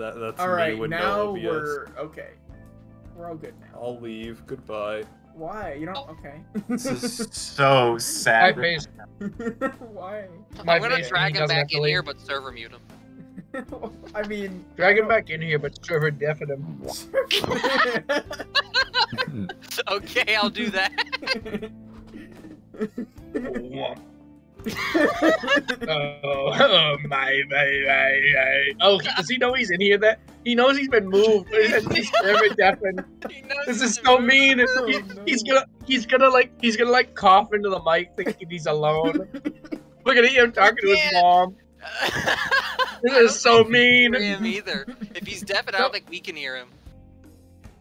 That's All me right, with now no OBS. we're okay. We're all good now. I'll leave. Goodbye. Why? You don't? Okay. This is so sad. Why? I'm gonna drag him back in here, but server mute him. I mean, drag him back in here, but server deafen him. Okay, I'll do that. Oh my. Oh, does he know he's in here? That he knows he's been moved. He's server deafened. This is so mean. He's gonna like cough into the mic, thinking he's alone. Look at him talking to his mom. This is so mean. Hear him either. If he's deaf, I don't think we can hear him.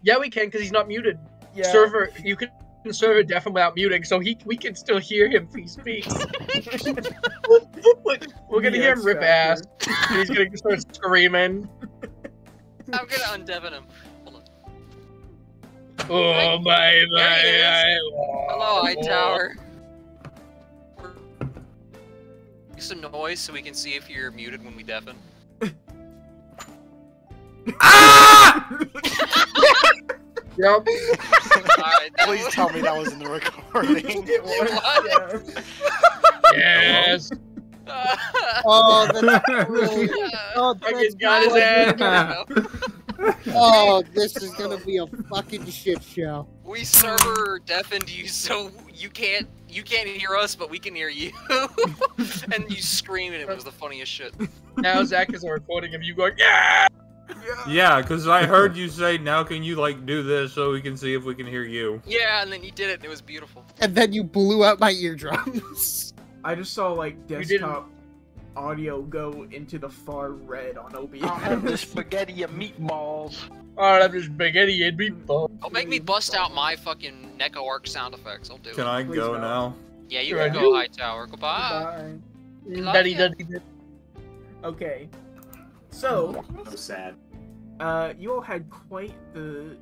Yeah, we can because he's not muted. Yeah. Server, you can server deafen without muting, so we can still hear him if he speaks. We're gonna hear him rip ass. He's gonna start screaming. I'm gonna undeafen him. Hold on. Oh my. Hello, Hightower. Make some noise so we can see if you're muted when we deafen. Ah! Yep. Alright, Please tell me that was in the recording. It was. Yes. Oh, that's really... Oh, He's got his head. Oh, this is gonna be a fucking shit show. We server deafened you, so you can't hear us, but we can hear you. And you scream, and it was the funniest shit. Now Zach is a recording of you going, yeah! Yeah, because I heard you say, now can you, like, do this so we can see if we can hear you. Yeah, and then you did it, and it was beautiful. And then you blew out my eardrums. I just saw, like, desktop audio go into the far red on OBS. I'll have the spaghetti and meatballs. I'll have the spaghetti and meatballs. Don't make me bust out my fucking Neko Arc sound effects. I'll do it. Can I go now? Yeah, you can go, Hightower. Goodbye. Daddy. Okay. So, So sad. you all had quite the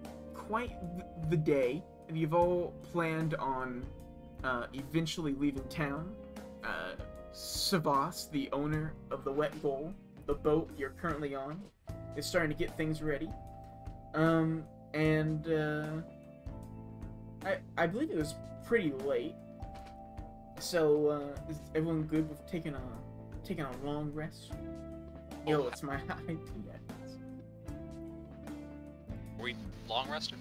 day, and you've all planned on eventually leaving town. Savas, the owner of the Wet Bowl, the boat you're currently on, is starting to get things ready. I believe it was pretty late. So, is everyone good with taking a long rest? Yo, it's my idea. Are we long rested?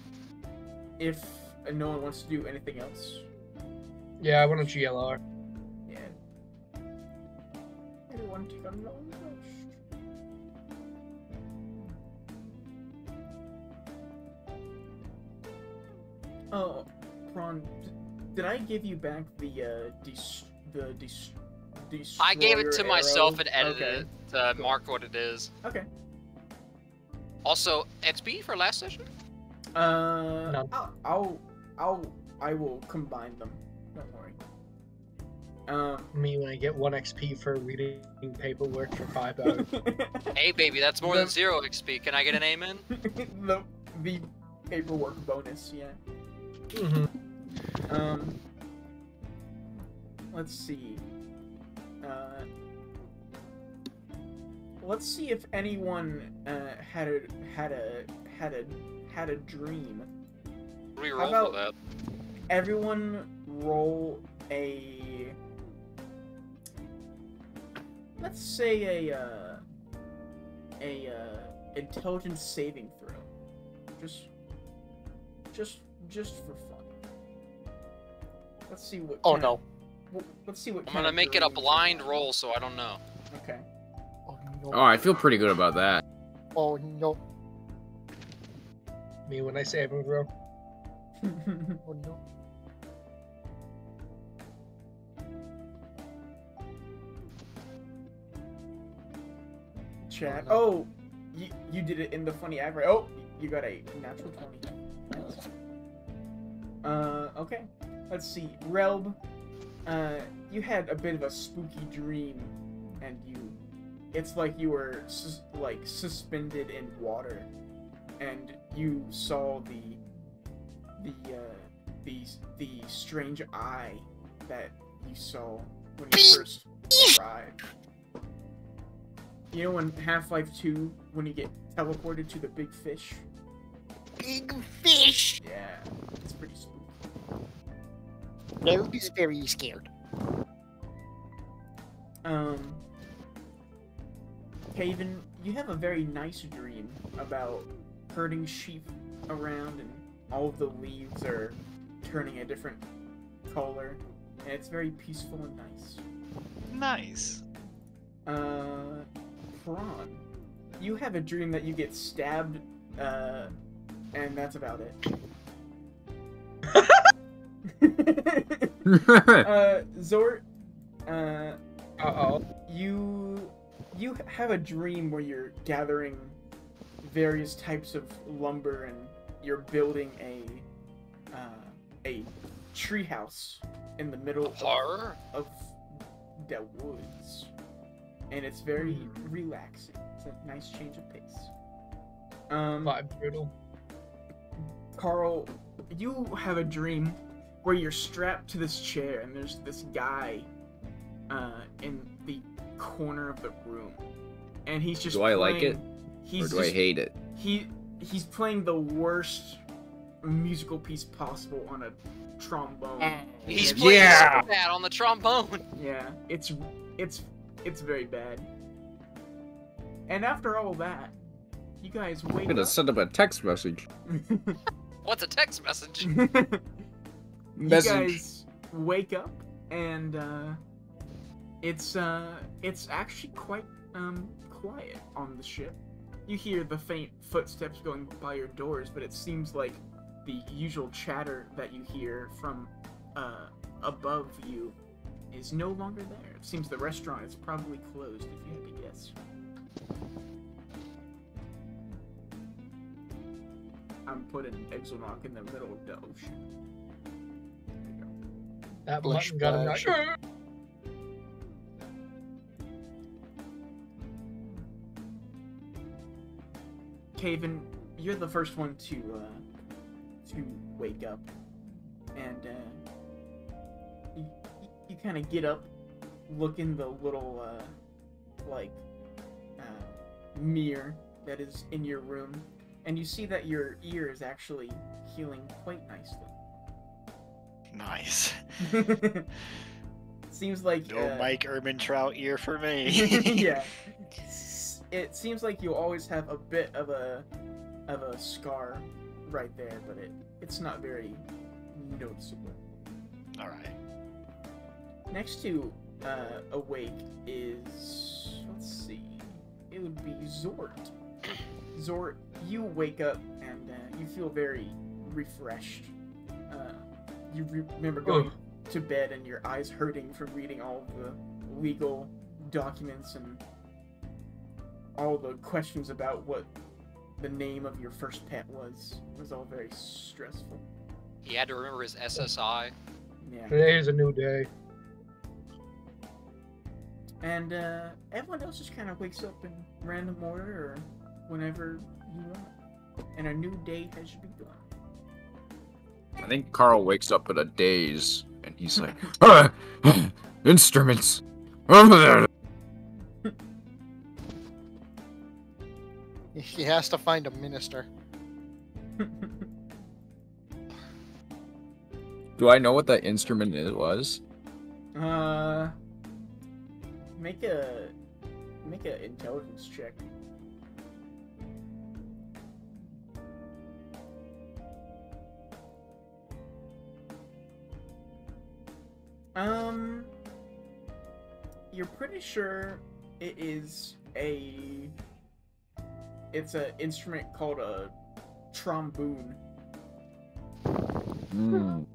If no one wants to do anything else. Yeah, I want a GLR. Yeah. Everyone take a long rest. Oh, Prawn, did I give you back the I gave it to arrow? myself and edited Okay. it to mark what it is. Okay. Also, XP for last session? No. I will combine them. Don't worry. Me when I get 1 XP for reading paperwork for 5 hours. Hey, baby, that's more than 0 XP. Can I get an amen? the paperwork bonus, yeah. Let's see. Let's see if anyone had a dream. What do we How roll about for that? everyone roll a, let's say a intelligence saving throw, just for fun. Let's see what. Oh no. Let's see what. I'm gonna make it a blind roll, so I don't know. Okay. Oh no. Oh, I feel pretty good about that. Oh no. Me when I save him, bro. Oh no. Chat. Oh, you did it in the funny average. Oh, you got a natural 20. Nice. Okay. Let's see. Relb, you had a bit of a spooky dream, and it's like you were suspended in water, and you saw the strange eye that you saw when you first arrived. You know in Half-Life 2 when you get teleported to the big fish? Big fish. Yeah, it's pretty spooky. Nobody's very scared. Haven, you have a very nice dream about herding sheep around and all of the leaves are turning a different color, and it's very peaceful and nice. Nice. Prawn, you have a dream that you get stabbed, and that's about it. Zort, Uh-oh. you have a dream where you're gathering various types of lumber and you're building a treehouse in the middle of the woods, and it's very relaxing. It's a nice change of pace. Quite brutal. Carl, you have a dream where you're strapped to this chair and there's this guy in the corner of the room, and he's just Do I like it? Or do I hate it? He's playing the worst musical piece possible on a trombone. He's playing so bad on the trombone. Yeah, it's very bad. And after all that, you guys wake I'm gonna up. send him a text message. What's a text message? You guys wake up, and it's actually quite quiet on the ship. You hear the faint footsteps going by your doors, but it seems like the usual chatter that you hear from above you is no longer there. It seems the restaurant is probably closed, if you had to guess. I'm putting Exelnock in the middle of the ocean. That Flesh button got him splash. like, Caven, you're the first one to wake up, and you kind of get up, look in the little mirror that is in your room, and you see that your ear is actually healing quite nicely. Nice. Seems like No Mike Ehrmantraut ear for me. yeah. It seems like you always have a bit of a scar right there, but it's not very noticeable. All right. Next to awake is, let's see, it would be Zort. Zort, you wake up and you feel very refreshed. You remember going to bed and your eyes hurting from reading all of the legal documents and all the questions about what the name of your first pet was. It was all very stressful. He had to remember his SSI. Yeah. Today is a new day. And everyone else just kind of wakes up in random order or whenever you want. And a new day has begun. I think Carl wakes up in a daze, and he's like, instruments. He has to find a minister. Do I know what that instrument was? Make a intelligence check. You're pretty sure it's an instrument called a trombone. Mm.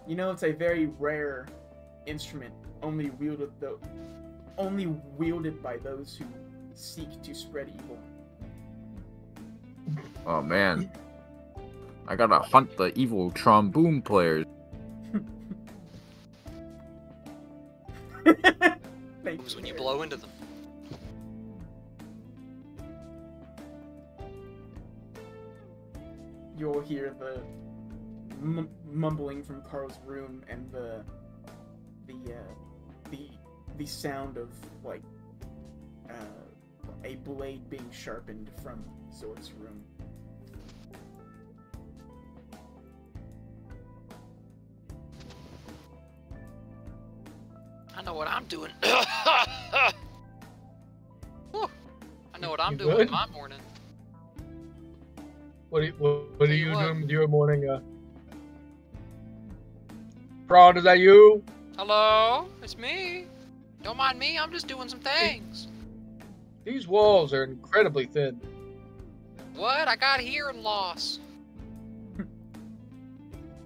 You know, it's a very rare instrument, only wielded by those who seek to spread evil. Oh man. I gotta hunt the evil trombone players. Moves when you blow into them. You'll hear the mumbling from Carl's room and the the sound of like a blade being sharpened from Zord's room. I know what I'm doing. Whew. I know what I'm You doing good? in my morning. What are you Tell you what. doing with your morning? Prawn, is that you? Hello? It's me. Don't mind me, I'm just doing some things. These walls are incredibly thin. What? I got hearing loss.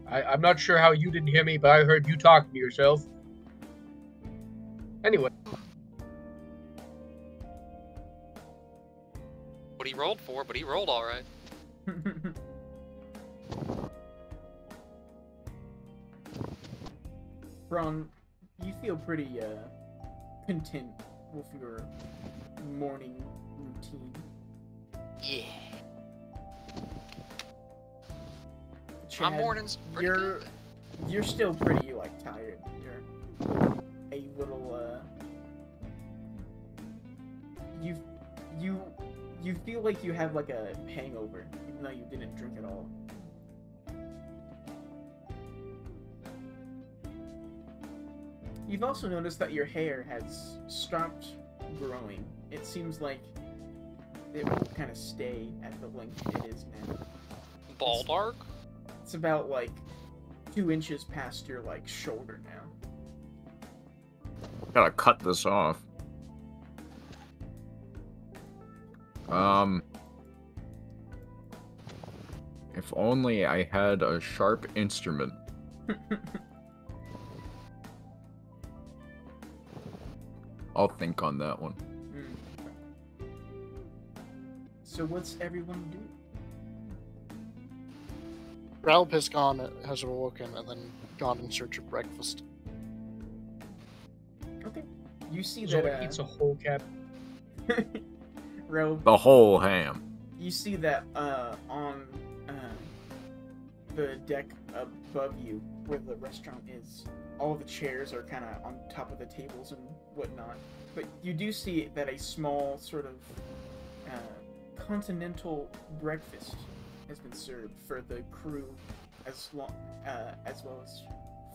I'm not sure how you didn't hear me, but I heard you talking to yourself. Anyway. What he rolled for, but he rolled alright. Ron, you feel pretty content with your morning routine. Yeah. Chad, My morning's pretty good. You're still pretty like tired. You're a little you feel like you have like a hangover, even though you didn't drink at all. You've also noticed that your hair has stopped growing. It seems like it will kind of stay at the length it is now. Bald arc? It's about like 2 inches past your like shoulder now. Gotta cut this off. If only I had a sharp instrument. I'll think on that one. So what's everyone doing? Ralph has awoken and then gone in search of breakfast. Okay. You see So that it eats a whole cap. Rel, The whole ham. you see that on the deck above you, where the restaurant is, all the chairs are kind of on top of the tables and whatnot. But you do see that a small sort of continental breakfast has been served for the crew, as well as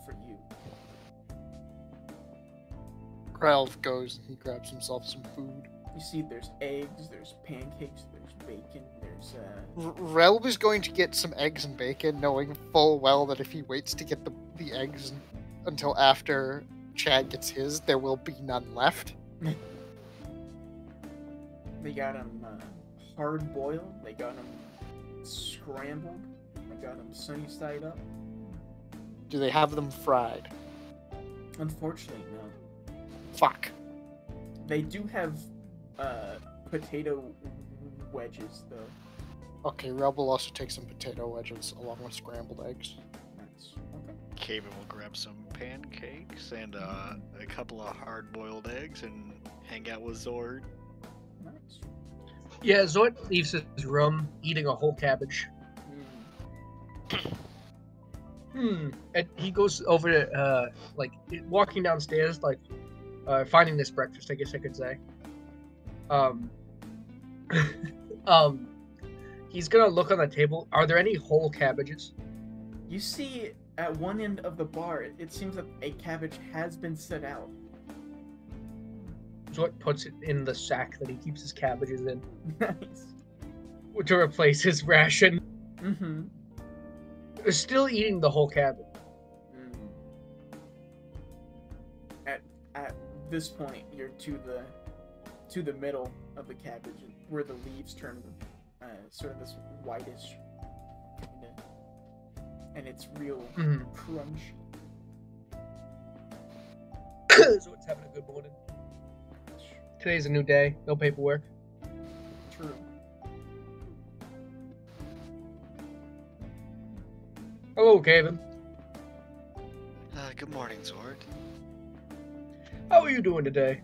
for you. Ralph goes and he grabs himself some food. You see, there's eggs, there's pancakes, there's bacon, there's Ralph is going to get some eggs and bacon, knowing full well that if he waits to get the eggs until after Chad gets his, there will be none left. They got them hard boiled, they got them scrambled, they got them sunny side up. Do they have them fried? Unfortunately, no. Fuck. They do have potato wedges, though. Okay, Ralph will also take some potato wedges along with scrambled eggs. Nice. Okay. Caven will grab some pancakes and a couple of hard-boiled eggs and hang out with Zord. Nice. Yeah, Zord leaves his room eating a whole cabbage. And he goes over to, walking downstairs, finding this breakfast, I guess I could say. He's gonna look on the table. Are there any whole cabbages? You see, at one end of the bar, it seems that a cabbage has been set out. Zord puts it in the sack that he keeps his cabbages in Nice. to replace his ration. Mm-hmm. They're still eating the whole cabbage. At this point, you're to the middle of the cabbage, where the leaves turn sort of this whitish, and it's real crunchy. Zord's having a good morning. Today's a new day. No paperwork. True. Hello, Caven. Good morning, Zord. How are you doing today?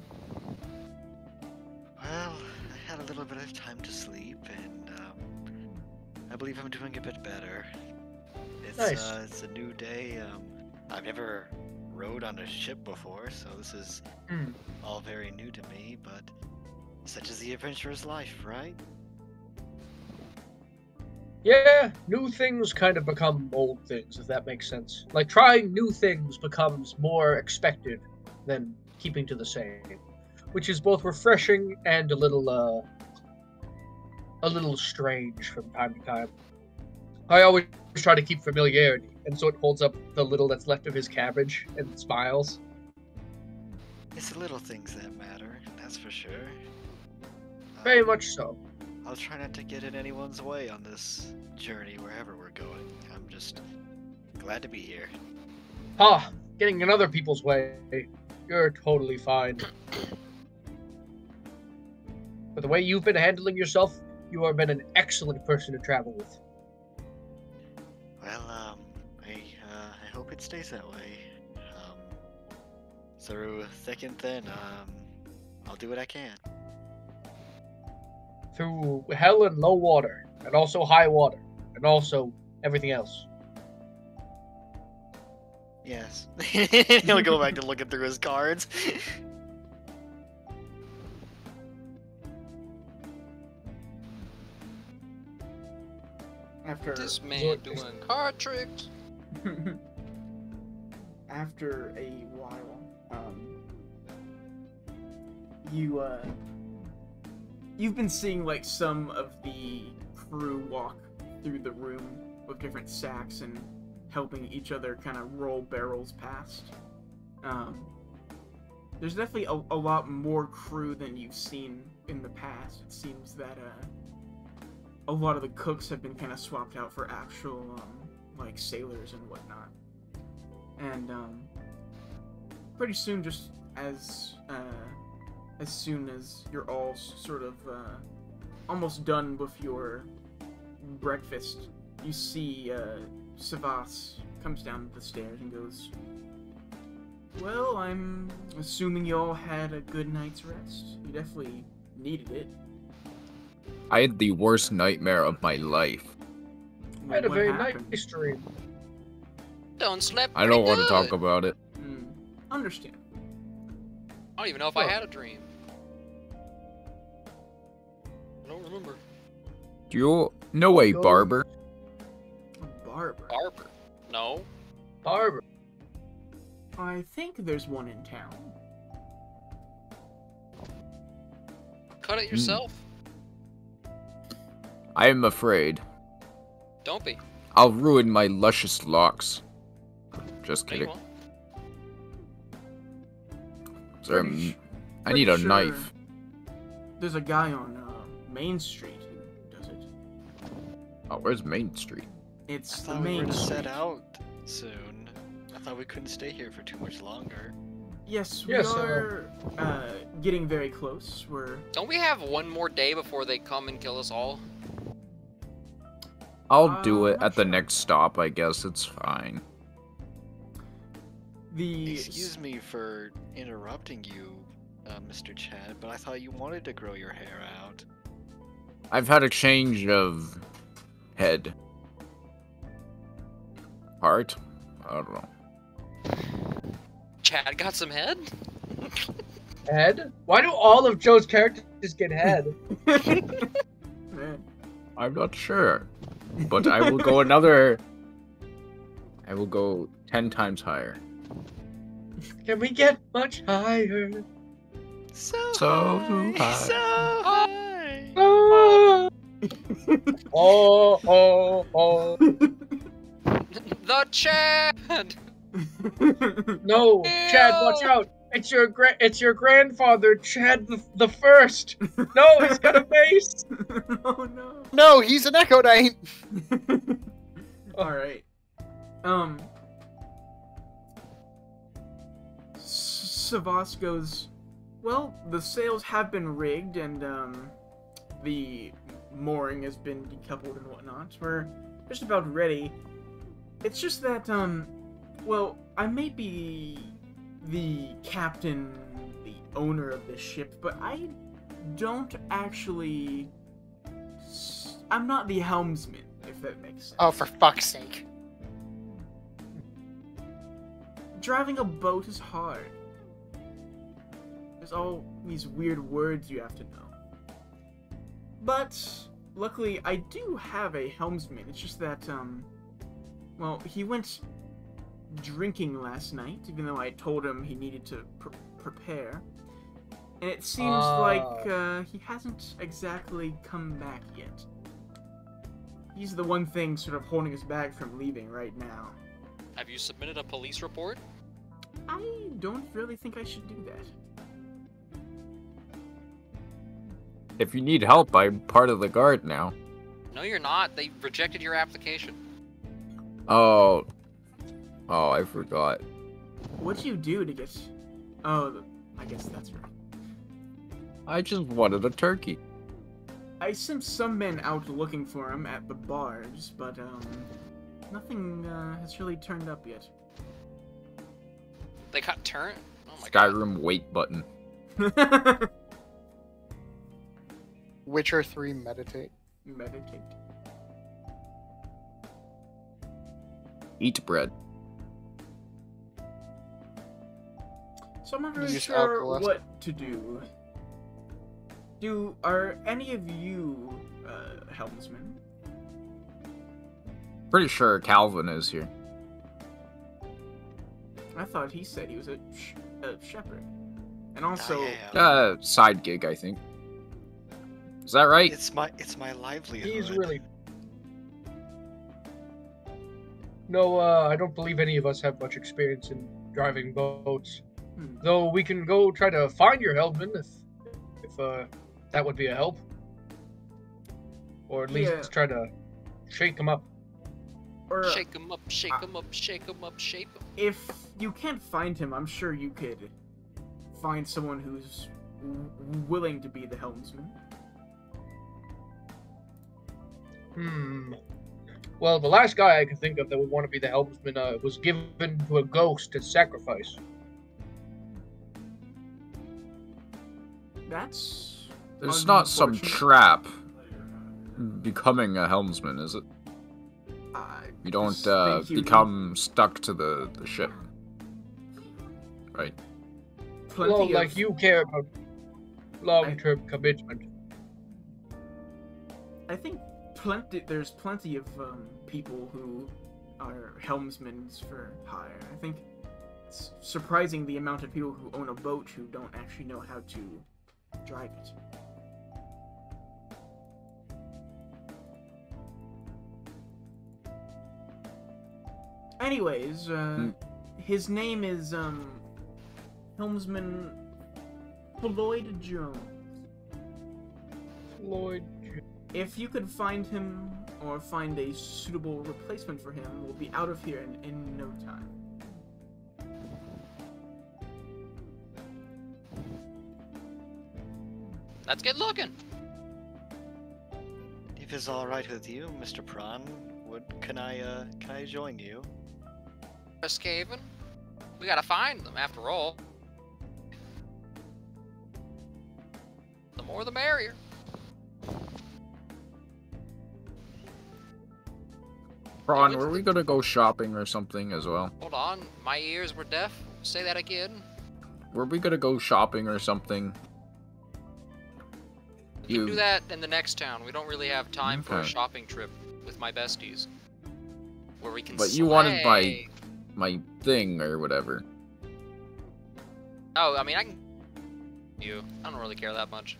Well, I had a little bit of time to sleep, and I believe I'm doing a bit better. It's Nice. It's a new day. I've never rode on a ship before, so this is Hmm. all very new to me, but such is the adventurer's life, right? Yeah, new things kind of become old things, if that makes sense. Like, trying new things becomes more expected than keeping to the same, which is both refreshing and a little strange from time to time. I always try to keep familiarity, and so it holds up the little that's left of his cabbage and smiles. It's the little things that matter, that's for sure. Very much so. I'll try not to get in anyone's way on this journey wherever we're going. I'm just glad to be here. Ah, getting in other people's way. You're totally fine. But the way you've been handling yourself, you have been an excellent person to travel with. Well, I hope it stays that way. Through thick and thin, I'll do what I can. Through hell and low water, and also high water, and also everything else. Yes. He'll go back to looking through his cards. After This man doing card tricks. after a while, you've been seeing like some of the crew walk through the room with different sacks and helping each other kind of roll barrels past. There's definitely a lot more crew than you've seen in the past. It seems that a lot of the cooks have been kind of swapped out for actual like sailors and whatnot. And pretty soon, just as soon as you're all sort of almost done with your breakfast, you see Savas comes down the stairs and goes, "Well, I'm assuming you all had a good night's rest. You definitely needed it." I had the worst nightmare of my life. I had a What very happened? nice dream. Don't sleep. I don't want to talk about it. Understand. I don't even know if I had a dream. I don't remember. Do you know a barber? A barber. Barber. No. Barber. I think there's one in town. Cut it yourself. I am afraid. Don't be. I'll ruin my luscious locks. Just No, you kidding. won't. Is there I need a Pretty sure knife. There's a guy on Main Street who does it. Oh, where's Main Street? I It's the thought we were main to street. set out soon. I thought we couldn't stay here for too much longer. Yes, we Yes, are getting very close. We're Don't we have one more day before they come and kill us all? I'll do it not at the sure. next stop, I guess. It's fine. the Excuse me for interrupting you, Mr. Chad, but I thought you wanted to grow your hair out. I've had a change of head. Heart? I don't know. Chad got some head? Head? Why do all of Joe's characters get head? Man, I'm not sure. But I will go another... I will go 10 times higher. Can we get much higher? So So high. so high. Ah! Oh. The Chad! No, Chad, watch out! It's your grandfather, Chad the First. No, he's got a face. Oh no. No, he's an Echo Knight. All right. Savas goes, "Well, the sails have been rigged and the mooring has been decoupled and whatnot. We're just about ready. It's just that well, I may be the captain, the owner of this ship, but I don't actually. I'm not the helmsman, if that makes sense. Oh, for fuck's sake. driving a boat is hard. There's all these weird words you have to know. But luckily, I do have a helmsman. It's just that, well, he went drinking last night, even though I told him he needed to prepare. And it seems like he hasn't exactly come back yet. He's the one thing sort of holding us back from leaving right now. Have you submitted a police report? I don't really think I should do that. If you need help, I'm part of the guard now. No, you're not. They rejected your application. Oh, I forgot. What'd you do to get... Oh, I guess that's right. I just wanted a turkey. I sent some men out looking for him at the bars, but, nothing, has really turned up yet. They got turned? Oh my god. Skyrim wait button. Witcher 3 meditate. Meditate. Eat bread. So I'm not really Use sure alcohol. what to do. Are any of you, helmsmen? Pretty sure Calvin is here. I thought he said he was a shepherd. And also... Side gig, I think. Is that right? It's my livelihood. He's really. No, I don't believe any of us have much experience in driving boats. Though we can go try to find your helmsman if that would be a help. Or at least try to shake him up. Or, shake him up, shake him up, shake him up, shape him. If you can't find him, I'm sure you could find someone who's willing to be the helmsman. Well, the last guy I can think of that would want to be the helmsman was given to a ghost as sacrifice. That's... There's not some trap becoming a helmsman, is it? You don't become stuck to the ship. Right. Well, like you care about long-term commitment. I think there's plenty of people who are helmsmen for hire. I think it's surprising the amount of people who own a boat who don't actually know how to drive it. Anyways, his name is helmsman Floyd Jones. Floyd. If you could find him or find a suitable replacement for him, we'll be out of here in no time. Let's get looking. If it's all right with you, Mr. Prawn, can I join you? Skaven? We gotta find them, after all. The more the merrier. Prawn, were we gonna go shopping or something as well? Hold on, my ears were deaf. Say that again. Were we gonna go shopping or something? You can do that in the next town. We don't really have time for a shopping trip with my besties. Where we can But you wanted my thing or whatever. Oh, I mean, I can... I don't really care that much.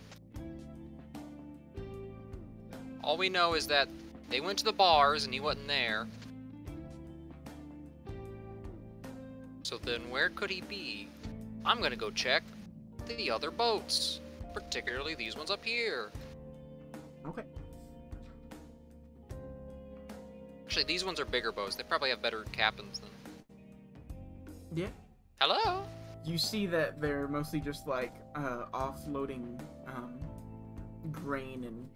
All we know is that they went to the bars and he wasn't there. So then where could he be? I'm gonna go check the other boats. Particularly these ones up here. Okay. Actually, these ones are bigger boats. They probably have better captains than... Yeah. Hello? You see that they're mostly just like offloading grain and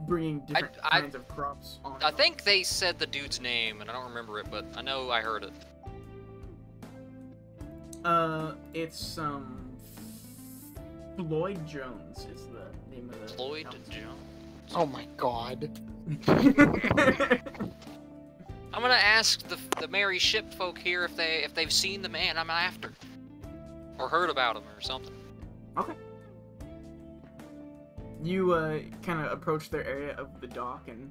bringing different kinds of crops on. I think they said the dude's name, and I don't remember it, but I know I heard it. It's Floyd Jones is the name of the Floyd house. Jones. Oh my god. I'm gonna ask the merry ship folk here if they've seen the man I'm after, or heard about him or something. Okay. You kind of approach their area of the dock, and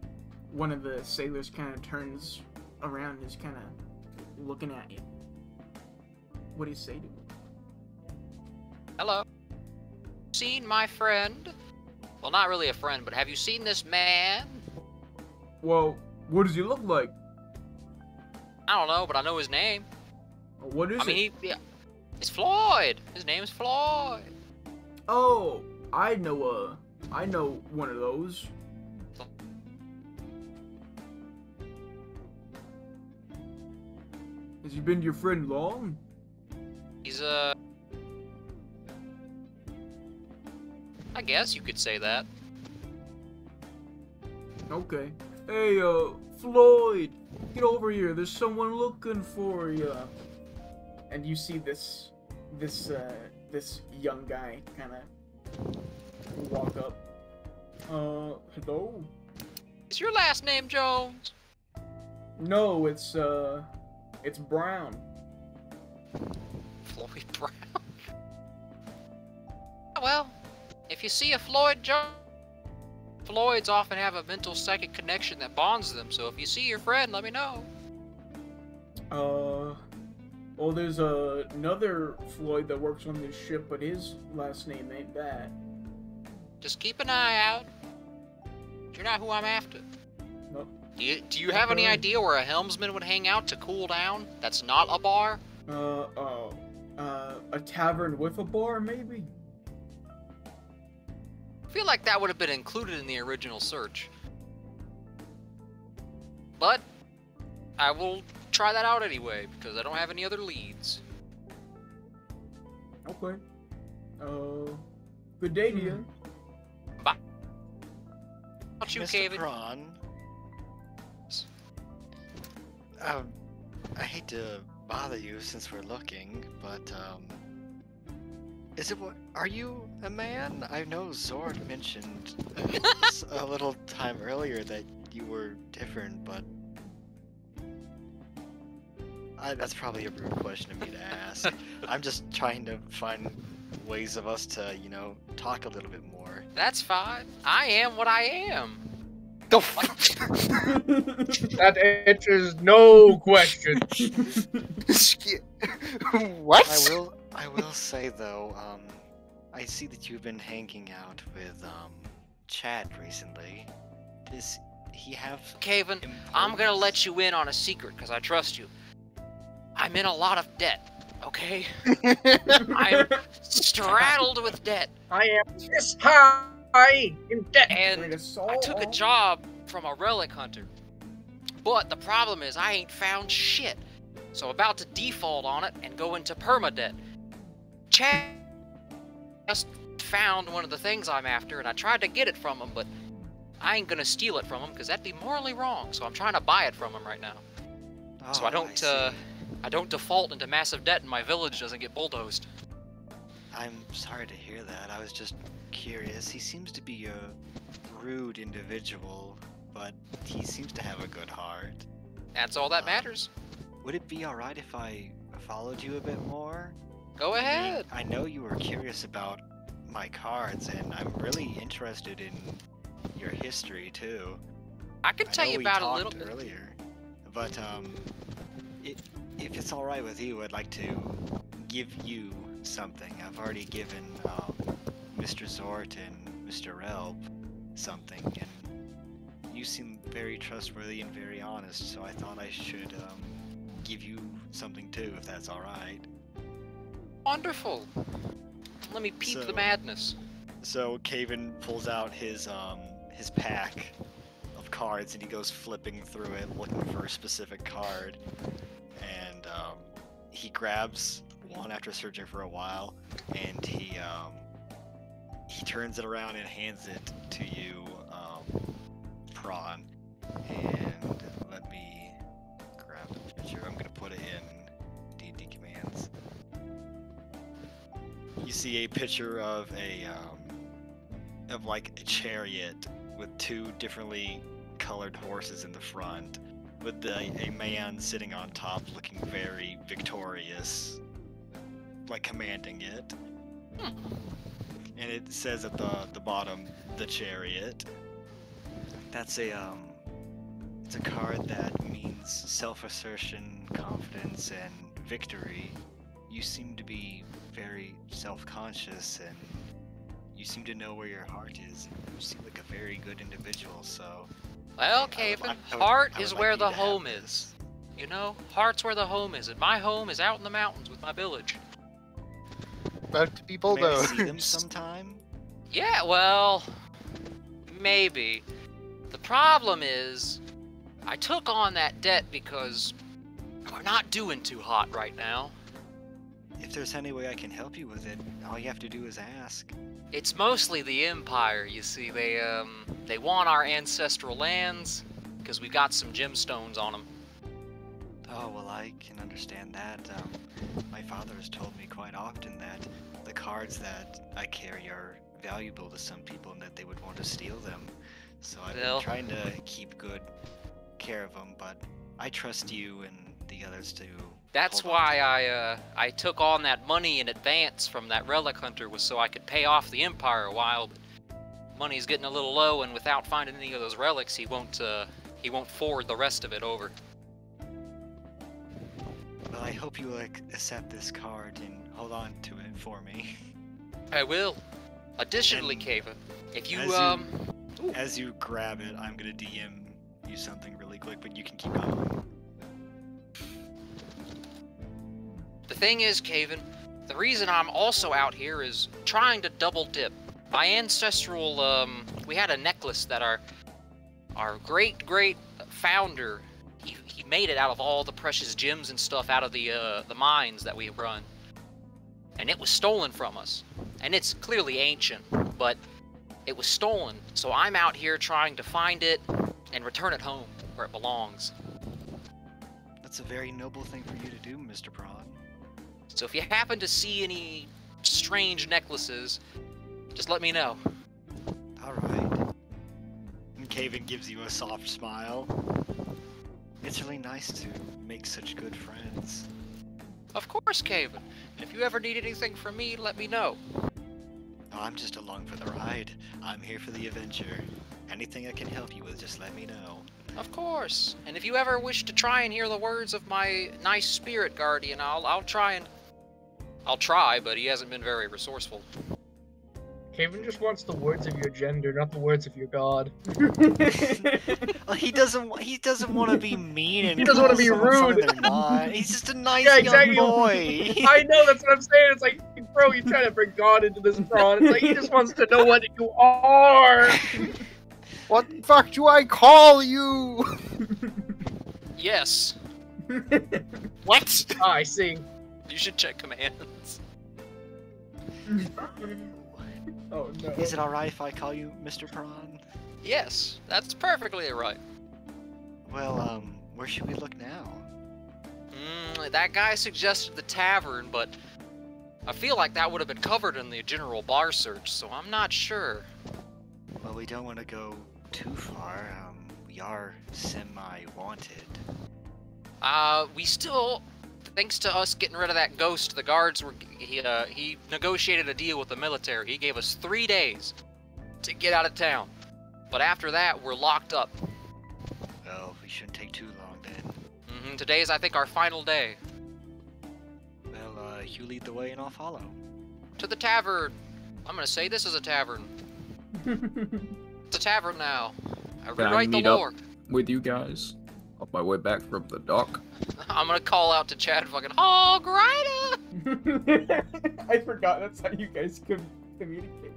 one of the sailors kind of turns around and is kind of looking at you. What do you say to him? Hello. Seen my friend? Well, not really a friend, but have you seen this man? Well, what does he look like? I don't know, but I know his name. What is it? It's Floyd. His name's Floyd. Oh, I know one of those. Has he been your friend long? He's I guess you could say that. Okay. Hey, Floyd, get over here. There's someone looking for you. And you see this young guy kind of walk up. Hello? Is your last name Jones? No, it's Brown. Floyd Brown? Well, if you see a Floyd Jones, Floyds often have a mental psychic connection that bonds them, so if you see your friend, let me know. Well, there's another Floyd that works on this ship, but his last name ain't that. Just keep an eye out. You're not who I'm after. Nope. Do you have any idea where a helmsman would hang out to cool down? That's not a bar? A tavern with a bar, maybe? I feel like that would have been included in the original search. But I will try that out anyway, because I don't have any other leads. Okay. Good day to you. Bye. About you, Mr. Kevin. Prawn. I hate to bother you since we're looking, but are you a man? I know Zord mentioned a little time earlier that you were different, but that's probably a rude question of me to ask. I'm just trying to find ways of us to, talk a little bit more. That's fine. I am what I am. The that answers no question. What? I will say though, I see that you've been hanging out with Chad recently. Does he have Kevin, I'm gonna let you in on a secret because I trust you. I'm in a lot of debt, okay? I'm straddled with debt. I am this high in debt. And I took a job from a relic hunter. But the problem is I ain't found shit. So I'm about to default on it and go into permadebt. Chad just found one of the things I'm after and I tried to get it from him, but I ain't gonna steal it from him because that'd be morally wrong. So I'm trying to buy it from him right now. So I don't default into massive debt and my village doesn't get bulldozed. I'm sorry to hear that. I was just curious. He seems to be a rude individual, but he seems to have a good heart. That's all that matters. Would it be alright if I followed you a bit more? Go ahead. I know you were curious about my cards, and I'm really interested in your history too. I can tell you about a little bit earlier, but if it's all right with you, I'd like to give you something. I've already given Mr. Zort and Mr. Relb something, and you seem very trustworthy and very honest, so I thought I should give you something too, if that's all right. Wonderful. Let me peep the madness. So Caven pulls out his pack of cards and he goes flipping through it, looking for a specific card, and he grabs one after searching for a while, and he turns it around and hands it to you, Prawn. And let me grab the picture. I'm gonna put it in D&D commands. You see a picture of like a chariot with two differently colored horses in the front, with a man sitting on top, looking very victorious, like commanding it. And it says at the bottom, the Chariot. That's it's a card that means self-assertion, confidence, and victory. You seem to be very self-conscious, and you seem to know where your heart is. You seem like a very good individual, so... Well, Caven, heart is where the home is. You know, heart's where the home is, and my home is out in the mountains with my village. About to be May I bulldozed. see them sometime? Yeah, well, maybe. The problem is, I took on that debt because we're not doing too hot right now. If there's any way I can help you with it, all you have to do is ask. It's mostly the Empire, you see. They want our ancestral lands because we got some gemstones on them. Oh, well, I can understand that. My father has told me quite often that the cards that I carry are valuable to some people and that they would want to steal them. So I've been trying to keep good care of them, but I trust you and the others to... That's why I took on that money in advance from that relic hunter, was so I could pay off the Empire a while. But money's getting a little low, and without finding any of those relics, he won't forward the rest of it over. Well, I hope you accept this card and hold on to it for me. I will. Additionally, Kava, if you as you grab it, I'm gonna DM you something really quick, but you can keep going. The thing is, Caven, the reason I'm also out here is trying to double dip. My ancestral, we had a necklace that our great founder, he made it out of all the precious gems and stuff out of the mines that we run. And it was stolen from us. And it's clearly ancient, but it was stolen. So I'm out here trying to find it and return it home where it belongs. That's a very noble thing for you to do, Mr. Prawn. So if you happen to see any strange necklaces, just let me know. Alright. And Caven gives you a soft smile. It's really nice to make such good friends. Of course, Caven. If you ever need anything from me, let me know. No, I'm just along for the ride. I'm here for the adventure. Anything I can help you with, just let me know. Of course. And if you ever wish to try and hear the words of my nice spirit guardian, I'll try, but he hasn't been very resourceful. Caven just wants the words of your gender, not the words of your god. Well, he doesn't want to be mean and he doesn't want to be rude. He's just a nice young boy. I know, that's what I'm saying. It's like, bro, you're trying to bring God into this prawn. It's like he just wants to know what you are. What the fuck do I call you? Yes. What? Ah, I see. You should check commands. Oh no. Is it alright if I call you Mr. Prawn? Yes, that's perfectly right. Well, where should we look now? That guy suggested the tavern, but I feel like that would have been covered in the general bar search, so I'm not sure. Well, we don't want to go too far. We are semi-wanted. We still, thanks to us getting rid of that ghost, the guards were, he negotiated a deal with the military. He gave us 3 days to get out of town. But after that, we're locked up. Well, we shouldn't take too long then. Today is, I think, our final day. Well, you lead the way and I'll follow. To the tavern. I'm gonna say this is a tavern. It's a tavern now. I rewrite the lore. With you guys on my way back from the dock. I'm gonna call out to Chad fucking Hog Rider! I forgot that's how you guys could communicate.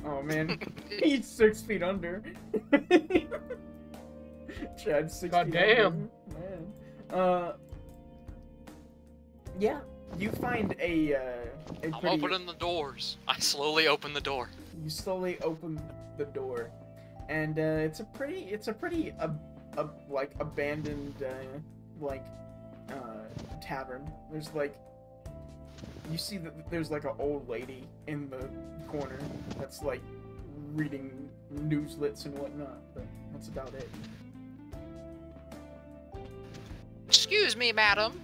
Oh man, he's 6 feet under. Chad's 6 God feet damn. under. Man. Yeah, you find a I'm pretty... opening the doors. I slowly open the door. You slowly open the door, and it's a pretty like abandoned tavern. There's like, you see that there's like an old lady in the corner that's like reading newslets and whatnot, but that's about it. Excuse me, madam.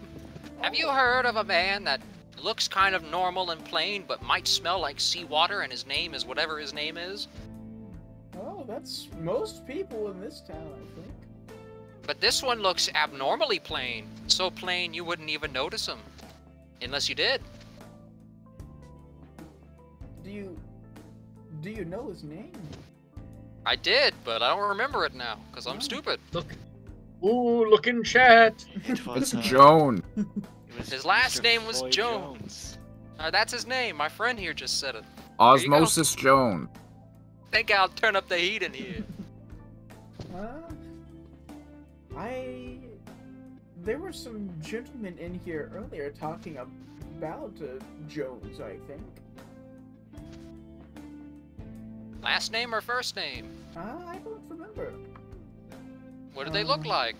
Have you heard of a man that looks kind of normal and plain, but might smell like seawater, and his name is whatever his name is? Oh, that's most people in this town, I think. But this one looks abnormally plain. So plain you wouldn't even notice him. Unless you did. Do you know his name? I did, but I don't remember it now, because I'm stupid. Look in chat. It was, It's Joan. it was His last Mr. name was Floyd Jones. That's his name. My friend here just said it. Osmosis Joan. Think I'll turn up the heat in here. There were some gentlemen in here earlier talking about Jones, I think. Last name or first name? I don't remember. What do they look like?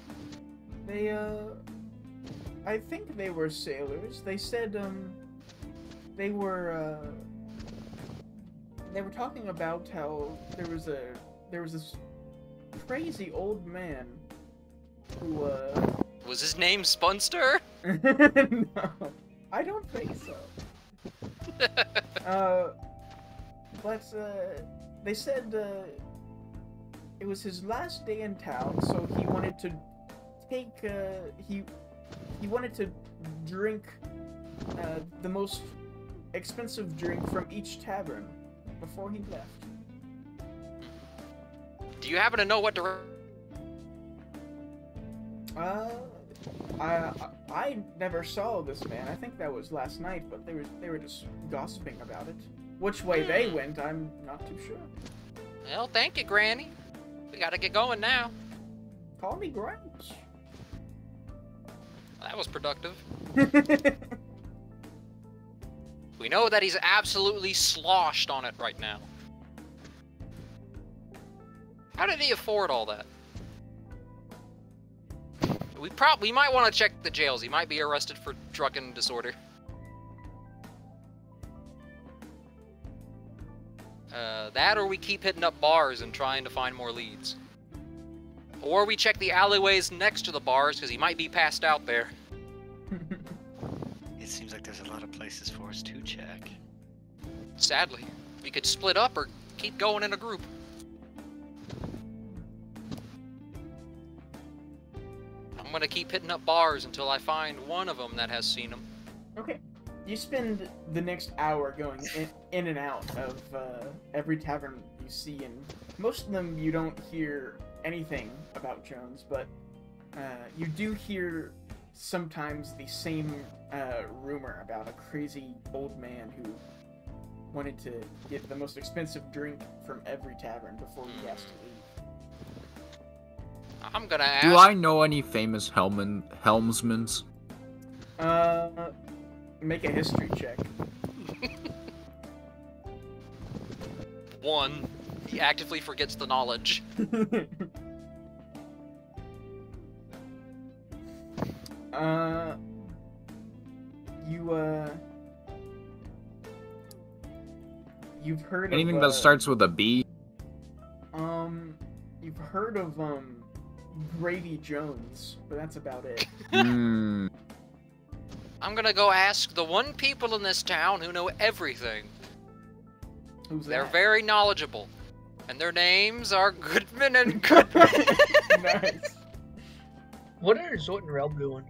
I think they were sailors. They said, they were talking about how there was this crazy old man who, Was his name Spunster? No, I don't think so. But, they said, it was his last day in town, so he wanted to take, he wanted to drink, the most expensive drink from each tavern before he left. Do you happen to know what direction? I never saw this man. I think that was last night, but they were just gossiping about it. Which way they went, I'm not too sure. Well, thank you, Granny. We gotta get going now. Call me Gramps. That was productive. We know that he's absolutely sloshed on it right now. How did he afford all that? We might want to check the jails. He might be arrested for drunken disorder. That or we keep hitting up bars and trying to find more leads. Or we check the alleyways next to the bars, because he might be passed out there. It seems like there's a lot of places for us to check. Sadly. We could split up or keep going in a group. I'm gonna keep hitting up bars until I find one of them that has seen him. Okay. You spend the next hour going in and out of every tavern you see, and most of them you don't hear anything about Jones, but you do hear sometimes the same rumor about a crazy old man who wanted to get the most expensive drink from every tavern before he has to leave. I'm gonna ask... Do I know any famous helmsmans? Make a history check. 1. He actively forgets the knowledge. You've heard Anything of, that starts with a B? You've heard of, Grady Jones, but that's about it. Hmm. I'm gonna go ask the one people in this town who know everything. Who's They're that? very knowledgeable. And their names are Goodman and Goodman. Nice. What are Zort and Relb doing?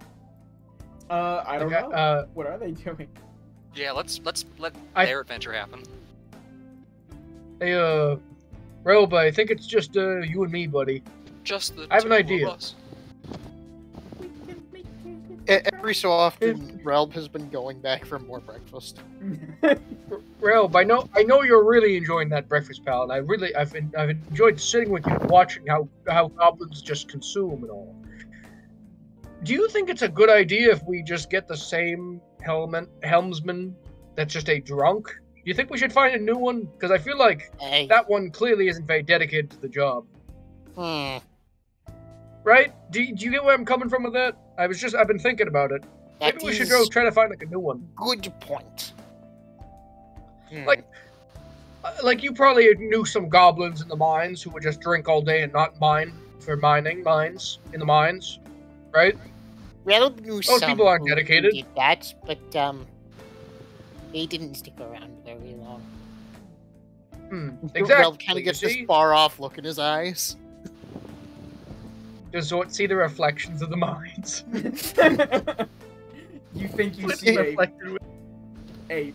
I don't know. What are they doing? Yeah, let's let their adventure happen. Hey, Relb, I think it's just you and me, buddy. Just the I have an two idea. of us. Every so often, Relb has been going back for more breakfast. Relb, I know you're really enjoying that breakfast, pal, and I've enjoyed sitting with you and watching how goblins just consume and all. Do you think it's a good idea if we just get the same helmsman that's just a drunk? Do you think we should find a new one? Because I feel like that one clearly isn't very dedicated to the job. Right? Do you get where I'm coming from with that? I've been thinking about it. Maybe we should go try to find like a new one. Good point. Like you probably knew some goblins in the mines who would just drink all day and not mine for mining mines in the mines, right? Relb knew Most some people aren't who dedicated. did that, but they didn't stick around very long. Exactly. Relb kind of you gets this see? far off look in his eyes. Does Zort see the reflections of the mines? You think you What's see reflected with- a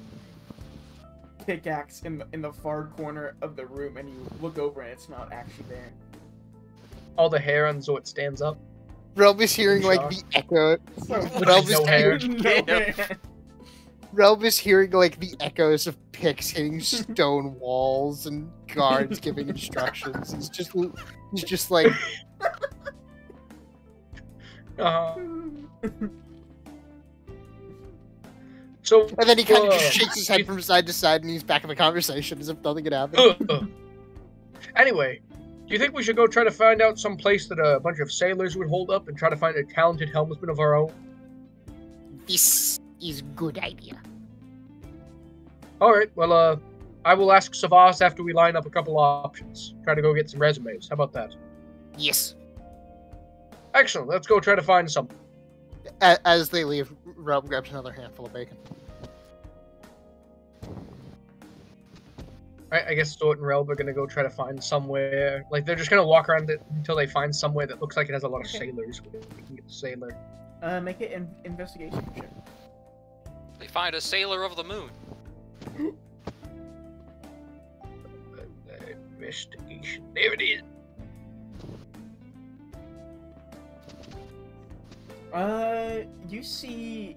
pickaxe in the far corner of the room, and you look over and it's not actually there. All the hair on Zort stands up. Relb is hearing like Shock. the echo. Which is no hair. Relb is hearing like the echoes of picks hitting stone walls and guards giving instructions. He's just like, So, and then he kind of just shakes his head from side to side, and he's back in the conversation as if nothing had happened. Anyway, do you think we should go try to find out some place that a bunch of sailors would hold up and try to find a talented helmsman of our own? This is good idea. All right. Well, I will ask Savas after we line up a couple options. Try to go get some resumes. How about that? Yes. Excellent. Let's go try to find some. As they leave, Relb grabs another handful of bacon. I guess Zort and Relb are gonna go try to find somewhere. Like they're just gonna walk around it until they find somewhere that looks like it has a lot of sailors. We can get the sailor. Make it an investigation check. They find a sailor of the moon. Investigation. There it is. You see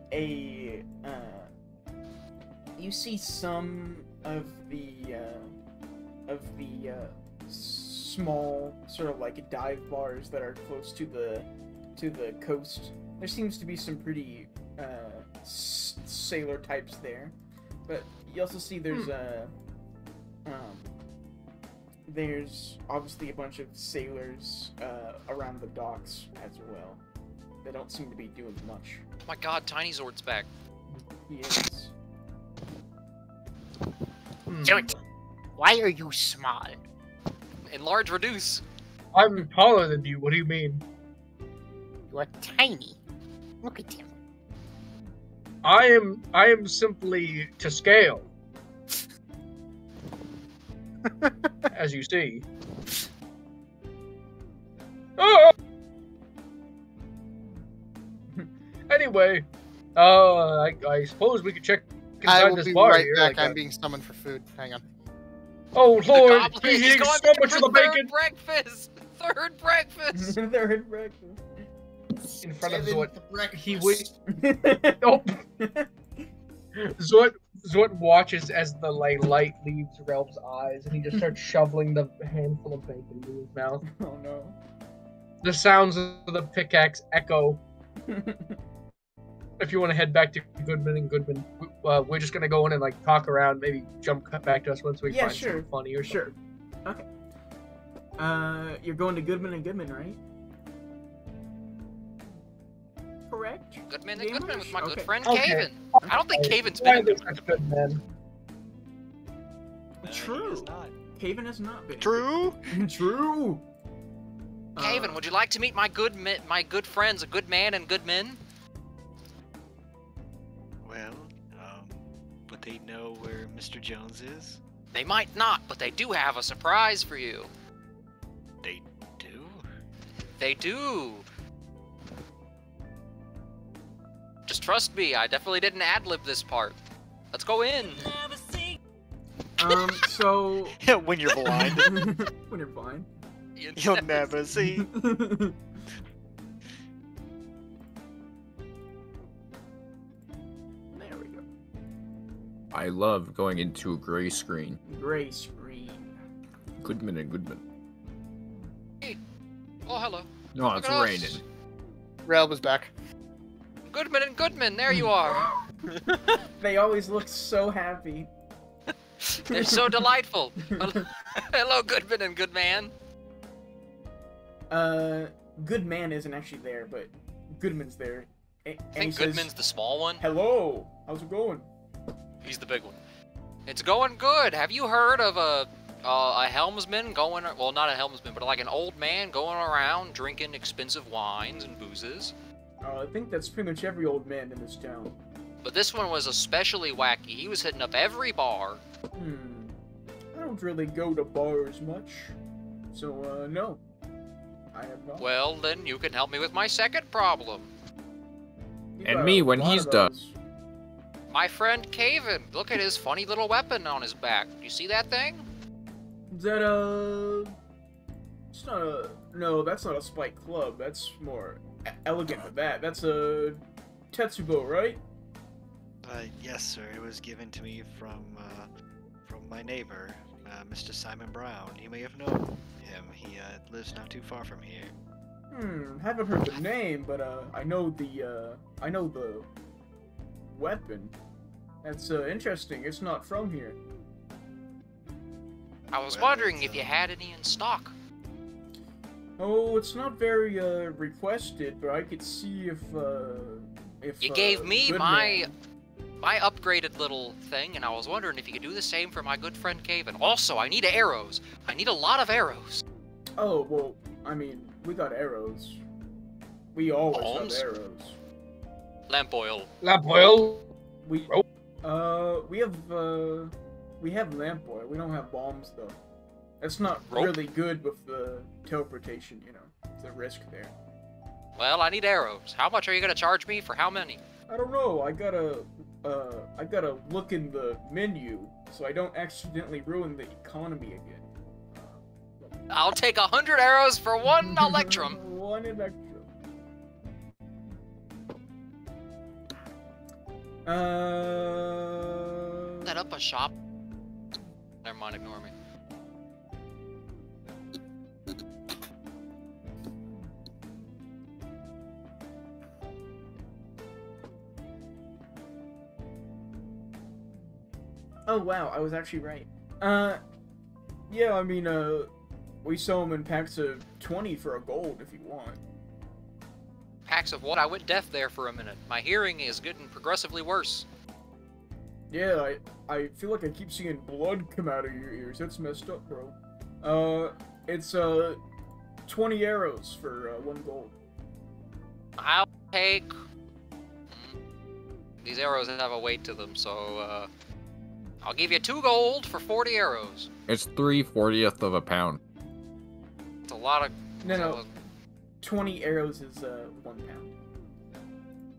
you see some of the small sort of like dive bars that are close to the coast. There seems to be some pretty sailor types there, but you also see there's obviously a bunch of sailors around the docks as well. They don't seem to be doing much. Oh my god, Tiny Zord's back. Yes. Zort, why are you small? Enlarge, reduce. I'm taller than you. What do you mean? You are tiny. Look at him. I am simply to scale. As you see. Oh! Anyway, I suppose we could check I inside will this be bar right here. back. like, I'm being summoned for food. Hang on. Oh The Lord, goblin, he's he's eating going so back much for of the third bacon breakfast. Third breakfast. Third breakfast. in front of Seventh Zort. breakfast. He Nope. Zort watches as the light leaves Relb's eyes, and he just starts shoveling the handful of bacon into his mouth. Oh no. The sounds of the pickaxe echo. If you want to head back to Goodman and Goodman, we're just gonna go in and like talk around, maybe cut back to us once we find something funny or Sure. something. Okay. You're going to Goodman and Goodman, right? Correct? Goodman and Goodman with my Okay. good friend Okay. Caven. I don't think Caven's Why been are in they such good men? True. Caven has not been. True. True. Caven, would you like to meet my good friends, a good man and good men? Well, would they know where Mr. Jones is? They might not, but they do have a surprise for you. They do? They do. Just trust me, I definitely didn't ad-lib this part. Let's go in. So When you're blind, when you're blind. you'll never see. There we go. I love going into a gray screen. Gray screen. Goodman and Goodman. Oh, hello. No, it's Look at us. raining. Relb is back. Goodman and Goodman, there you are. They always look so happy. They're so delightful. Hello, Goodman and Goodman. Goodman isn't actually there, but Goodman's there. I think Goodman's the small one. Hello, how's it going? He's the big one. It's going good. Have you heard of a helmsman going? Well, not a helmsman, but like an old man going around drinking expensive wines and boozes. I think that's pretty much every old man in this town. But this one was especially wacky. He was hitting up every bar. I don't really go to bars much, so no. I have not. Well, then you can help me with my second problem. You And got me a when lot he's of done. those. My friend Caven, look at his funny little weapon on his back. You see that thing? Is that it's not a... No, that's not a spike club. That's more elegant than that. That's a Tetsubo, right? Yes, sir. It was given to me from my neighbor, Mr. Simon Brown. You may have known him. He lives not too far from here. Haven't heard the name, but I know the weapon. That's interesting. It's not from here. I was Well, wondering it's, if you had any in stock. Oh, it's not very requested, but I could see if You gave me good my man- my upgraded little thing, and I was wondering if you could do the same for my good friend Caven. Also, I need arrows. I need a lot of arrows. Oh well, I mean, we got arrows. We always Bombs? have arrows. Lamp oil. Lamp oil. We we have lamp oil. We don't have bombs though. That's not Rope? really good with the teleportation, you know. It's a risk there. Well, I need arrows. How much are you gonna charge me for how many? I don't know. I gotta look in the menu so I don't accidentally ruin the economy again. I'll take 100 arrows for one electrum. One electrum. Set up a shop. Never mind, ignore me. Oh wow, I was actually right. Yeah, I mean, we sell them in packs of 20 for a gold if you want. Packs of what? I went deaf there for a minute. My hearing is getting progressively worse. Yeah, I feel like I keep seeing blood come out of your ears. That's messed up, bro. It's 20 arrows for 1 gold. I'll take... These arrows have a weight to them, so, I'll give you 2 gold for 40 arrows. It's 3/40th of a pound. It's a lot of... No. 20 arrows is 1 pound.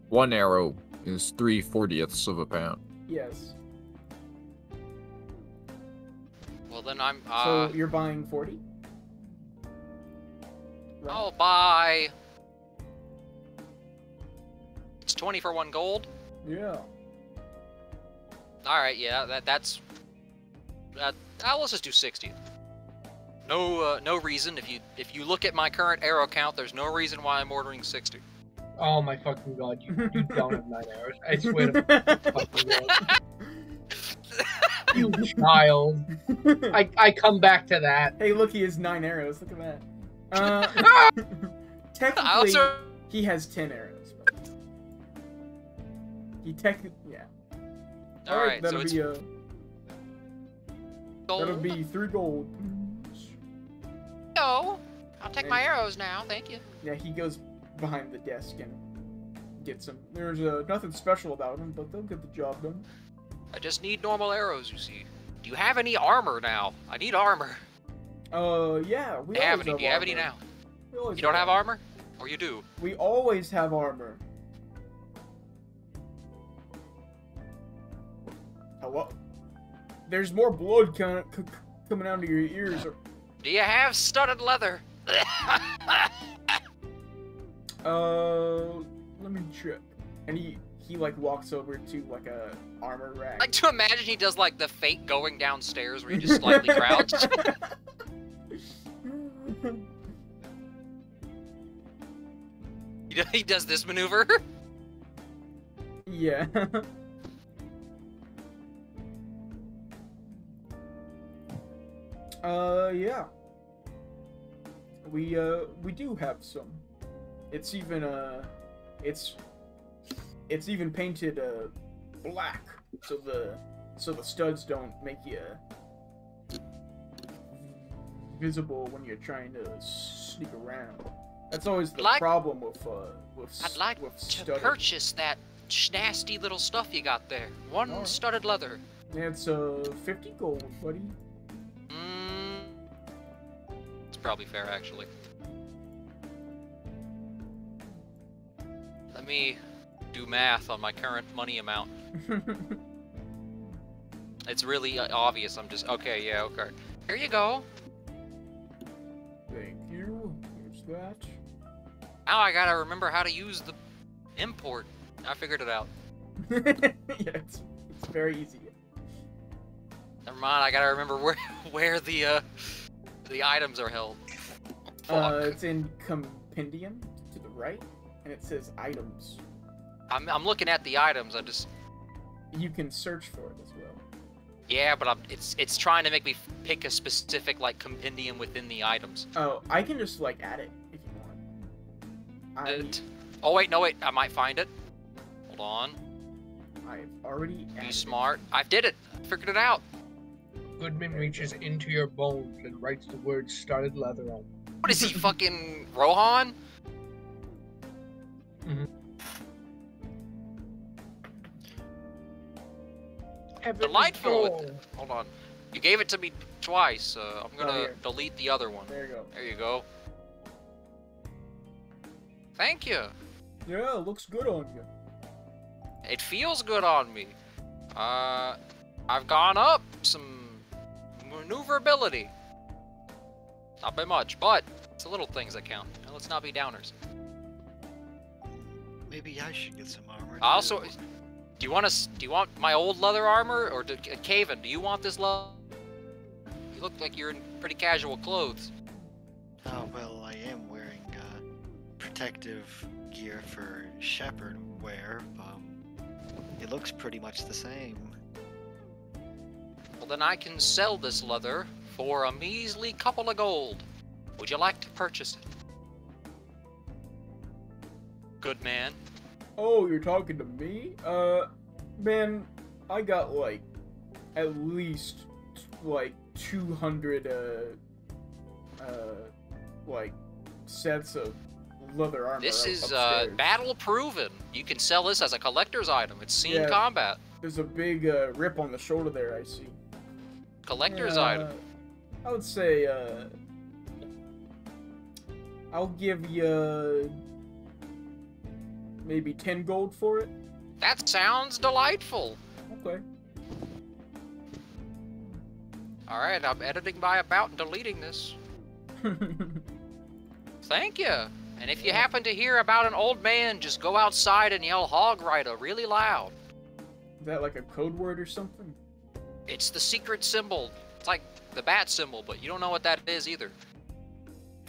1 arrow is 3/40ths of a pound. Yes. Well, then I'm, So you're buying 40? Right. I'll buy... It's 20 for 1 gold? Yeah. Alright, yeah, that's... let's just do 60. No reason. If you look at my current arrow count, there's no reason why I'm ordering 60. Oh my fucking god, you don't have 9 arrows. I swear to fucking god. You child. I come back to that. Hey, look, he has 9 arrows. Look at that. Technically, he has 10 arrows. But... He technically, yeah. Alright, so that'll it's be gold. that'll be 3 gold. No, I'll take my arrows now, thank you. Yeah, he goes behind the desk and gets them. There's nothing special about them, but they'll get the job done. I just need normal arrows, you see. Do you have any armor now? I need armor. Yeah, we always have Do you have any armor. now? We always You don't have armor? Or you do? We always have armor. Hello? There's more blood coming out of your ears. Do you have studded leather? Let me check. And he like walks over to like a armor rack. I like to imagine he does like the fake going downstairs where you just slightly crouch. He does this maneuver. Yeah. Yeah. We do have some. It's even it's even painted black, so the studs don't make you visible when you're trying to sneak around. That's always the Like- problem with I'd like with to studded. purchase that nasty little stuff you got there. One Alright. studded leather. Yeah, it's 50 gold, buddy. It's probably fair, actually. Let me do math on my current money amount. It's really obvious. I'm just okay. Yeah, okay. Here you go. Thank you. Here's that. Now I gotta remember how to use the import. I figured it out. Yeah, it's very easy. Never mind. I gotta remember where the items are held. Fuck. It's in compendium to the right, and it says items. I'm looking at the items. I just You can search for it as well. yeah, but it's trying to make me pick a specific like compendium within the items. Oh, I can just like add it if you want. Oh wait, no wait. I might find it. Hold on. I've already added Be smart. I did it. I figured it out. Goodman reaches into your bones and writes the word "studded leather" on. What is he, fucking Rohan? Delightful. Hold on. You gave it to me twice. I'm gonna here. delete the other one. There you go. There you go. Thank you. Yeah, it looks good on you. It feels good on me. I've gone up some maneuverability. Not by much, but it's the little things that count. Now, let's not be downers. Maybe I should get some armor. I also, too. do you want my old leather armor, or Caven? Do you want this leather? You look like you're in pretty casual clothes. Oh, well, I am wearing protective gear for shepherd wear. It looks pretty much the same. Well, then I can sell this leather for a measly couple of gold. Would you like to purchase it? Good man. Oh, you're talking to me? Man, I got like at least like 200 like sets of leather armor. This is upstairs. battle proven. You can sell this as a collector's item. It's seen Yeah. combat. There's a big rip on the shoulder there, I see. Collector's item. I would say I'll give you maybe 10 gold for it. That sounds delightful. Okay. Alright, I'm editing by about and deleting this. Thank you. And if you happen to hear about an old man, just go outside and yell Hog Rider really loud. Is that like a code word or something? It's the secret symbol. It's like the bat symbol, but you don't know what that is either.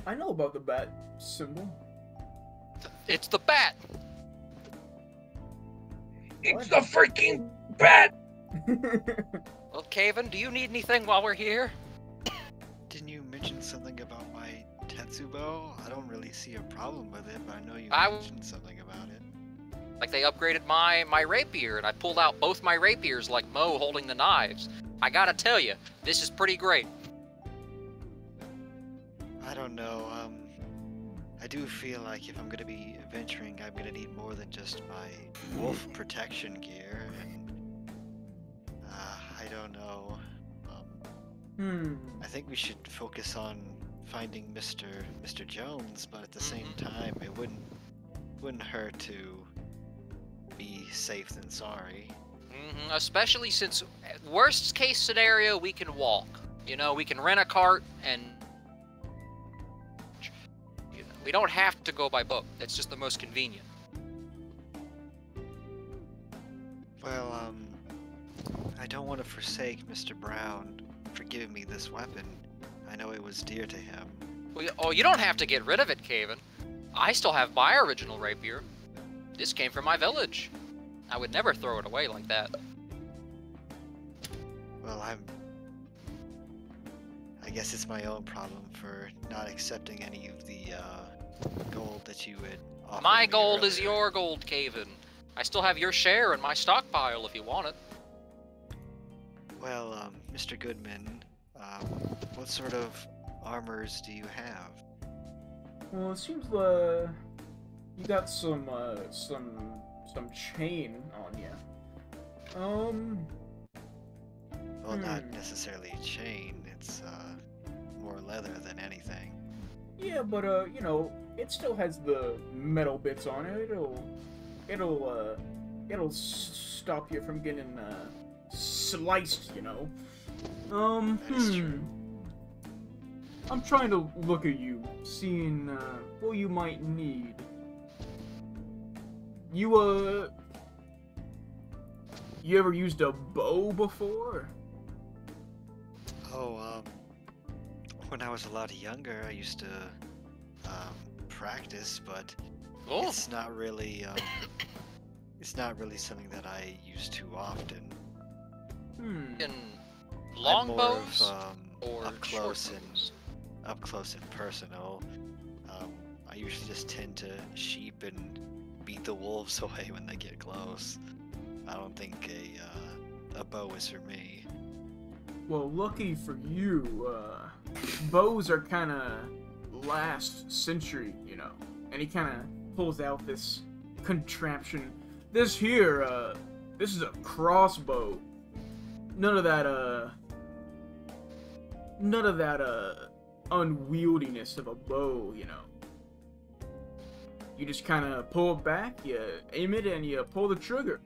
I know about the bat symbol. It's the bat. It's the freaking bat! Well, Caven, do you need anything while we're here? Didn't you mention something about my Tetsubo? I don't really see a problem with it, but I know you I mentioned something about it. Like they upgraded my rapier, and I pulled out both my rapiers like Mo holding the knives. I gotta tell you, this is pretty great. I don't know, I do feel like if I'm gonna be venturing, I'm gonna need more than just my wolf protection gear, and I don't know. I think we should focus on finding Mr. Jones, but at the same time, it wouldn't hurt to be safe than sorry. Especially since, worst case scenario, we can walk. You know, we can rent a cart and we don't have to go by boat. It's just the most convenient. Well, I don't want to forsake Mr. Brown for giving me this weapon. I know it was dear to him. Oh, you don't have to get rid of it, Caven. I still have my original rapier. This came from my village. I would never throw it away like that. Well, I guess it's my own problem for not accepting any of the gold that you would offer My me gold is earlier. your gold, Caven. I still have your share in my stockpile if you want it. Well, Mr. Goodman, what sort of armors do you have? Well, it seems you got some chain on you. Well, not necessarily chain. It's more leather than anything. Yeah, but you know, it still has the metal bits on it. It'll stop you from getting sliced, you know. That is true. I'm trying to look at you, seeing what you might need. You ever used a bow before? Oh, when I was a lot younger, I used to practice, but it's not really something that I use too often. In I'm long more bows of, or up close short bows? up close and personal. I usually just tend to sheep and beat the wolves away when they get close. I don't think a bow is for me. Well, lucky for you, bows are kind of last century, you know. And he kind of pulls out this contraption. This here, this is a crossbow. None of that unwieldiness of a bow, you know. You just kind of pull it back, you aim it, and you pull the trigger.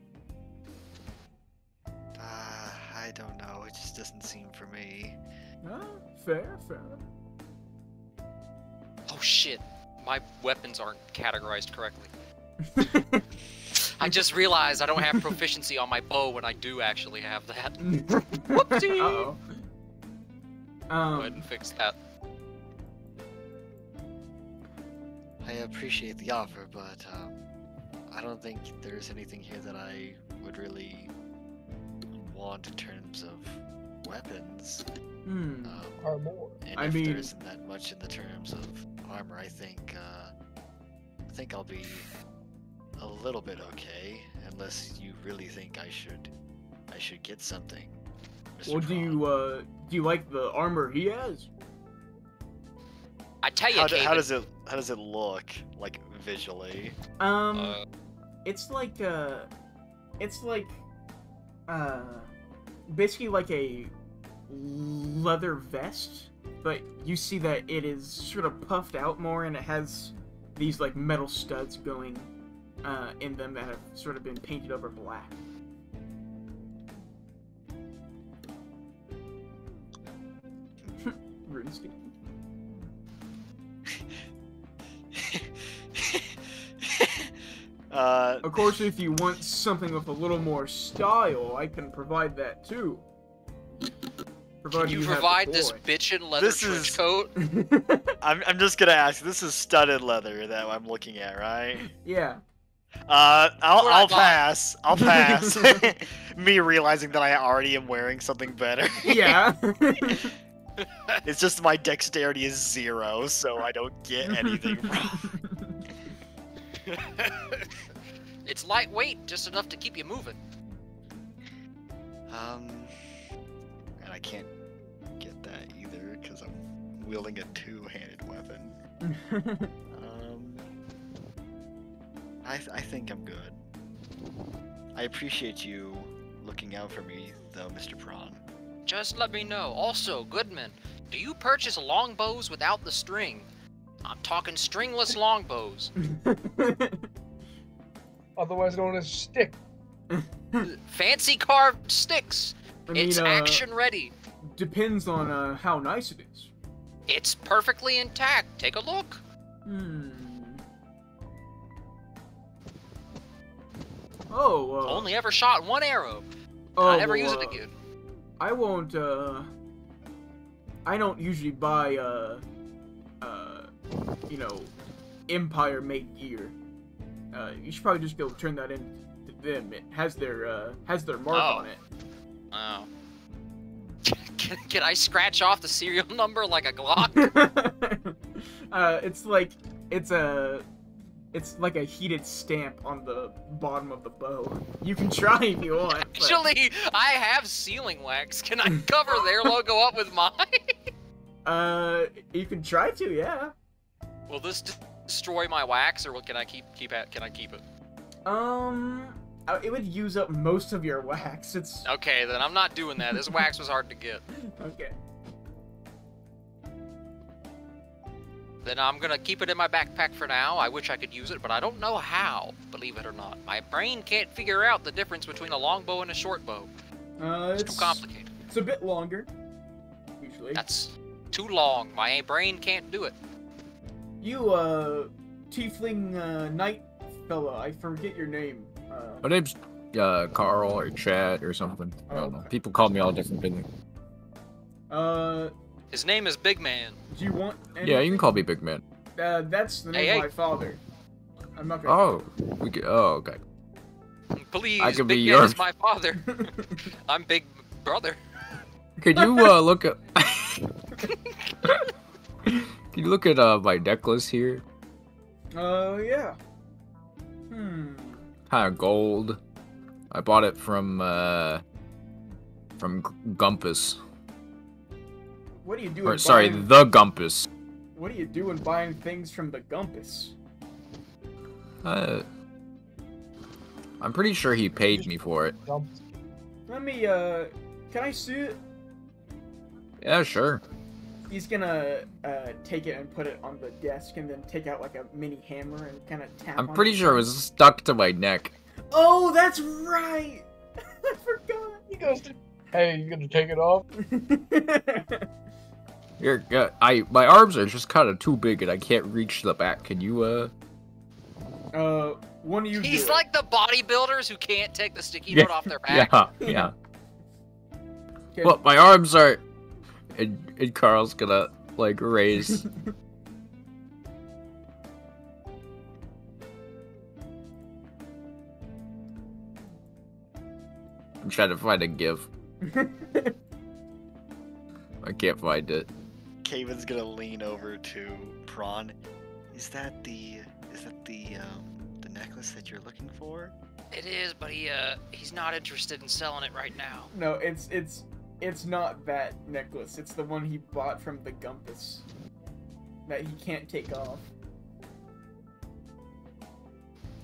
I don't know. It just doesn't seem for me. Fair. Oh shit, my weapons aren't categorized correctly. I just realized I don't have proficiency on my bow when I do actually have that. Whoopsie! Uh-oh. Go ahead and fix that. I appreciate the offer, but I don't think there's anything here that I would really want in terms of weapons. Armor. And I if mean- there isn't that much in the terms of armor, I think I'll be a little bit okay, unless you really think I should get something. Mr. Well, Prawn. do you like the armor he has? I tell you, How Caven, does it look like visually? It's like basically like a leather vest, but you see that it is sort of puffed out more, and it has these like metal studs going in them that have sort of been painted over black. RuneScape. Of course, if you want something with a little more style, I can provide that too. can you provide this bitchin' leather This trench is- coat? I'm just gonna ask. This is studded leather that I'm looking at, right? Yeah. I'll pass. I'll pass. Me realizing that I already am wearing something better. Yeah. It's just my dexterity is 0, so I don't get anything wrong. It's lightweight, just enough to keep you moving. And I can't get that either because I'm wielding a two-handed weapon. I think I'm good. I appreciate you looking out for me, though, Mr. Prawn. Just let me know. Also, Goodman, do you purchase longbows without the string? I'm talking stringless longbows. Otherwise known as stick. Fancy carved sticks. I mean, It's action ready. Depends on how nice it is. It's perfectly intact. Take a look. Oh, Only ever shot one arrow. oh, I never well, use it again. I won't, I don't usually buy, you know, Empire-made gear. You should probably just go turn that in to them. It has their mark Oh. on it. Oh. Can I scratch off the serial number like a Glock? It's like a heated stamp on the bottom of the bow. You can try if you want. but- Actually, I have sealing wax. Can I cover their logo up with mine? You can try to, yeah. Will this destroy my wax, or can I keep it? Can I keep it? It would use up most of your wax. It's Okay, then I'm not doing that. This wax was hard to get. okay. Then I'm gonna keep it in my backpack for now. I wish I could use it, but I don't know how, believe it or not. My brain can't figure out the difference between a longbow and a short bow. It's too complicated. It's a bit longer, usually. That's too long. My brain can't do it. You, tiefling, knight fella, I forget your name. My name's Carl or Chad or something. I don't know. People call me all different things. His name is Big Man. Do you want anything? Yeah, you can call me Big Man. That's the name of my father. I'm not gonna... Oh, okay. Please, I can Big be Man yours. is my father. I'm Big Brother. Can you look at? Can you look at my necklace here? Yeah. Kind of gold. I bought it from Gumpus. What are you doing? Or sorry, the Gumpus. What are you doing buying things from the Gumpus? I'm pretty sure he paid me for it. Let me, can I see it? Yeah, sure. He's gonna, take it and put it on the desk and then take out, like, a mini hammer and kind of tap I'm on pretty it. sure it was stuck to my neck. Oh, that's right! I forgot! He goes to, hey, you gonna take it off? Here, my arms are just kind of too big and I can't reach the back. Can you, one of you He's do like the bodybuilders who can't take the sticky note off their back. Yeah. Okay. But my arms are... And Carl's gonna, like, raise... I'm trying to find a GIF. I can't find it. Kaven's gonna lean over to Prawn. Is that the necklace that you're looking for? It is, but he's not interested in selling it right now. No, it's not that necklace. It's the one he bought from the Gumpus. That he can't take off.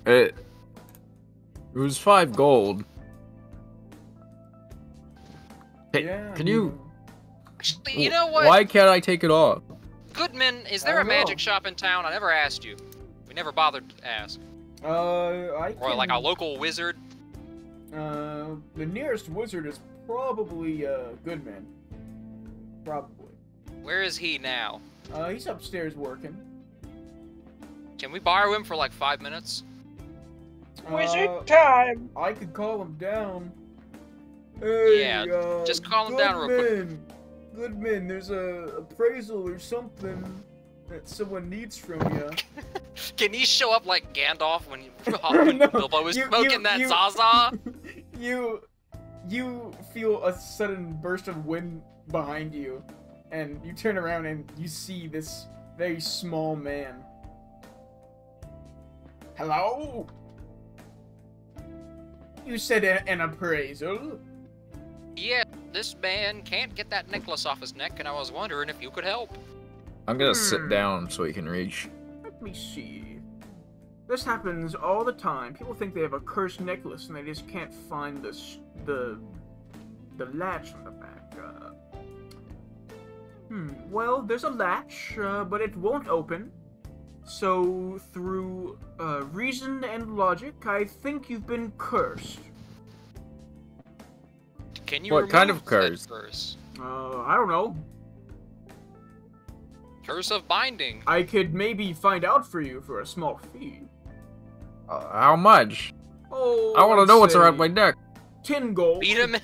It was 5 gold. Hey, Yeah, can you... Actually, you know what? Why can't I take it off? Goodman, is I there a don't know. magic shop in town? I never asked you. We never bothered to ask. I Or like a can- local wizard. The nearest wizard is probably, Goodman. Probably. Where is he now? He's upstairs working. Can we borrow him for like 5 minutes? Wizard time! I could call him down. Hey, Yeah, just call him down real quick. Goodman, there's a appraisal or something that someone needs from you. Can he show up like Gandalf when, No, Bilbo was you- smoking you- that you- Zaza? You feel a sudden burst of wind behind you, and you turn around and you see this very small man. Hello? You said an appraisal? Yeah, this man can't get that necklace off his neck, and I was wondering if you could help. I'm gonna sit down so he can reach. Let me see. This happens all the time. People think they have a cursed necklace and they just can't find the latch on the back. Well, there's a latch, but it won't open. So, through reason and logic, I think you've been cursed. Can you What kind remove of curse? said curse? I don't know. Curse of binding. I could maybe find out for you for a small fee. How much? Oh, I want to I'd know what's say around my neck. 10 gold. Beat him in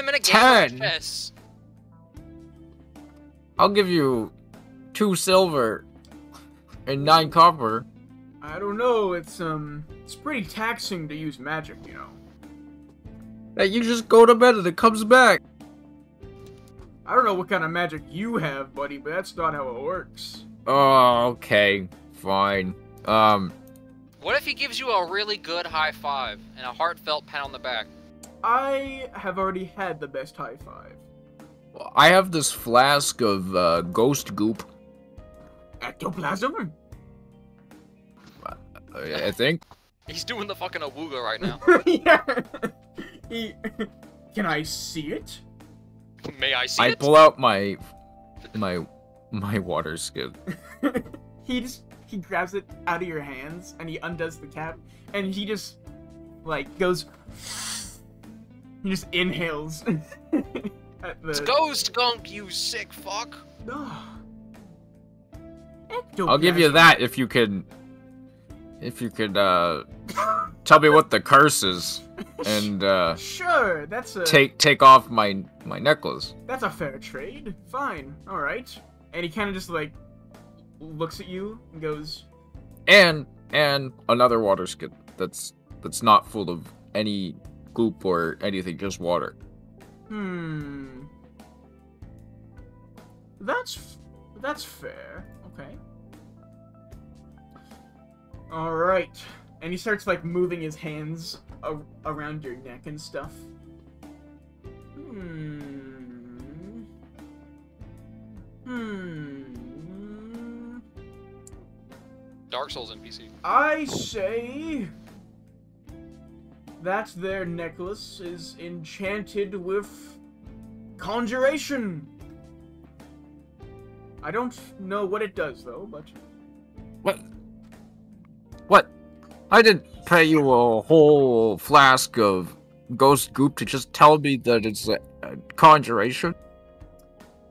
a game 10. of chess. I'll give you 2 silver and 9 copper. I don't know. It's pretty taxing to use magic, you know. Hey, you just go to bed and it comes back. I don't know what kind of magic you have, buddy, but that's not how it works. Oh, okay, fine. What if he gives you a really good high five and a heartfelt pat on the back? I have already had the best high five. I have this flask of ghost goop. Ectoplasm? I think. He's doing the fucking awooga right now. Yeah. Can I see it? May I see I it? pull out my water skin. He grabs it out of your hands and he undoes the cap and he just like goes. He just inhales. Let's go, skunk, you sick fuck. I'll give you that if you could tell me what the curse is and sure, that's a take off my necklace. That's a fair trade. Fine, all right. And he kind of just like looks at you and goes, and another water skin that's not full of any goop or anything, just water. That's fair. Okay. All right. And he starts like moving his hands around your neck and stuff. Dark Souls NPC. I say that their necklace is enchanted with conjuration. I don't know what it does though, but What? I didn't pay you a whole flask of ghost goop to just tell me that it's a conjuration.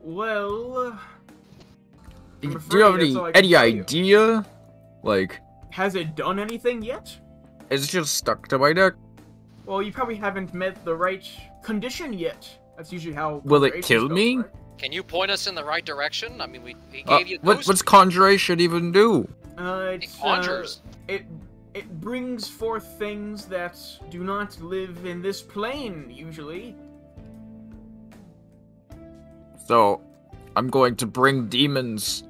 well, I'm Do you have afraid that's all I can any tell you. idea? Like, Has it done anything yet? it's just stuck to my neck. Well, you probably haven't met the right condition yet. That's usually how. Will it conjurations kill go, me? right? Can you point us in the right direction? I mean, he gave you What's ghost. conjuration even do? It It's, conjures. It brings forth things that do not live in this plane usually. So, I'm going to bring demons,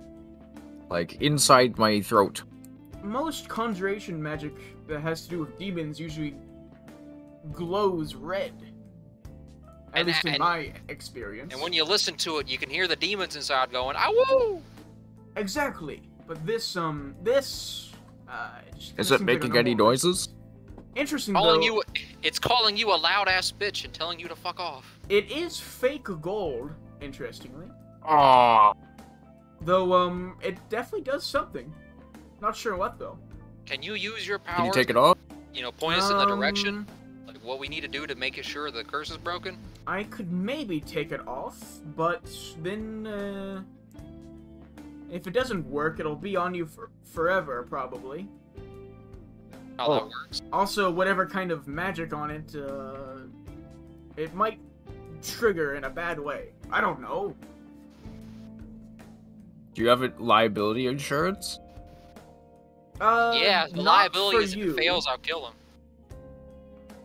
like, inside my throat. Most conjuration magic that has to do with demons usually glows red. At least in my experience. And when you listen to it, you can hear the demons inside going, "Awoo!" Exactly. But this Is it making any noises? Interesting Calling though. it's calling you a loud ass bitch and telling you to fuck off. It is fake gold, interestingly. Oh. Though, it definitely does something. Not sure what though. Can you use your powers? Can you take it off? You know, point us in the direction, like what we need to do to make it sure the curse is broken. I could maybe take it off, but then, if it doesn't work, it'll be on you for forever, probably. How that works. Also, whatever kind of magic on it, it might trigger in a bad way. I don't know. Do you have a liability insurance? Yeah, the not liability for is if you. it fails, I'll kill him.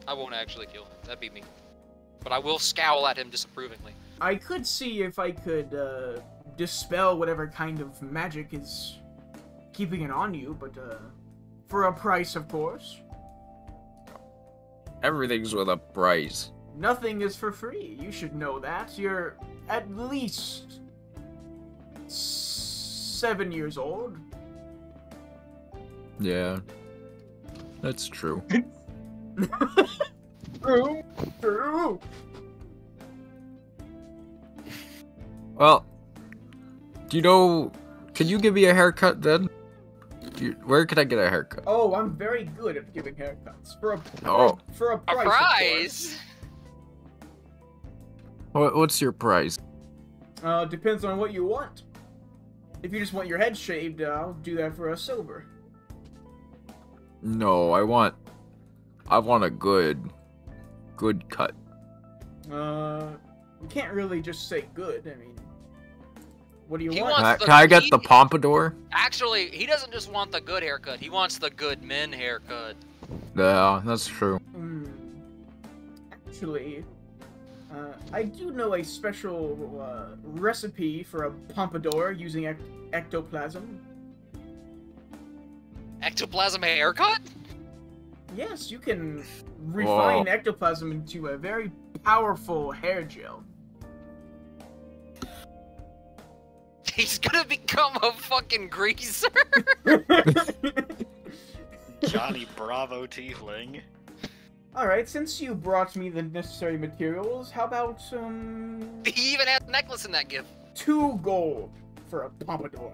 I won't actually kill him. That'd be me. But I will scowl at him disapprovingly. I could see if I could, dispel whatever kind of magic is keeping it on you, but, for a price, of course. Everything's with a price. Nothing is for free. You should know that. You're at least 7 years old. Yeah. That's true. True. Well, do you know... Can you give me a haircut then? Where can I get a haircut? Oh, I'm very good at giving haircuts. For a A price. of prize? What's your price? course. Depends on what you want. If you just want your head shaved, I'll do that for a silver. No, I want a good cut. You can't really just say good. I mean, what do you He want? wants Can I get the pompadour? Actually, he doesn't just want the good haircut. He wants the good men haircut. Yeah, that's true. Actually, I do know a special recipe for a pompadour using ectoplasm. Ectoplasm haircut? Yes, you can refine ectoplasm into a very powerful hair gel. He's gonna become a fucking greaser. Johnny Bravo Tiefling. Alright, since you brought me the necessary materials, how about, He even has a necklace in that gift. 2 gold for a pompadour?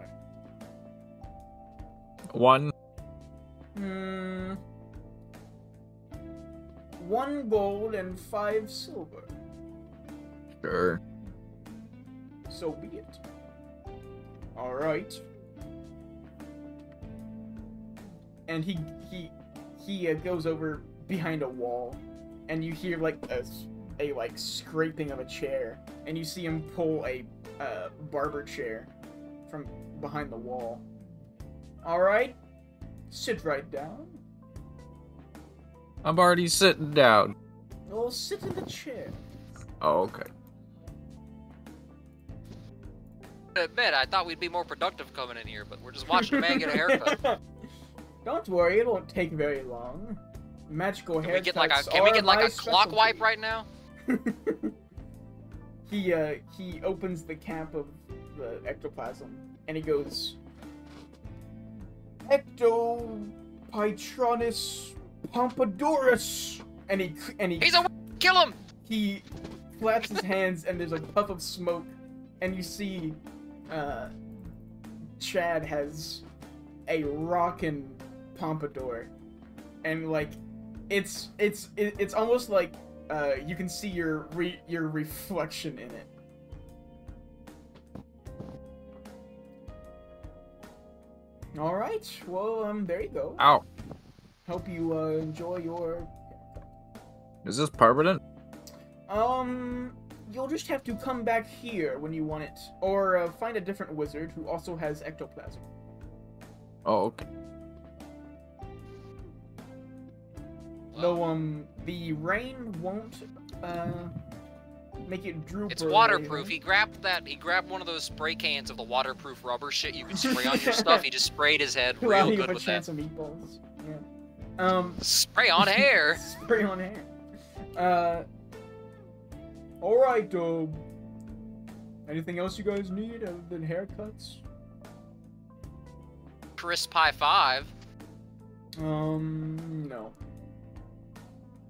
1. 1 gold and 5 silver. Sure. So be it. Alright. And he goes over behind a wall, and you hear like a like scraping of a chair, and you see him pull a barber chair from behind the wall. Alright. Sit right down. I'm already sitting down. Well, sit in the chair. Oh, okay. I admit, I thought we'd be more productive coming in here, but we're just watching a man get a haircut. Don't worry, it won't take very long. Magical haircuts. Can we get like a clock wipe right now? He opens the cap of the ectoplasm and he goes, Ectopytronus Pompadourus, and he He's a kill him. He flaps his hands and there's a puff of smoke, and you see Chad has a rockin' pompadour, and like it's almost like you can see your reflection in it. All right, well, there you go. Ow. Hope you enjoy your. Is this permanent? You'll just have to come back here when you want it, or find a different wizard who also has ectoplasm. Oh, okay. Though, the rain won't, make it droop. It's waterproof. He grabbed one of those spray cans of the waterproof rubber shit you can spray on your stuff. He just sprayed his head real good with that. Of meatballs. Yeah. Spray on hair. Spray on hair. Alright, anything else you guys need other than haircuts? Crisp high five. No.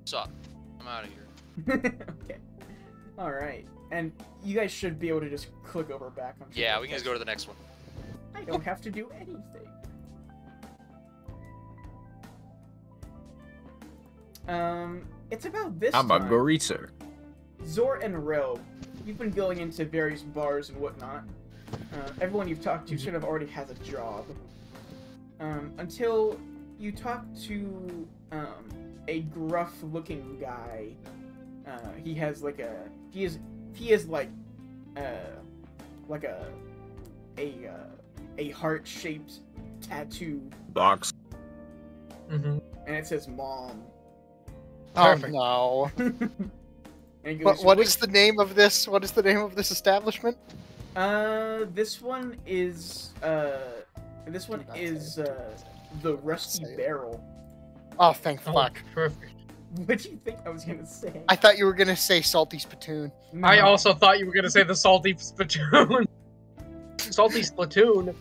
Sup. I'm out of here. Okay. Alright. And you guys should be able to just click over back on. Yeah, we can just go to the next one. I don't have to do anything. It's about this I'm time. a greaser. Zor and Relb, you've been going into various bars and whatnot. Everyone you've talked to sort of already has a job. Until you talk to a gruff-looking guy. He has like a he is like a heart-shaped tattoo Box. Mm-hmm. and it says "Mom." Perfect. Oh no. And he goes, What is the name of this? What is the name of this establishment? This one is the Rusty Barrel. Oh, thank fuck. Perfect. What do you think I was gonna say? I thought you were gonna say Salty Spittoon. No. I also thought you were gonna say the Salty Spittoon. Salty Splatoon.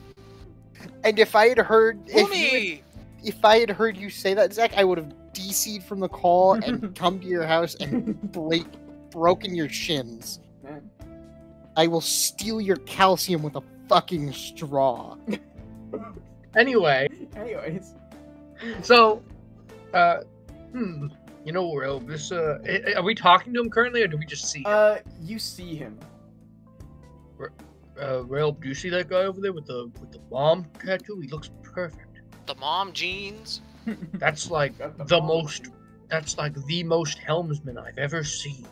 And if I had heard Umi! if I had heard you say that, Zach, I would have DC'd from the call and come to your house and broken your shins. Man. I will steal your calcium with a fucking straw. Anyway, Anyways, so, you know, Rel, this, are we talking to him currently, or do we just see him? you see him. Rel, do you see that guy over there with the mom tattoo? He looks perfect. The mom jeans. That's like the most helmsman I've ever seen.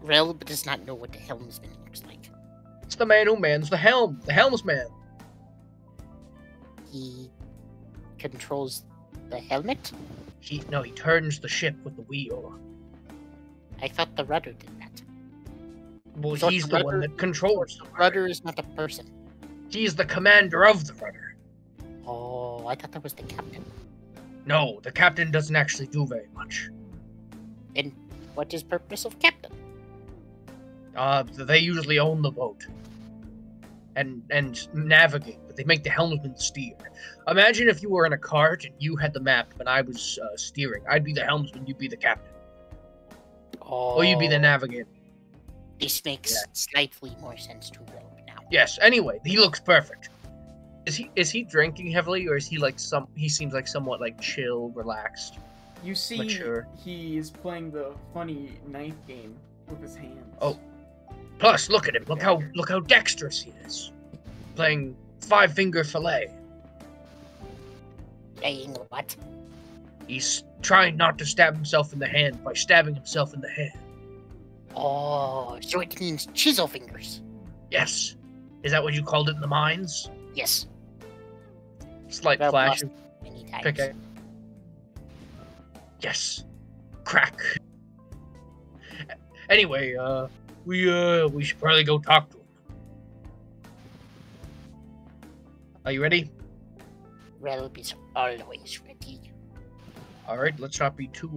Rel does not know what the helmsman looks like. It's the man who mans the helm, the helmsman. He controls the helmet? He turns the ship with the wheel. I thought the rudder did that. Well, So he's the the one rudder- that controls the rudder. Rudder is not a person. He's the commander of the rudder. Oh, I thought that was the captain. No, the captain doesn't actually do very much. And what is purpose of captain? They usually own the boat and navigate the but they make the helmsman steer. Imagine if you were in a cart and you had the map and I was steering. I'd be the helmsman, you'd be the captain. Oh, Or you'd be the navigator. This makes slightly more sense to Rob now. Yes, anyway, he looks perfect. Is he drinking heavily, or is he like he seems like somewhat like chill, relaxed? You see, mature. He's playing the funny knife game with his hands. Oh, plus look at him. Look how dexterous he is. Playing 5-finger fillet. Playing what? He's trying not to stab himself in the hand by stabbing himself in the hand. Oh, so it means chisel fingers. Yes. Is that what you called it in the mines? Yes. Slight Well, flash of many times. pickaxe. Yes. Crack. Anyway, we should probably go talk to him. Are you ready? Rob is always ready. Alright, let's not be too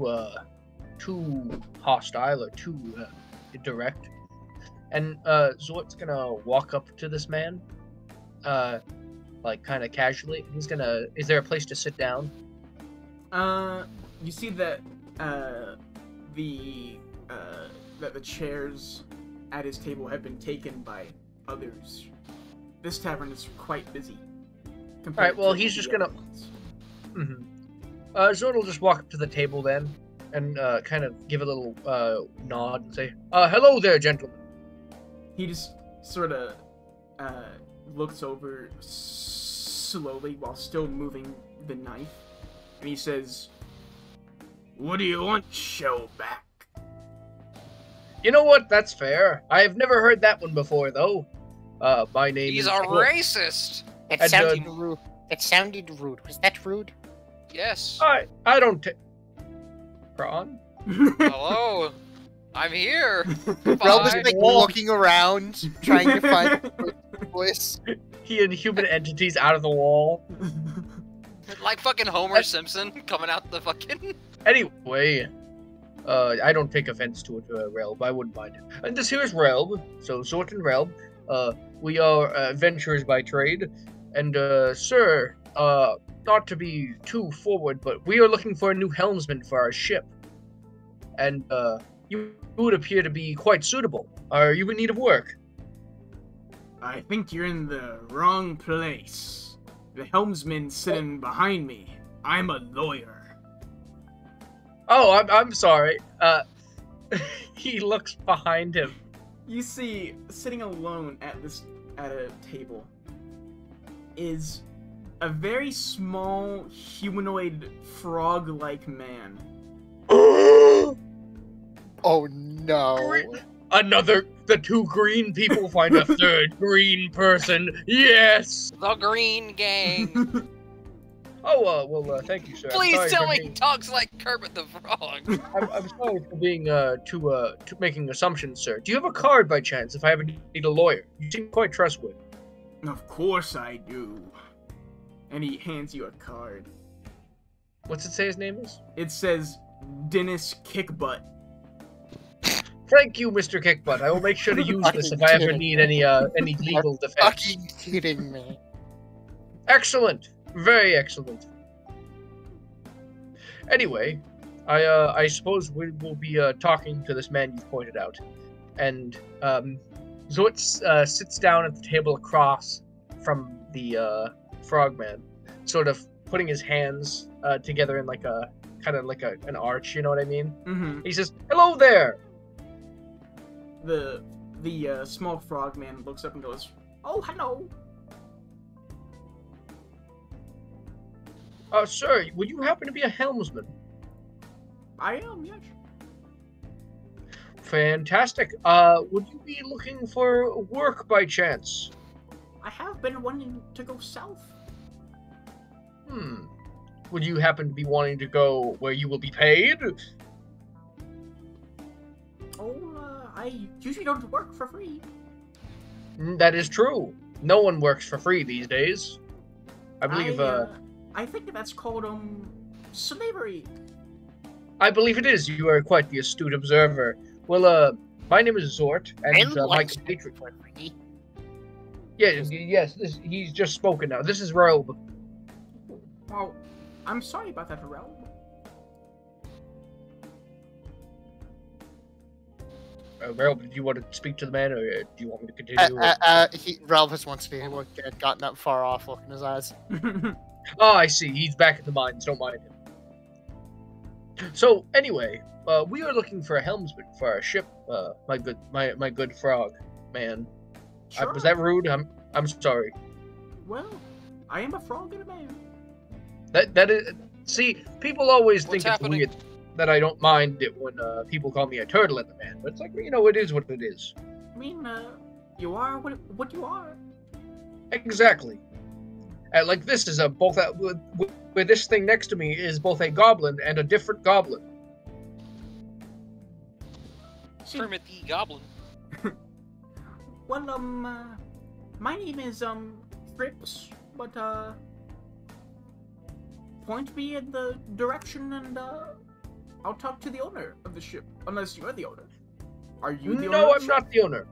hostile or too direct. And Zort's gonna walk up to this man, like kind of casually. He's gonna. Is there a place to sit down? You see that the chairs at his table have been taken by others. This tavern is quite busy. Alright, well, he's just gonna. Zord will just walk up to the table then, and kind of give a little nod and say, "Hello there, gentlemen." He just sort of looks over slowly while still moving the knife, and he says, "What do you want, Shellback?" You know what? That's fair. I've never heard that one before, though. My name He's is... a racist! It And, sounded rude. It sounded rude. Was that rude? Yes. I don't take... Prawn? Hello. I'm here. Rob is Bye. like looking around, trying to find a voice. He and human entities out of the wall. Like fucking Homer Simpson coming out the fucking... Anyway, I don't take offense to it, Relb. I wouldn't mind it. And this here is Relb. So, Zort and Relb. We are adventurers by trade. And, sir, not to be too forward, but we are looking for a new helmsman for our ship. And, you would appear to be quite suitable. Are you in need of work? I think you're in the wrong place. The helmsman sitting behind me. I'm a lawyer. Oh, I'm sorry. He looks behind him. You see, sitting alone at a table is a very small humanoid frog-like man. Oh no. The two green people find a third green person. Yes! The Green Gang. Oh, well, thank you, sir. Please tell me he talks like Kermit the Frog. I'm sorry for being, to making assumptions, sir. Do you have a card by chance if I ever need a lawyer? You seem quite trustworthy. Of course I do. And he hands you a card. What's it say his name is? It says Dennis Kickbutt. Thank you, Mr. Kickbutt. I will make sure to use this if I ever need any legal defense. Fucking kidding me. Excellent. Very excellent. Anyway, I suppose we will be talking to this man you've pointed out. And Zort sits down at the table across from the frogman, sort of putting his hands together in like a kind of like an arch, you know what I mean? Mm-hmm. He says, "Hello there." The small frogman looks up and goes, "Oh, hello." Sir, would you happen to be a helmsman? I am, yes. Fantastic. Would you be looking for work by chance? I have been wanting to go south. Would you happen to be wanting to go where you will be paid? I usually don't work for free. That is true. No one works for free these days. I believe, I think that's called, slavery. I believe it is. You are quite the astute observer. Well, my name is Zort, and my compatriot... Yes, he's just spoken now. This is Robe. Well, I'm sorry about that, Pharrell. Robe, did you want to speak to the man, or do you want me to continue? Ralph has once had gotten that far off look in his eyes. Oh, I see. He's back at the mines. Don't mind him. So, anyway, we are looking for a helmsman for our ship. My good frog man. Sure. Was that rude? I'm sorry. Well, I am a frog and a man. That is. See, people always What's think happening? it's weird that I don't mind it when people call me a turtle and a man, but it's like, it is what it is. I mean, you are what you are. Exactly. Like this is with this thing next to me is both a goblin and a different goblin. Kermit the Goblin. Well, my name is Frips, but point me in the direction and I'll talk to the owner of the ship. Unless you're the owner. Are you the owner? No, I'm not the owner.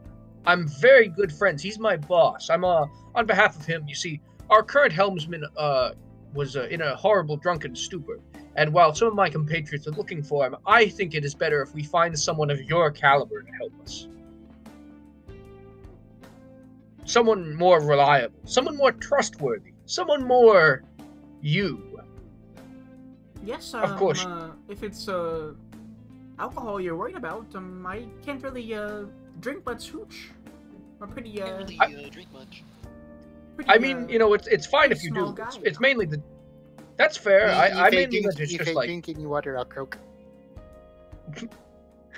I'm very good friends. He's my boss. I'm on behalf of him. You see, our current helmsman was in a horrible drunken stupor, and while some of my compatriots are looking for him, I think it is better if we find someone of your caliber to help us. Someone more reliable, someone more trustworthy, someone more you. Yes, of course. If it's alcohol you're worried about, I can't really drink much hooch. I'm pretty Can't really drink much. pretty, I mean, it's fine if you small do. guy. It's mainly the. That's fair. I mainly meant it's just like. Drinking water, I'll croak.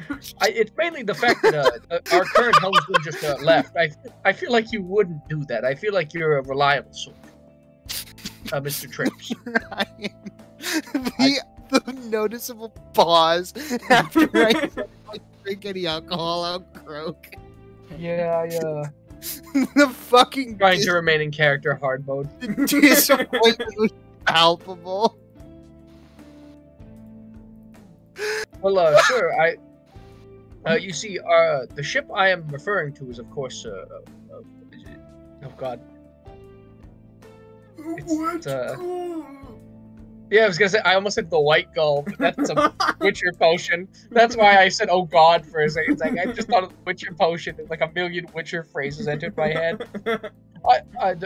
It's mainly the fact that our current helmsman just left. I feel like you wouldn't do that. I feel like you're a reliable sort, Mr. Trips. The noticeable pause after I drink any alcohol, I'll croak. Yeah, The fucking trying to remain in character hard mode. disappointment was palpable. Well, sure. You see, the ship I am referring to is, of course, oh God. Yeah, I was gonna say, I almost said the White Gull, but that's a Witcher potion. That's why I said, oh God, for a second. It's like, I just thought of Witcher potion, and like a million Witcher phrases entered my head.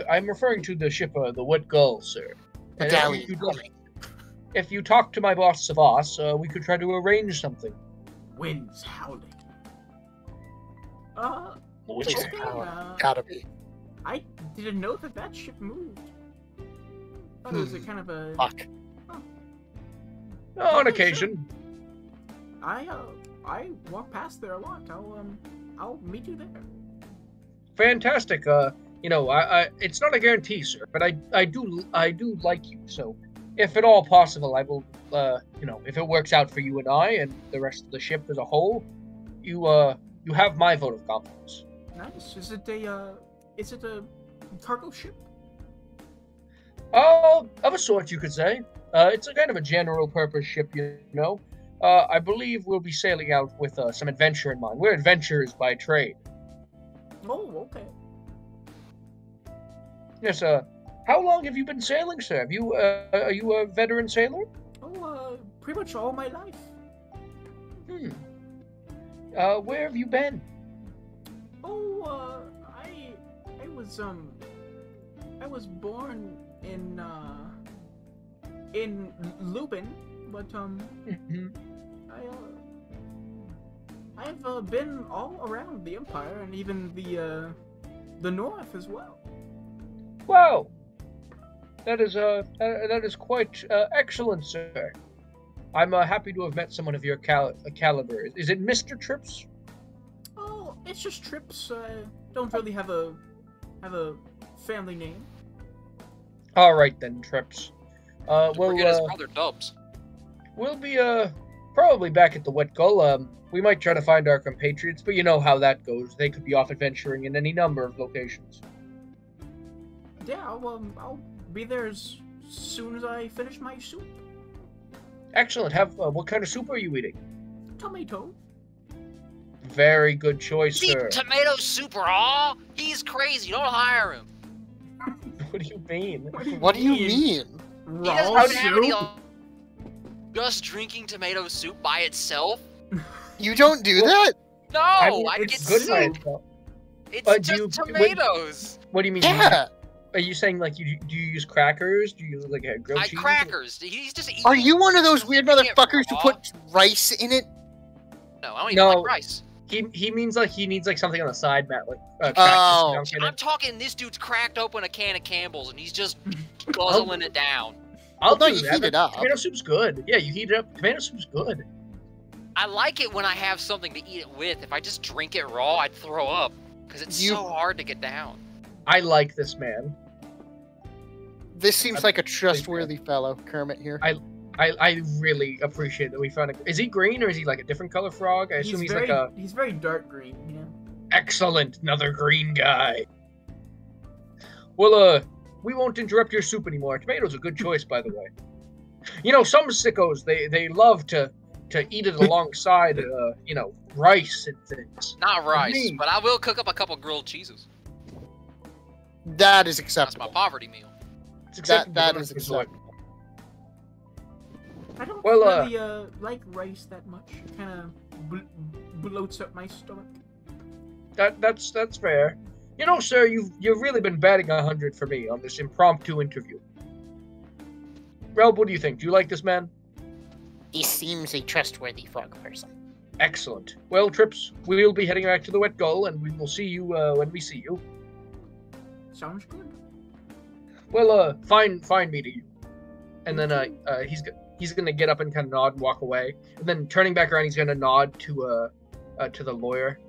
I'm referring to the ship, the Wood Gull, sir. And if you talk to my boss, Savas, we could try to arrange something. Winds howling. Witcher. Okay, Gotta be. I didn't know that ship moved. Thought it was a kind of a. Fuck. On occasion. Sure. I walk past there a lot. I'll meet you there. Fantastic. It's not a guarantee, sir, but I do like you. So, if at all possible, I will. If it works out for you and I and the rest of the ship as a whole, you have my vote of confidence. Nice. Is it a cargo ship? Of a sort, you could say. It's a kind of a general purpose ship, I believe we'll be sailing out with some adventure in mind. We're adventurers by trade. Oh, okay. Yes, how long have you been sailing, sir? Are you a veteran sailor? Oh, pretty much all my life. Where have you been? Oh, I was born in Lubin, but I've been all around the Empire and even the North as well. Wow, that is quite excellent, sir. I'm happy to have met someone of your caliber. Is it Mr. Trips? Oh, it's just Trips. Don't really have a family name. All right then, Trips. Forget his brother Dubs. We'll be probably back at the Wet Gull. We might try to find our compatriots, but you know how that goes. They could be off adventuring in any number of locations. Yeah, I'll be there as soon as I finish my soup. Excellent. What kind of soup are you eating? Tomato. Very good choice, See, sir. tomato soup raw? He's crazy. Don't hire him. What do you mean? What do you mean? He doesn't Raw even have any. soup? Just drinking tomato soup by itself? You don't do that? No, I mean, I it's get good by soup. itself. It's But just you- tomatoes. What do you mean? Yeah. Are you saying like do you use crackers? Do you use like a grilled cheese? Crackers. He's just eating. Are you one of those weird Eating it motherfuckers who raw? put rice in it? No, I don't even No. like rice. He means like he needs like something on the side, Matt, like crackers Oh. dunk in I'm it. talking. This dude's cracked open a can of Campbell's and he's just guzzling it down. I'll no, do you that. heat it up. Tomato soup's good. Yeah, you heat it up. Tomato soup's good. I like it when I have something to eat it with. If I just drink it raw, I'd throw up because it's so hard to get down. I like this man. This seems like a trustworthy fellow, Kermit here. I really appreciate that we found it. Is he green or is he like a different color frog? I assume he's very, like a he's very dark green, yeah. excellent, another green guy. Well, we won't interrupt your soup anymore. Tomato's a good choice, by the way. You know, some sickos they love to eat it alongside you know, rice and things. Not rice, Me. but I will cook up a couple grilled cheeses. That is That's acceptable. my poverty meal. It's acceptable that enough is for soy. acceptable. I don't Well, really like rice that much. It kind of bloats up my stomach. That's fair. You know, sir, you've really been batting 100 for me on this impromptu interview. Relb, what do you think? Do you like this man? He seems a trustworthy frog person. Excellent. Well, Trips, we'll be heading back to the Wet Gull, and we will see you when we see you. Sounds good. Well, fine meeting you. And then he's gonna get up and kind of nod and walk away, and then turning back around, he's gonna nod to the lawyer.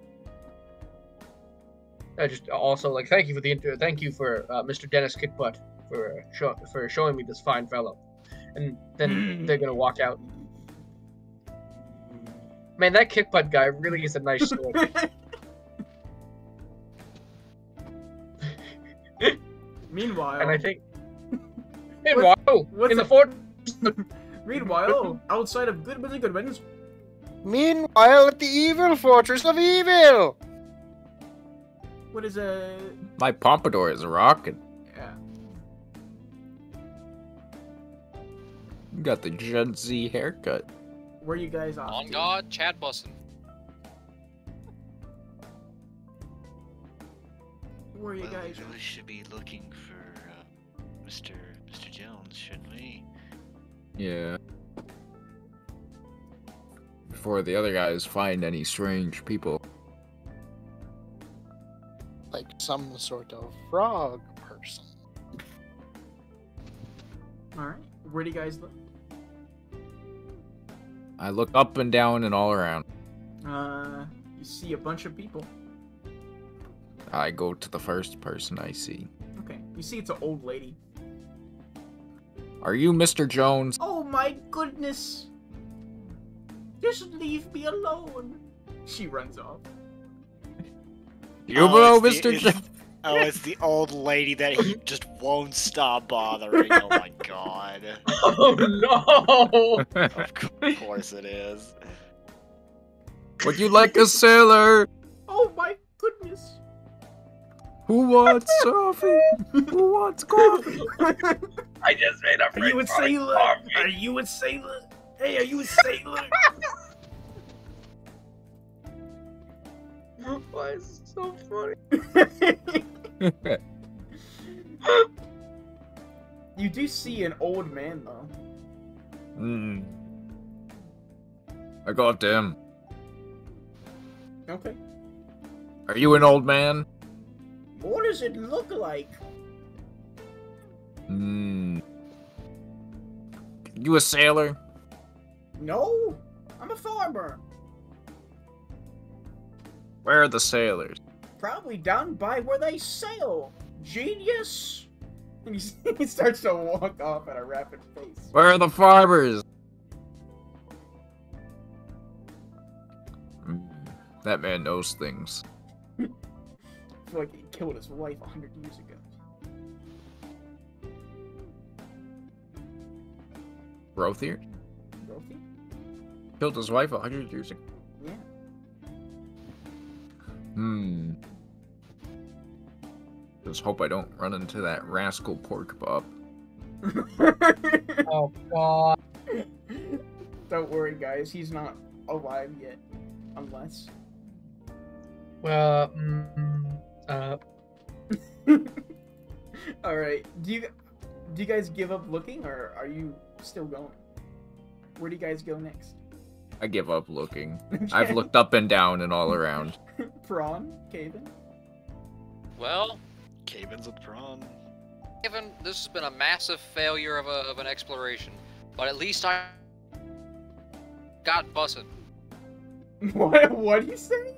Just also like thank you for Mr. Dennis Kickbutt for showing me this fine fellow, and then they're gonna walk out. Man, that Kickbutt guy really is a nice story. Meanwhile, And I think meanwhile what's in the it- fort. Meanwhile, outside of Goodwins and Goodwins, Meanwhile, at the evil fortress of evil. what is a My pompadour is rocking. yeah? You got the Gen Z haircut. Where you guys off On to? God, Chad bussin'. Where you Well, guys? we really should be looking for Mr. Jones, shouldn't we? Yeah. Before the other guys find any strange people. Like some sort of frog person. All right. Where do you guys look? I look up and down and all around. You see a bunch of people. I go to the first person I see. Okay. You see it's an old lady. Are you Mr. Jones? Oh my goodness! Just leave me alone. She runs off. You know it's Mr. Jones? Oh, it's the old lady that he just won't stop bothering. Oh my god. Oh no! Of course it is. Would you like a sailor? Oh my goodness! Who wants coffee? Who wants coffee? I just made a Are you a sailor? Are you a sailor? Hey, are you a sailor? Why is it so funny? You do see an old man though. I got him. Okay. Are you an old man? What does it look like? You a sailor? No, I'm a farmer. Where are the sailors? Probably down by where they sail. Genius. And he starts to walk off at a rapid pace. Where are the farmers? That man knows things. I feel like he killed his wife 100 years ago. Grothier? Dorothy? Killed his wife 100 years ago. Yeah. Just hope I don't run into that rascal pork bop. Oh god. Don't worry, guys. He's not alive yet, unless. Well, All right. Do you guys give up looking, or are you still going? Where do you guys go next? I give up looking. I've looked up and down and all around. Prawn, Caven. Well, Caven's with prawn. Caven, this has been a massive failure of an exploration, but at least I got bussin'. What do you say?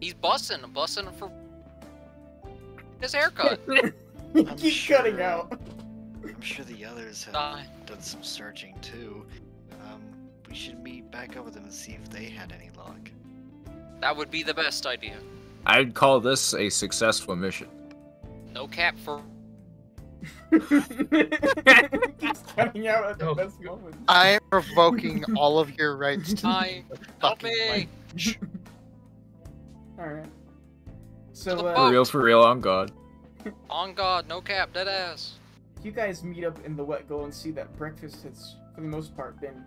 He's bussin' for his haircut. You I'm keep sure- cutting out. I'm sure the others have Die. done some searching too. We should meet back up with them and see if they had any luck. That would be the best idea. I'd call this a successful mission. No cap for. Keeps cutting out at the Oh. best moment. I am revoking all of your rights to Hi, help fucking me. language. All right. So To the For boat. real, on God. On God, no cap, dead ass. you guys meet up in the wet go and see that breakfast has, for the most part, been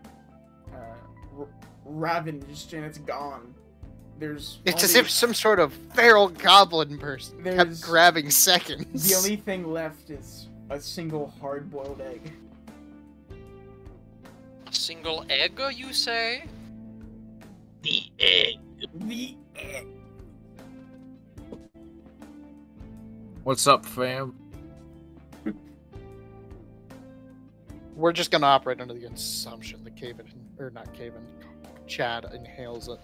ravaged and it's gone. There's It's as only- if some sort of feral goblin person There's- kept grabbing seconds. the only thing left is a single hard-boiled egg. A single egg, you say? the egg. The egg. What's up, fam? We're just gonna operate under the assumption that Caven, or not Caven, Chad inhales it.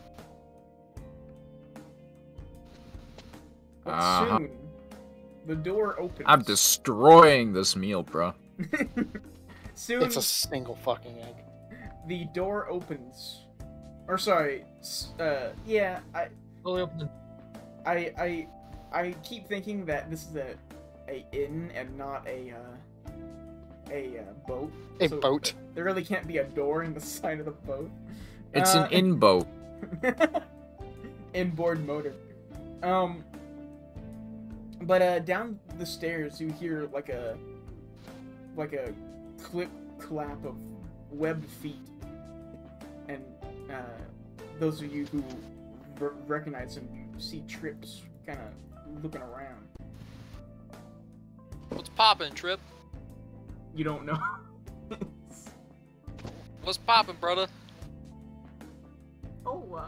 But Uh-huh. soon, the door opens. I'm destroying this meal, bro. Soon, It's a single fucking egg. the door opens. Or sorry, yeah, Fully open the I keep thinking that this is a inn and not a boat. A So boat. There really can't be a door in the side of the boat. It's an in boat. Inboard motor. But down the stairs you hear like a clip clap of webbed feet, and those of you who recognize him, you see Trips kind of looking around. What's poppin', Trip? You don't know. What's poppin', brother? Oh,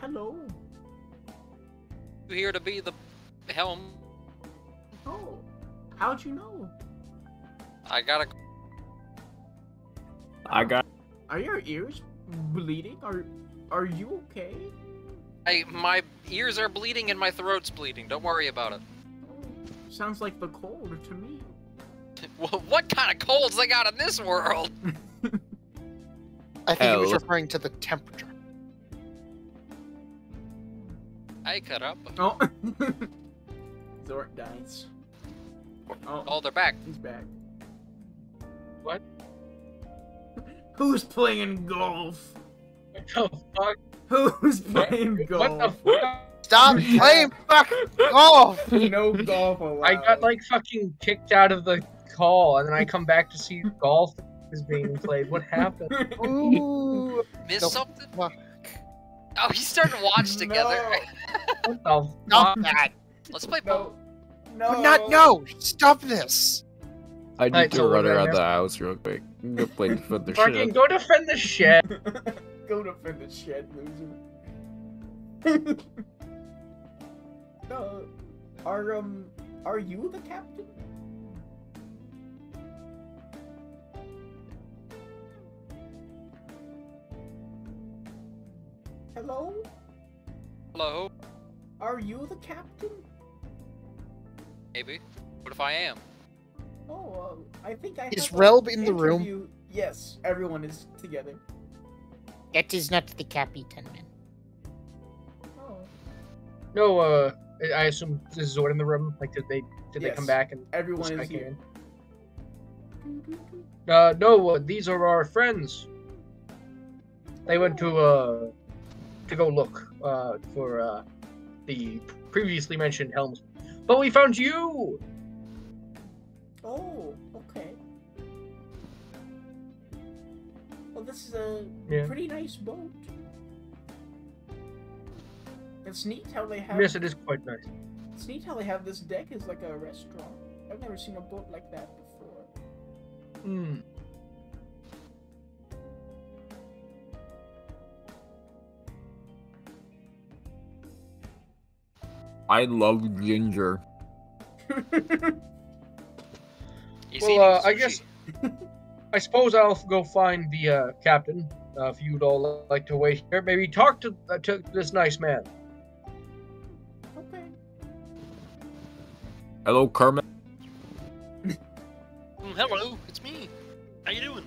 hello. You here to be the helm? Oh, how'd you know? I gotta. I got. Are your ears bleeding? Are you okay? My ears are bleeding and my throat's bleeding. Don't worry about it. Sounds like the cold to me. What kind of colds they got in this world? I think he was Hell. referring to the temperature. Hey, cut up. Oh. Zort dies. Oh, Oh, they're back. he's back. What? Who's playing golf? what the fuck? Who's playing golf? What the fuck? Stop playing fucking golf! No golf allowed. I got like fucking kicked out of the call, and then I come back to see golf is being played. What happened? Ooh. Miss No. something? Fuck. Oh, he's starting to watch together. What the Stop fuck? that! Let's play No. No. No! Stop this! I need Alright, to so run we're around there. the house real quick. Go play for the Fucking shit. go defend the shed. Go defend the shed, loser. Are you the captain? Hello? Hello? Are you the captain? Maybe. What if I am? Oh, I think I Is have a Relb in the room? interview. Yes, everyone is together. That is not the Captain, man. Oh. No, I assume this is Zord in the room. Like, did they Yes. come back and Everyone this guy is came here. in? No, these are our friends. They went to go look for the previously mentioned helmsman. But we found you! Oh, okay. Well, this is a Yeah. pretty nice boat. It's neat how they have. Yes, it is quite nice. It's neat how they have this deck as like a restaurant. I've never seen a boat like that before. Hmm. I love ginger. He's Well, eating I sushi. guess I suppose I'll go find the captain. If you'd all like to wait here, maybe talk to this nice man. Okay. Hello, Kermit. Hello, it's me. How you doing?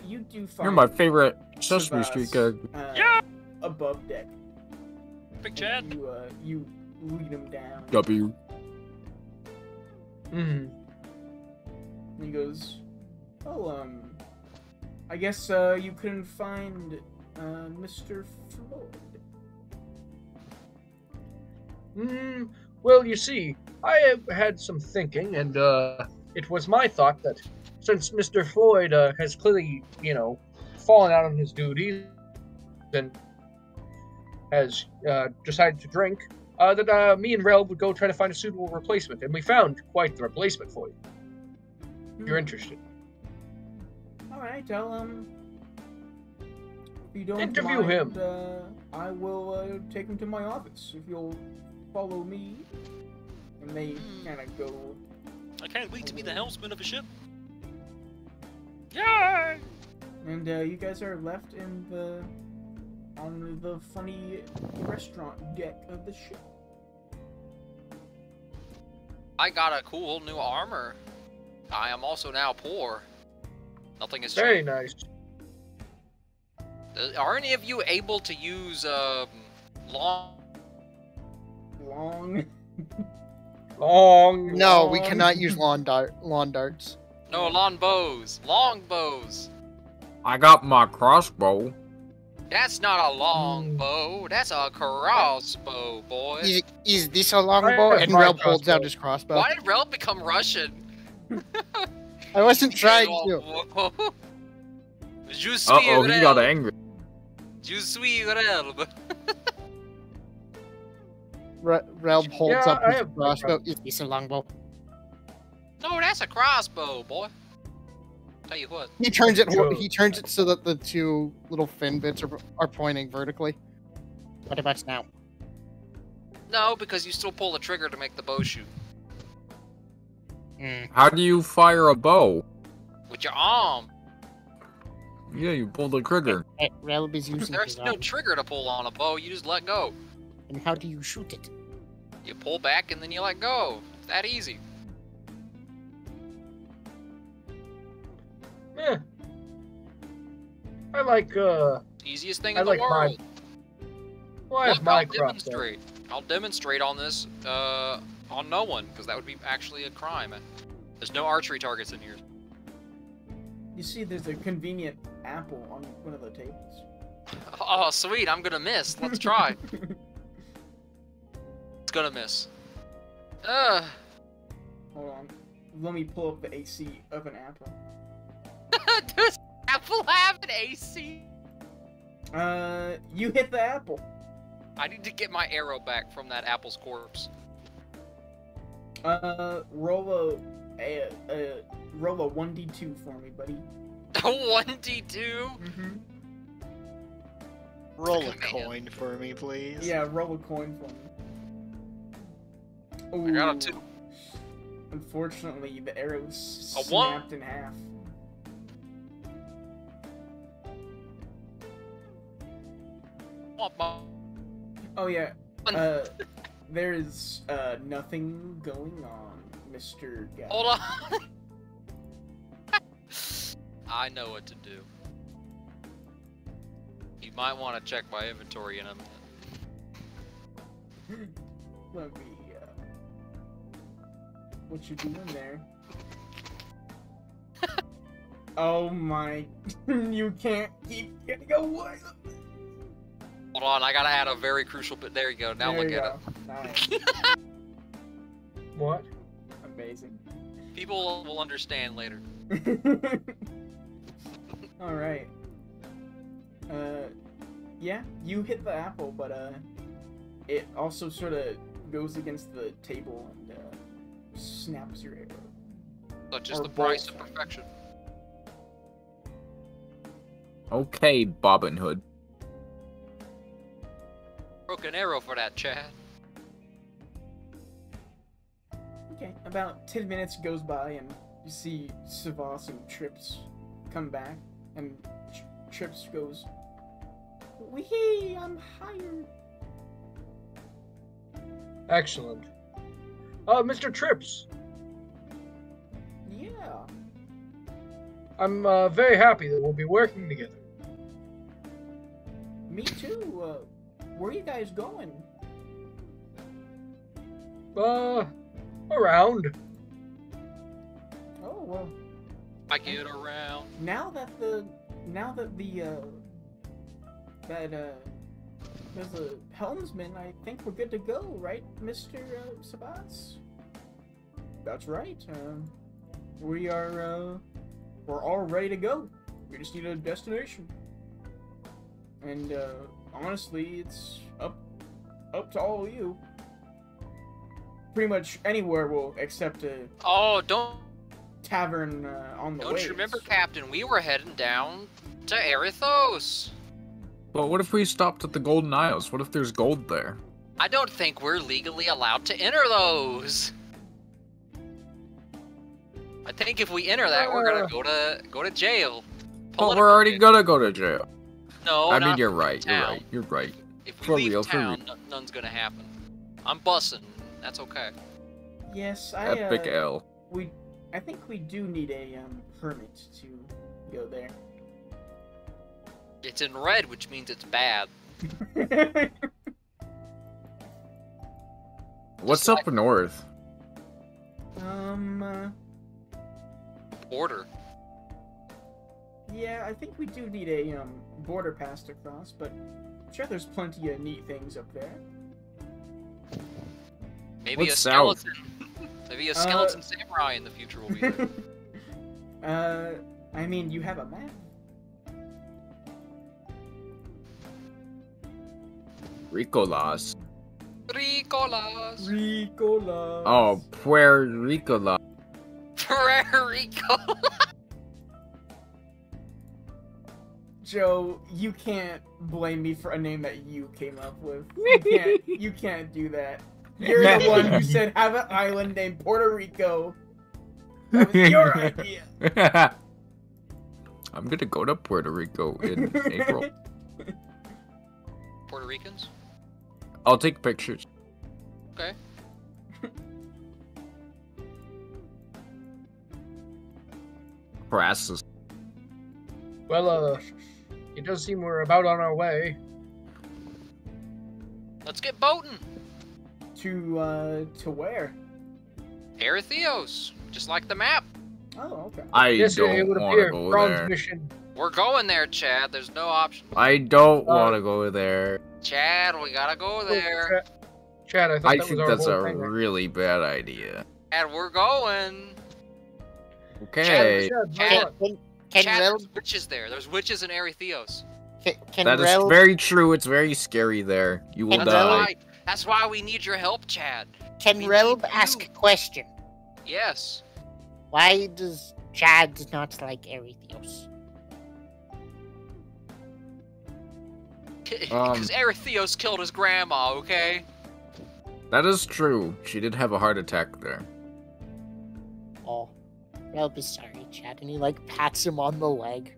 You do find. You're my favorite Sesame Savas, Street character. Yeah. Above deck. Big Chad. You lead him down. W. Hmm. And he goes, "Oh, I guess you couldn't find Mr. Floyd." Well, you see, I have had some thinking, and it was my thought that since Mr. Floyd has clearly, fallen out on his duties and has decided to drink, that me and Rel would go try to find a suitable replacement, and we found quite the replacement for you. If you're interested. All right, I'll if you don't Interview mind, him. I will take him to my office if you'll follow me. And they kind of go. I can't wait to be the helmsman of a ship. Yay! And you guys are left on the funny restaurant deck of the ship. I got a cool new armor. I am also now poor. Nothing has Very changed. nice. Are any of you able to use long? No, we cannot use lawn darts. No, long bows. Long bows. I got my crossbow. That's not a long bow. That's a crossbow, boy. Is this a longbow? And Rel holds out his crossbow. Why did Rel become Russian? I wasn't trying to. Je suis Uh-oh, he got Rel. angry. Je suis Rel. Rel holds Yeah, up I his have no crossbow. Is this a longbow? No, that's a crossbow, boy. Tell you what. He turns it. Sure. He turns it so that the two little fin bits are pointing vertically. What about now? No, because you still pull the trigger to make the bow shoot. How do you fire a bow? With your arm. Yeah, you pull the trigger. Rel is using There's his no arm. trigger to pull on a bow, you just let go. And how do you shoot it? You pull back and then you let go. It's that easy. Yeah. I like, Easiest thing I in the like my- world. well, I have Look, my I'll crossbow. demonstrate. I'll demonstrate on this, on no one, because that would be actually a crime. There's no archery targets in here. You see, there's a convenient apple on one of the tables. Oh, sweet, I'm gonna miss. Let's try. It's gonna miss. Hold on. Let me pull up the AC of an apple. Does Apple have an AC? You hit the apple. I need to get my arrow back from that apple's corpse. Roll a 1d2 for me, buddy. 1d2? Mm-hmm. Roll a coin for me, please. Yeah, roll a coin for me. Ooh. I got a 2. Unfortunately, the arrow's A 1? snapped in half. Oh yeah. There is nothing going on, Mr. Guy. Hold on. I know what to do. You might want to check my inventory in a minute. Let me. What you doing there? Oh my! You can't keep getting away. Hold on, I gotta add a very crucial bit. There you go. Now There look you at go. Nice. What? Amazing. it. People will understand later. All right. Yeah, you hit the apple, but it also sort of goes against the table and snaps your arrow. Such is Or the price bolt. of perfection. Okay, Bobbin Hood. Broke an arrow for that, Chad. Okay, about 10 minutes goes by and you see Savas and Trips come back, and Trips goes, "Wee, I'm hired." Excellent. Mr. Trips, Yeah. I'm very happy that we'll be working together. Me too. Where are you guys going? Around. Oh well. I get around. Now that there's a helmsman, I think we're good to go, right, Mr. Sabas? That's right. We're all ready to go. We just need a destination. And honestly, it's up to all of you. Pretty much anywhere will accept a Oh, don't tavern on the don't waves. you remember, Captain? We were heading down to Erithos. But what if we stopped at the Golden Isles? What if there's gold there? I don't think we're legally allowed to enter those. I think if we enter that, we're gonna go to jail. Well, we're already gonna go to jail. No, I not mean, you're if we right. leave You're town. right. You're right. If we For leave real, for town, real. none's gonna happen. I'm bussing. That's okay. Yes, Epic L. I think we do need a permit to go there. It's in red, which means it's bad. What's up north? Border. Yeah, I think we do need a border pass to cross, but I'm sure there's plenty of neat things up there. Maybe What's a south? skeleton. Maybe a skeleton samurai in the future will be there. I mean, you have a map. Ricolas. Ricolas. Ricolas. Oh, Puerto Ricolas. Puerto Rico. Joe, you can't blame me for a name that you came up with. You can't do that. You're the one who said have an island named Puerto Rico. That was your idea. I'm gonna go to Puerto Rico in April. Puerto Ricans? I'll take pictures. Okay. Crassus. Well, it does seem we're about on our way. Let's get boating. To where? Erithos, just like the map. Oh, okay. I Yes, don't it would want to appear. go Bronze there. mission. We're going there, Chad. There's no option. I don't want to go there. Chad, we gotta go there. Chad, I thought I that think was our that's whole a thing. really bad idea. Chad, we're going. Okay. Chad, Can Chad, Rel, there's witches there. There's witches in Erithos. can That is Rel, very true. It's very scary there. You will Can die. That's why we need your help, Chad. can we Relb need ask you. a question? Yes. Why does Chad not like Erithos? Because Erithos killed his grandma, okay? That is true. She did have a heart attack there. Oh, Relb is sorry, Chad, and he pats him on the leg.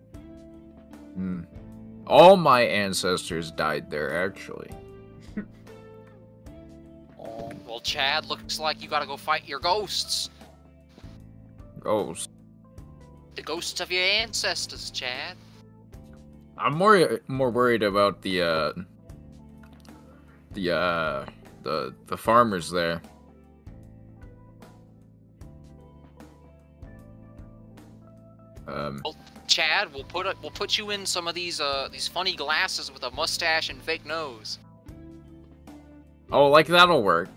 Hmm. All my ancestors died there, actually. Oh, Well, Chad, looks like you gotta go fight your ghosts. Ghosts. The ghosts of your ancestors, Chad. I'm more worried about the farmers there. Well, Chad, we'll put you in some of these funny glasses with a mustache and fake nose. Oh, like that'll work.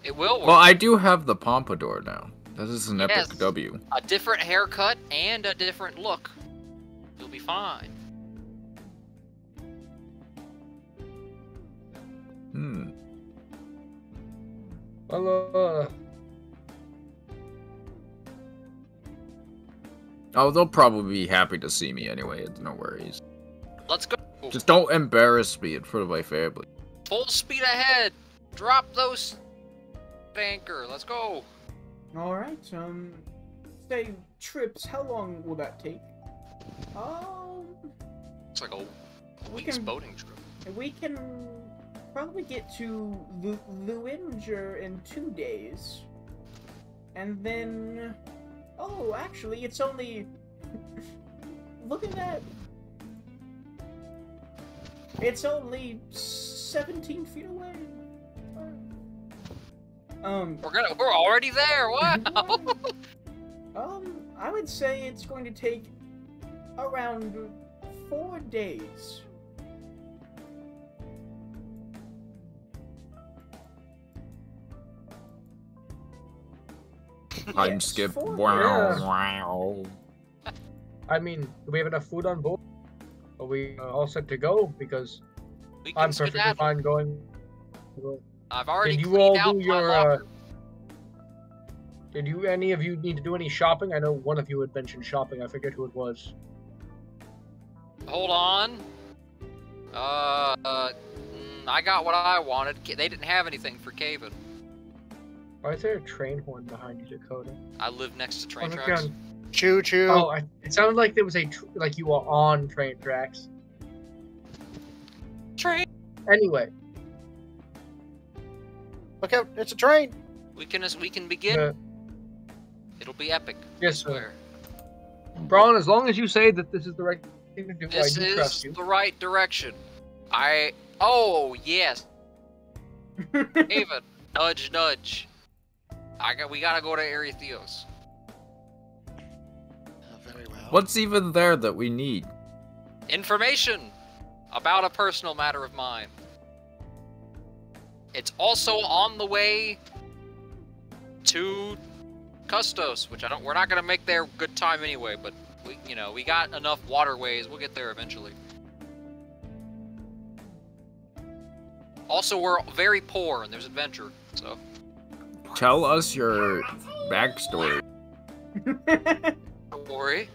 It will work. Well, I do have the pompadour now. That is an Yes. epic W. A different haircut and a different look. You'll be fine. Well, Oh, they'll probably be happy to see me anyway. It's no worries. Let's go. Just don't embarrass me in front of my family. Full speed ahead. Drop those anchor. Let's go. All right. Say trips. How long will that take? It's like a We week's can- boating trip. We can probably get to Luinger in 2 days, and then. Oh, actually, it's only. Look at that. It's only 17 feet away. We're already there. Wow. I would say it's going to take around 4 days. Time Yes, skip. 4 Wow, days. wow. I mean, do we have enough food on board? Are we all set to go? Because We can I'm perfectly skedaddle. fine going. I've already Did you cleaned all out do my your? locker. Did you? Any of you need to do any shopping? I know one of you had mentioned shopping. I forget who it was. Hold on. I got what I wanted. They didn't have anything for caving. Why is there a train horn behind you, Dakota? I live next to train Oh, look tracks. down. Choo choo. Oh, it sounded like there was like you were on train tracks. Train. Anyway, Look out! It's a train. We can begin. uh, It'll be epic. yes, I swear. Braun, as long as you say that this is the right thing to do, This I do is trust you. the right direction. Oh yes. David, nudge, nudge. We gotta go to Arethios. Very well. What's even there that we need? Information about a personal matter of mine. It's also on the way to Custos, which we're not gonna make there good time anyway, but we got enough waterways. We'll get there eventually. Also, we're very poor and there's adventure, so. Tell us your backstory. Don't worry.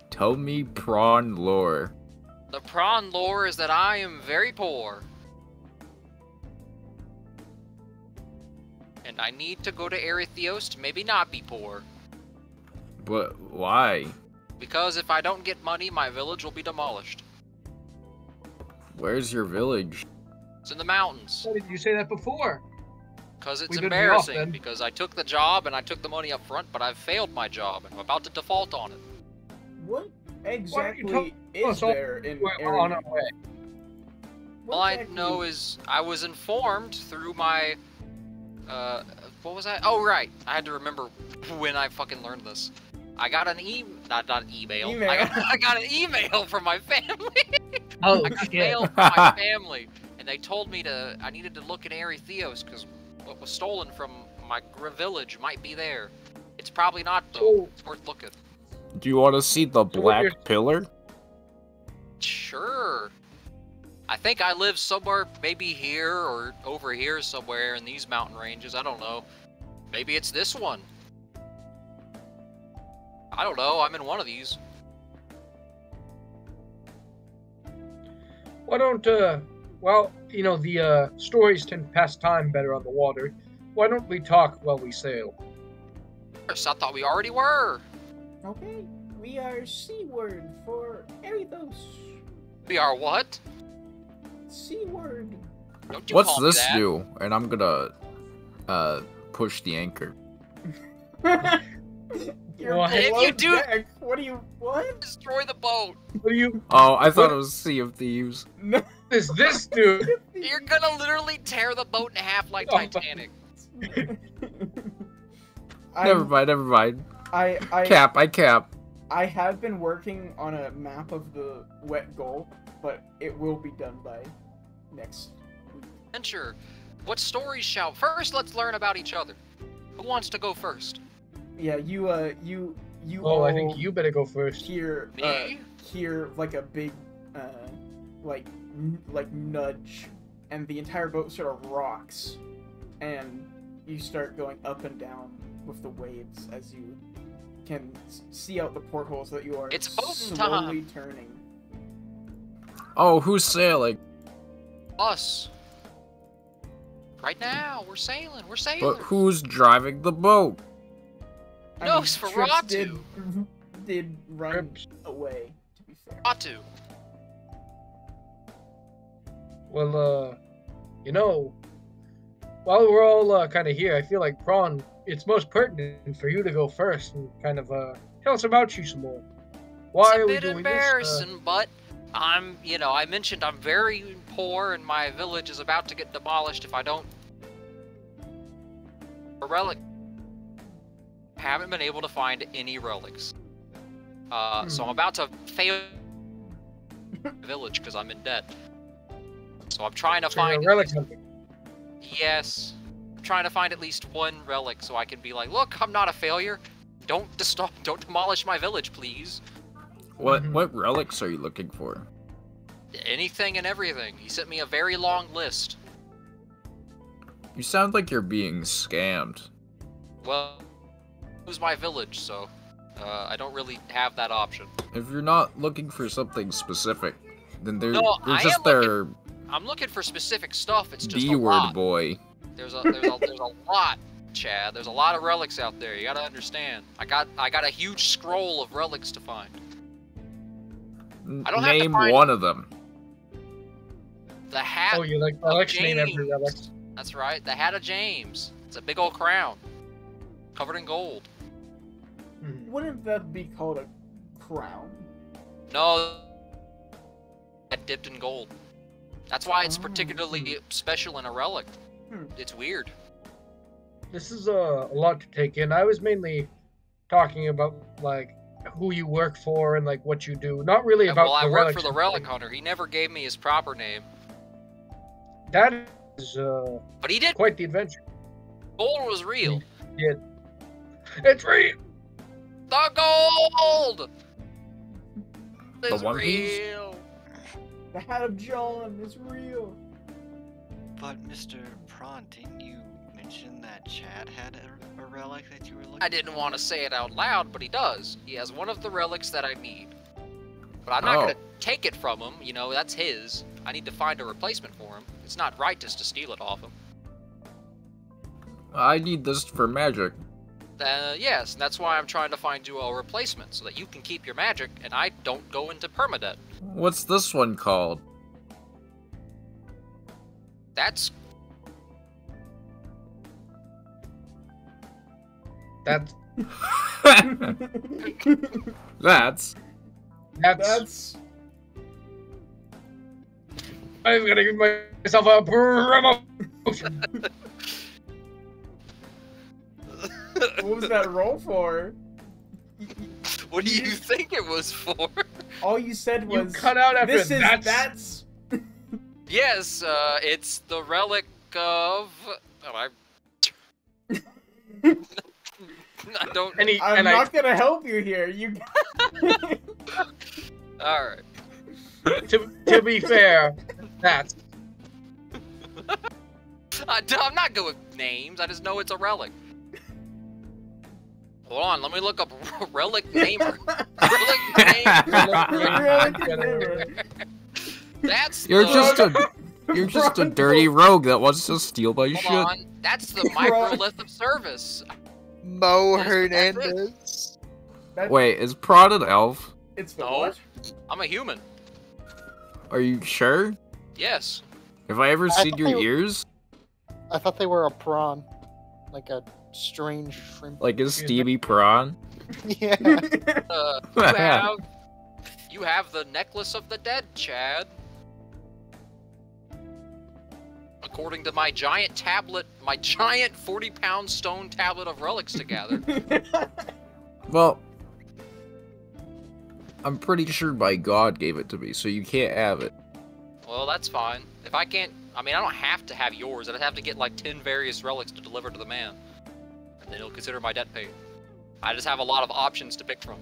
Tell me prawn lore. The prawn lore is that I am very poor. And I need to go to Arethios to maybe not be poor. But why? Because if I don't get money, my village will be demolished. Where's your village? It's in the mountains. Why did you say that before? Because it's We better be off, embarrassing. then. Because I took the job and I took the money up front, but I've failed my job and I'm about to default on it. What exactly us is all- there in We're on area? our way. What All I exactly- know is I was informed through my, what was that? Oh, right. I had to remember when I fucking learned this. I got an not an email. I got an email from my family. Oh, I got shit. mail from my family, and they told me I needed to look in Arethios because what was stolen from my village might be there. It's probably not though. So- It's worth looking. Do you want to see the what black you're- pillar? Sure. I think I live somewhere, maybe here or over here somewhere in these mountain ranges. I don't know. Maybe it's this one. I don't know. I'm in one of these. Why don't, well, the stories tend to pass time better on the water. Why don't we talk while we sail? I thought we already were. Okay, we are seaward for Arethios. We are what? Seaward. Don't you What's call me this that. do? And I'm gonna push the anchor. You're What? If below you do- deck. What? Destroy the boat. What do you? Oh, I thought it was Sea of Thieves. No. This dude? You're gonna literally tear the boat in half like Oh, Titanic. Never mind, never mind. I Cap, I cap. I have been working on a map of the wet gulp, but it will be done by next week. Adventure. What stories shall... First, let's learn about each other. Who wants to go first? Yeah, you Oh, all I think you better go first. hear Me? hear like a big like nudge, and the entire boat sort of rocks, and you start going up and down with the waves as you can see out the portholes that you are It's boating slowly time. turning. Oh, who's sailing? Us. Right now, we're sailing. We're sailing. But who's driving the boat? I No, mean, it's for Trips Ratu. did run Trips. away, to be fair. Ratu. Well, you know, while we're all kind of here, I feel like Prawn, it's most pertinent for you to go first and kind of tell us about you some more. Why It's a are we bit doing embarrassing, but I'm, I mentioned I'm very poor and my village is about to get demolished if I don't. A relic. Haven't been able to find any relics. So I'm about to fail the village because I'm in debt. So I'm trying to So you're find. a relic hunter. Yes. I'm trying to find at least one relic so I can be like, look, I'm not a failure. Don't demolish my village, please. What relics are you looking for? Anything and everything. He sent me a very long list. You sound like you're being scammed. Well, it was my village, so I don't really have that option. If you're not looking for something specific, then they're I just am their I'm looking for specific stuff. It's just a D-word lot. boy. There's a lot, Chad. There's a lot of relics out there. You gotta understand. I got a huge scroll of relics to find. I don't have to Name find one of them. The hat. Oh, you like of relics? Name every James. relic. That's right. The hat of James. It's a big old crown, covered in gold. Wouldn't that be called a crown? No, dipped in gold. That's why it's particularly special in a relic. It's weird. This is a lot to take in. I was mainly talking about like who you work for and like what you do. Not really about Well, I the work relics. for the relic hunter. He never gave me his proper name. That is But he did. quite the adventure. Gold was real. Yeah. It's real. The gold The is One Piece? real. The hat of John is real. But Mr. Prawn, didn't you mention that Chad had a relic that you were looking I didn't want to say it out loud, but he does. He has one of the relics that I need. But I'm not Oh. gonna take it from him. You know, that's his. I need to find a replacement for him. It's not right just to steal it off him. I need this for magic. Yes, and that's why I'm trying to find you a replacement, so that you can keep your magic, and I don't go into permadeath. What's this one called? That's... That's That's That's I'm gonna give myself a promotion. what was that roll for? What do you think it was for? All you said You was cut out after this is that's. Yes, it's the relic of... Oh, I don't... I'm not gonna help you here. You. Alright. To be fair, that's. I'm not good with names, I just know it's a relic. Hold on, let me look up relic namer. Relic namer. That's You're the... just a dirty rogue that wants to steal my Hold shit. on, that's the microlith of service. Mo Hernandez. Wait, is Prod an elf? It's the No, what? I'm a human. Are you sure? Yes. Have I ever seen thought your they were- ears? I thought they were a prawn, like a strange shrimp. Like a steamy prawn? Yeah. You have the necklace of the dead, Chad. According to my giant tablet, my giant 40-pound stone tablet of relics to gather. Well, I'm pretty sure my god gave it to me, so you can't have it. Well, that's fine. If I can't, I mean, I don't have to have yours. I'd have to get like 10 various relics to deliver to the man. And then he'll consider my debt paid. I just have a lot of options to pick from.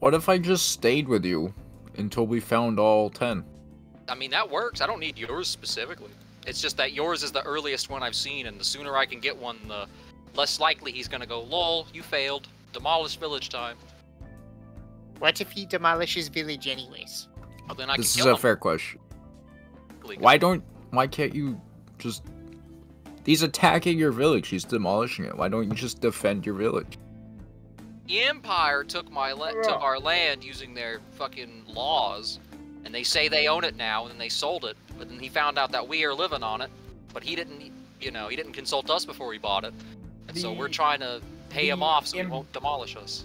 What if I just stayed with you until we found all 10? I mean, that works. I don't need yours specifically. It's just that yours is the earliest one I've seen, and the sooner I can get one, the less likely he's gonna go, lol, you failed. Demolish village time. What if he demolishes village anyways? Well, then I This can is kill a him. fair question. Legally. Why can't you just... He's attacking your village, he's demolishing it. Why don't you just defend your village? The Empire took our land using their fucking laws, and they say they own it now, and then they sold it. But then he found out that we are living on it, but he didn't, you know, he didn't consult us before he bought it, and so we're trying to pay him off so he won't demolish us.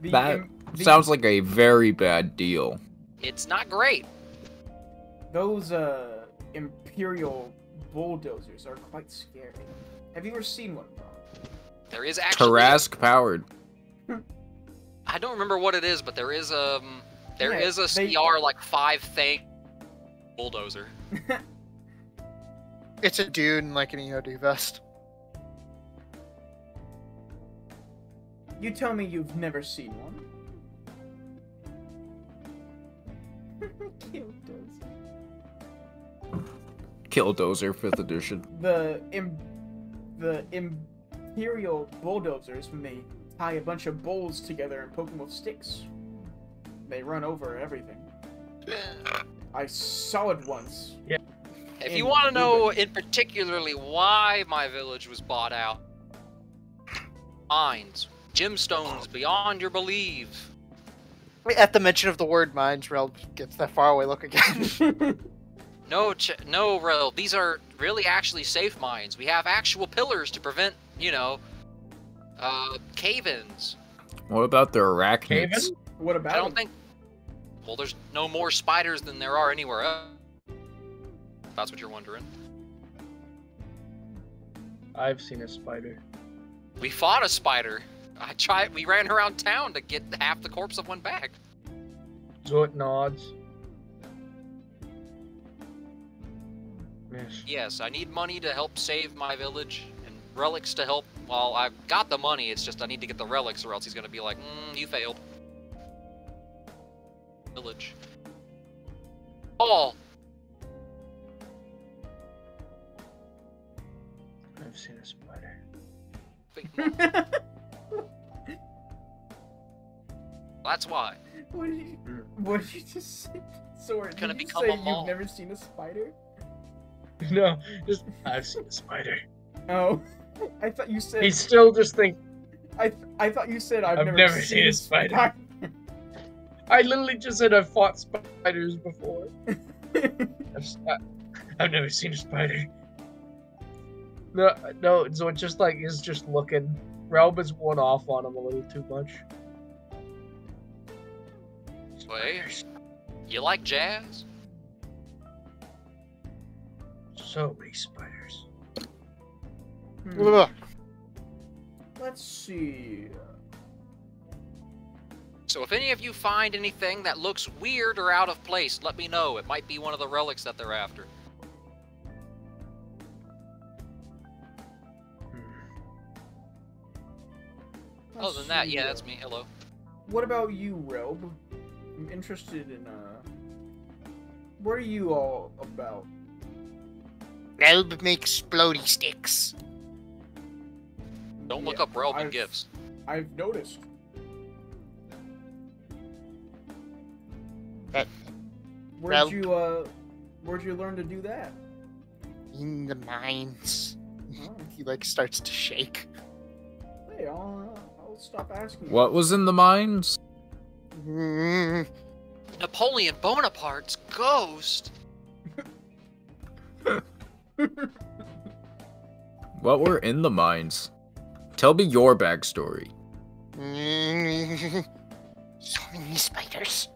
That sounds like a very bad deal. It's not great. Those Imperial bulldozers are quite scary. Have you ever seen one, Bob? There is actually Tarask powered. I don't remember what it is, but there is a Yeah, CR like 5 thing bulldozer. It's a dude in like an EOD vest. You tell me you've never seen one. Killdozer 5th edition. The Imperial bulldozers, when they tie a bunch of bulls together and poke them with sticks, they run over everything. I saw it once. Yeah. If you want to know in particularly why my village was bought out, mines, gemstones beyond your belief. At the mention of the word mines, Rel gets that faraway look again. No, Rel, these are really actually safe mines. We have actual pillars to prevent, you know, cave-ins. What about the arachnids? Cave-in? What about I don't think... Well, there's no more spiders than there are anywhere else. If that's what you're wondering. I've seen a spider. We fought a spider. We ran around town to get half the corpse of one back. Zoot nods. Yes. Yes, I need money to help save my village, and relics to help. Well, I've got the money, it's just I need to get the relics, or else he's gonna be like, you failed. Village. Oh! I've seen a spider. That's why. What did you just say? Sorry, Gonna did you become say a mall. you've never seen a spider? No, just I've seen a spider. Oh, I thought you said. He's still just thinking. I thought you said I've never seen a spider. I literally just said I've fought spiders before. I've never seen a spider. No, so it just like is just looking. Relb is one off on him a little too much. Wait, you like jazz? So many spiders. Ugh. Let's see. So if any of you find anything that looks weird or out of place, let me know. It might be one of the relics that they're after. Other than that, yeah, that's me. Hello. What about you, Relb? I'm interested in, what are you all about? Relb makes explodey sticks. Don't look up Relb and gifts. I've noticed. Where'd you learn to do that? In the mines. Oh. He like starts to shake. Hey, I'll stop asking. What was in the mines? Napoleon Bonaparte's ghost. What were in the mines? Tell me your backstory. So many spiders.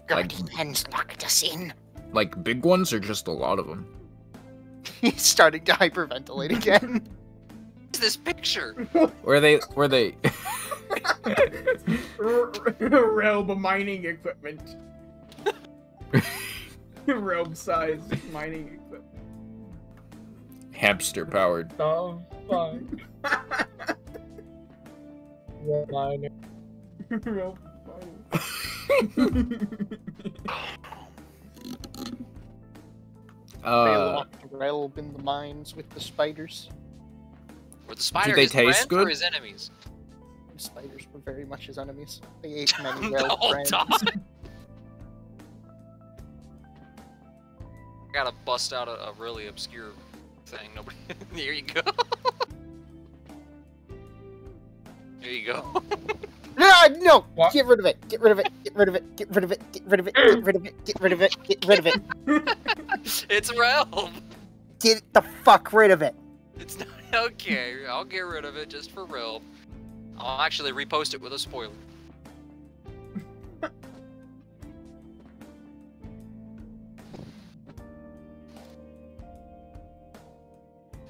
Like- Guardians locked us in. Like big ones or just a lot of them? He's starting to hyperventilate again. is this picture? Were they? Realm mining equipment. Realm size mining equipment. Hamster powered. Oh, fine. Realm Realm They locked Relb in the mines with the spiders. Were the spiders they his taste friends good? or his enemies? The spiders were very much his enemies. They ate many The Relb whole friends. time. I gotta bust out a really obscure thing. Nobody. Here you go. There you go. Ah, no! What? Get rid of it! Get rid of it! Get rid of it! Get rid of it! Get rid of it! Get rid of it! Get rid of it! Get rid of it! It's Realm. Get the fuck rid of it! It's not okay. I'll get rid of it just for Realm. I'll actually repost it with a spoiler.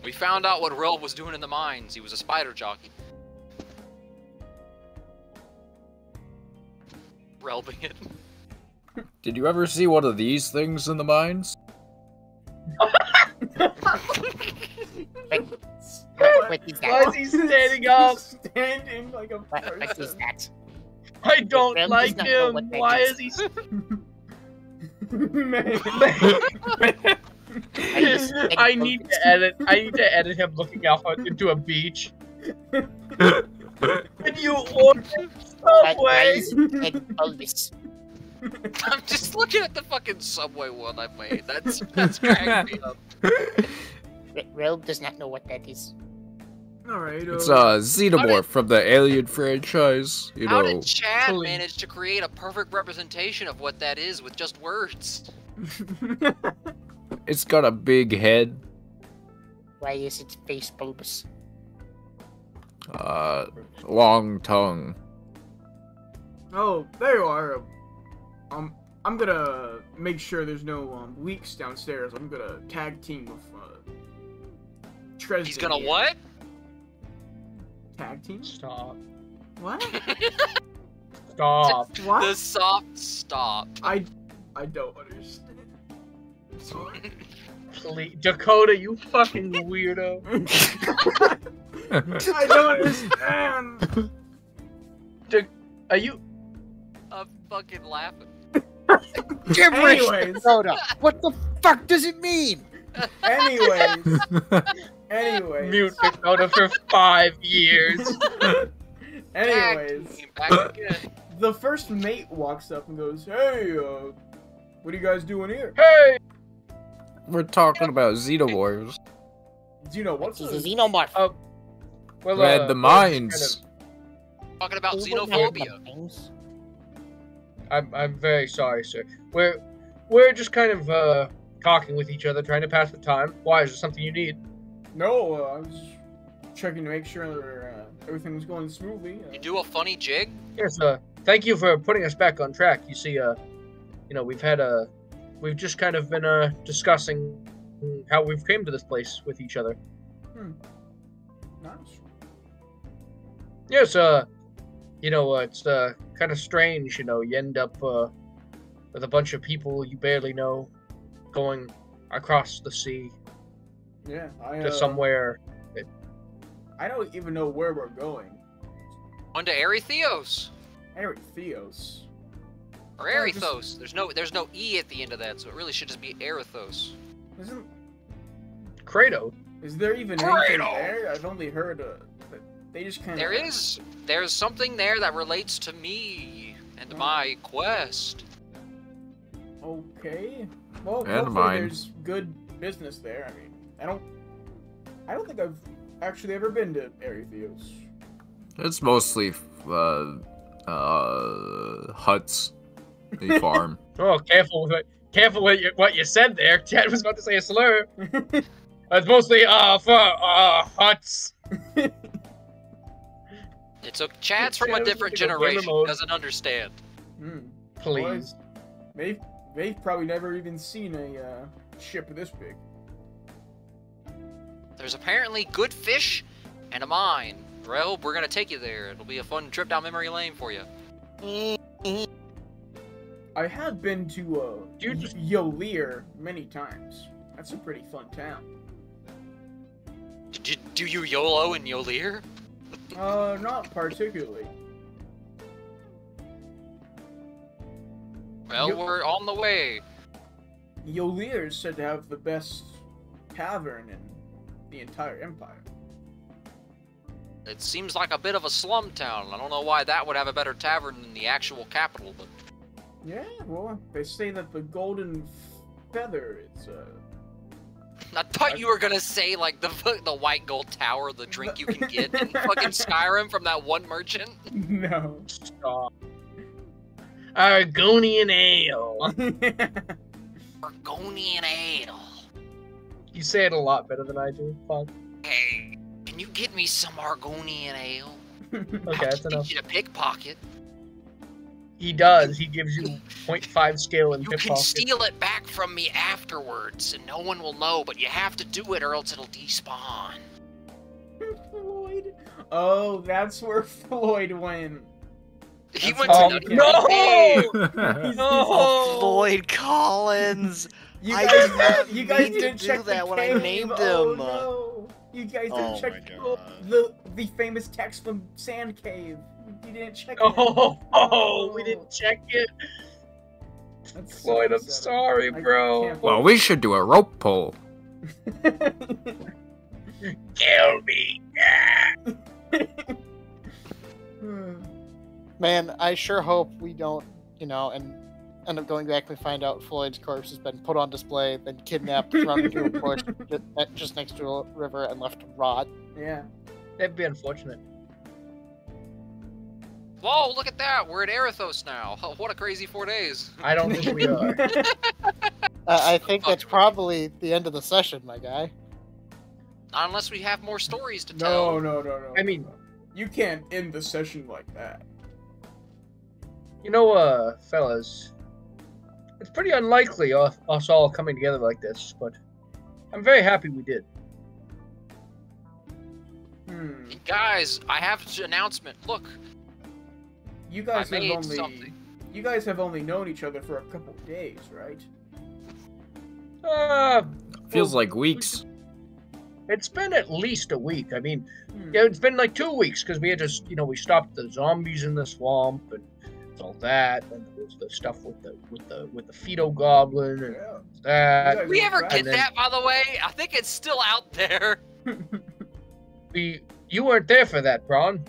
We found out what Realm was doing in the mines. He was a spider jockey. Relbing it. Did you ever see one of these things in the mines? What is Why is he standing up? Standing like a person. What is that? I don't Realm like does not know him. what that Why is. is he? I need to edit. I need to edit him looking out into a beach. Can you order Subway? I'm just looking at the fucking Subway one I made. That's cracking me up. Realm does not know what that is. Alright, It's a xenomorph from the Alien franchise. You How know. did Chad Please. manage to create a perfect representation of what that is with just words? It's got a big head. Why is its face bulbous? Long tongue. Oh, there you are. I'm gonna make sure there's no leaks downstairs. I'm gonna tag team with Tresden. He's gonna here. what? Tag team? Stop. What? Stop. What? The soft stop. I don't understand. Sorry. Please. Dakota, you fucking weirdo. I don't understand. Are you? I'm fucking laughing. Gibberish! Anyways. Dakota, what the fuck does it mean? Anyways. Mute Dakota for 5 years. Anyways. Back again. The first mate walks up and goes, "Hey, what are you guys doing here?" Hey! We're talking about xenomorphs. Do you know what's He's a xenomorph. Well, Read the mines. Talking about He wouldn't xenophobia. have things. I'm very sorry, sir. We're just kind of talking with each other, trying to pass the time. Why? Is there something you need? No, I was checking to make sure everything was going smoothly. You do a funny jig? Yes, thank you for putting us back on track. You see, you know, we've just kind of been discussing how we've came to this place with each other. Nice. Yes, you know, it's kind of strange, you know, you end up with a bunch of people you barely know going across the sea Yeah, to somewhere. I don't even know where we're going. On to Arethios. Eric Theos. Or Arethos. There's no E at the end of that, so it really should just be Arethos. Isn't Kratos. is there even anything there? I've only heard that they just kind of. There's something there that relates to me and my quest. Okay. Well, And hopefully mine. there's good business there. I mean, I don't think I've actually ever been to Arethios. It's mostly huts. They farm. Oh, careful what you said there. Chad was about to say a slur. It's mostly for huts. It's a Chad's from a Chad's different like a gamer generation. mode. Doesn't understand. Please. They've probably never even seen a ship this big. There's apparently good fish and a mine. Rel, we're gonna take you there. It'll be a fun trip down memory lane for you. I have been to Yolir many times. That's a pretty fun town. Do you YOLO in Yolir? Not particularly. Well, we're on the way. Yolir is said to have the best tavern in the entire empire. It seems like a bit of a slum town. I don't know why that would have a better tavern than the actual capital, but... Yeah, well, they say that the Golden Feather is, I thought you were gonna say, like, the White Gold Tower, the drink you can get in fucking Skyrim from that one merchant. No. Stop. Argonian Ale. Argonian Ale. You say it a lot better than I do. Fuck. Hey, can you get me some Argonian Ale? Okay, that's enough. You to pickpocket. He does. He gives you 0.5 skill in You can pickpocket. steal it back from me afterwards, and no one will know, but you have to do it or else it'll despawn. Floyd. Oh, that's where Floyd went. He That's went how to you No! He's- Oh, Floyd Collins. You I guys, did not you guys mean to didn't do check that the when I cave. named Oh, him. no. You guys didn't Oh check my God. the famous text from Sand Cave. You didn't check it. We didn't check it. That's so Floyd, I'm upsetting. sorry, I bro. can't Well, we should do a rope pull. Kill me. Man, I sure hope we don't, and end up going back and find out Floyd's corpse has been put on display, then kidnapped, thrown into a bush just next to a river, and left to rot. Yeah. That'd be unfortunate. Whoa, look at that! We're at Erithos now. Oh, what a crazy 4 days. I don't think we are. I think that's probably the end of the session, my guy. Not unless we have more stories to tell. No. I mean, you can't end the session like that. you know, fellas, it's pretty unlikely us all coming together like this, but I'm very happy we did. Guys, I have an announcement. Look, You guys I have made only something. you guys have only known each other for a couple days, right? Feels like weeks. It's been at least a week. I mean, yeah, it's been like 2 weeks because we had just, we stopped the zombies in the swamp and all that, and there was the stuff with the Fido Goblin and that. Did we ever get And then that, by the way? I think it's still out there. You weren't there for that, Braun.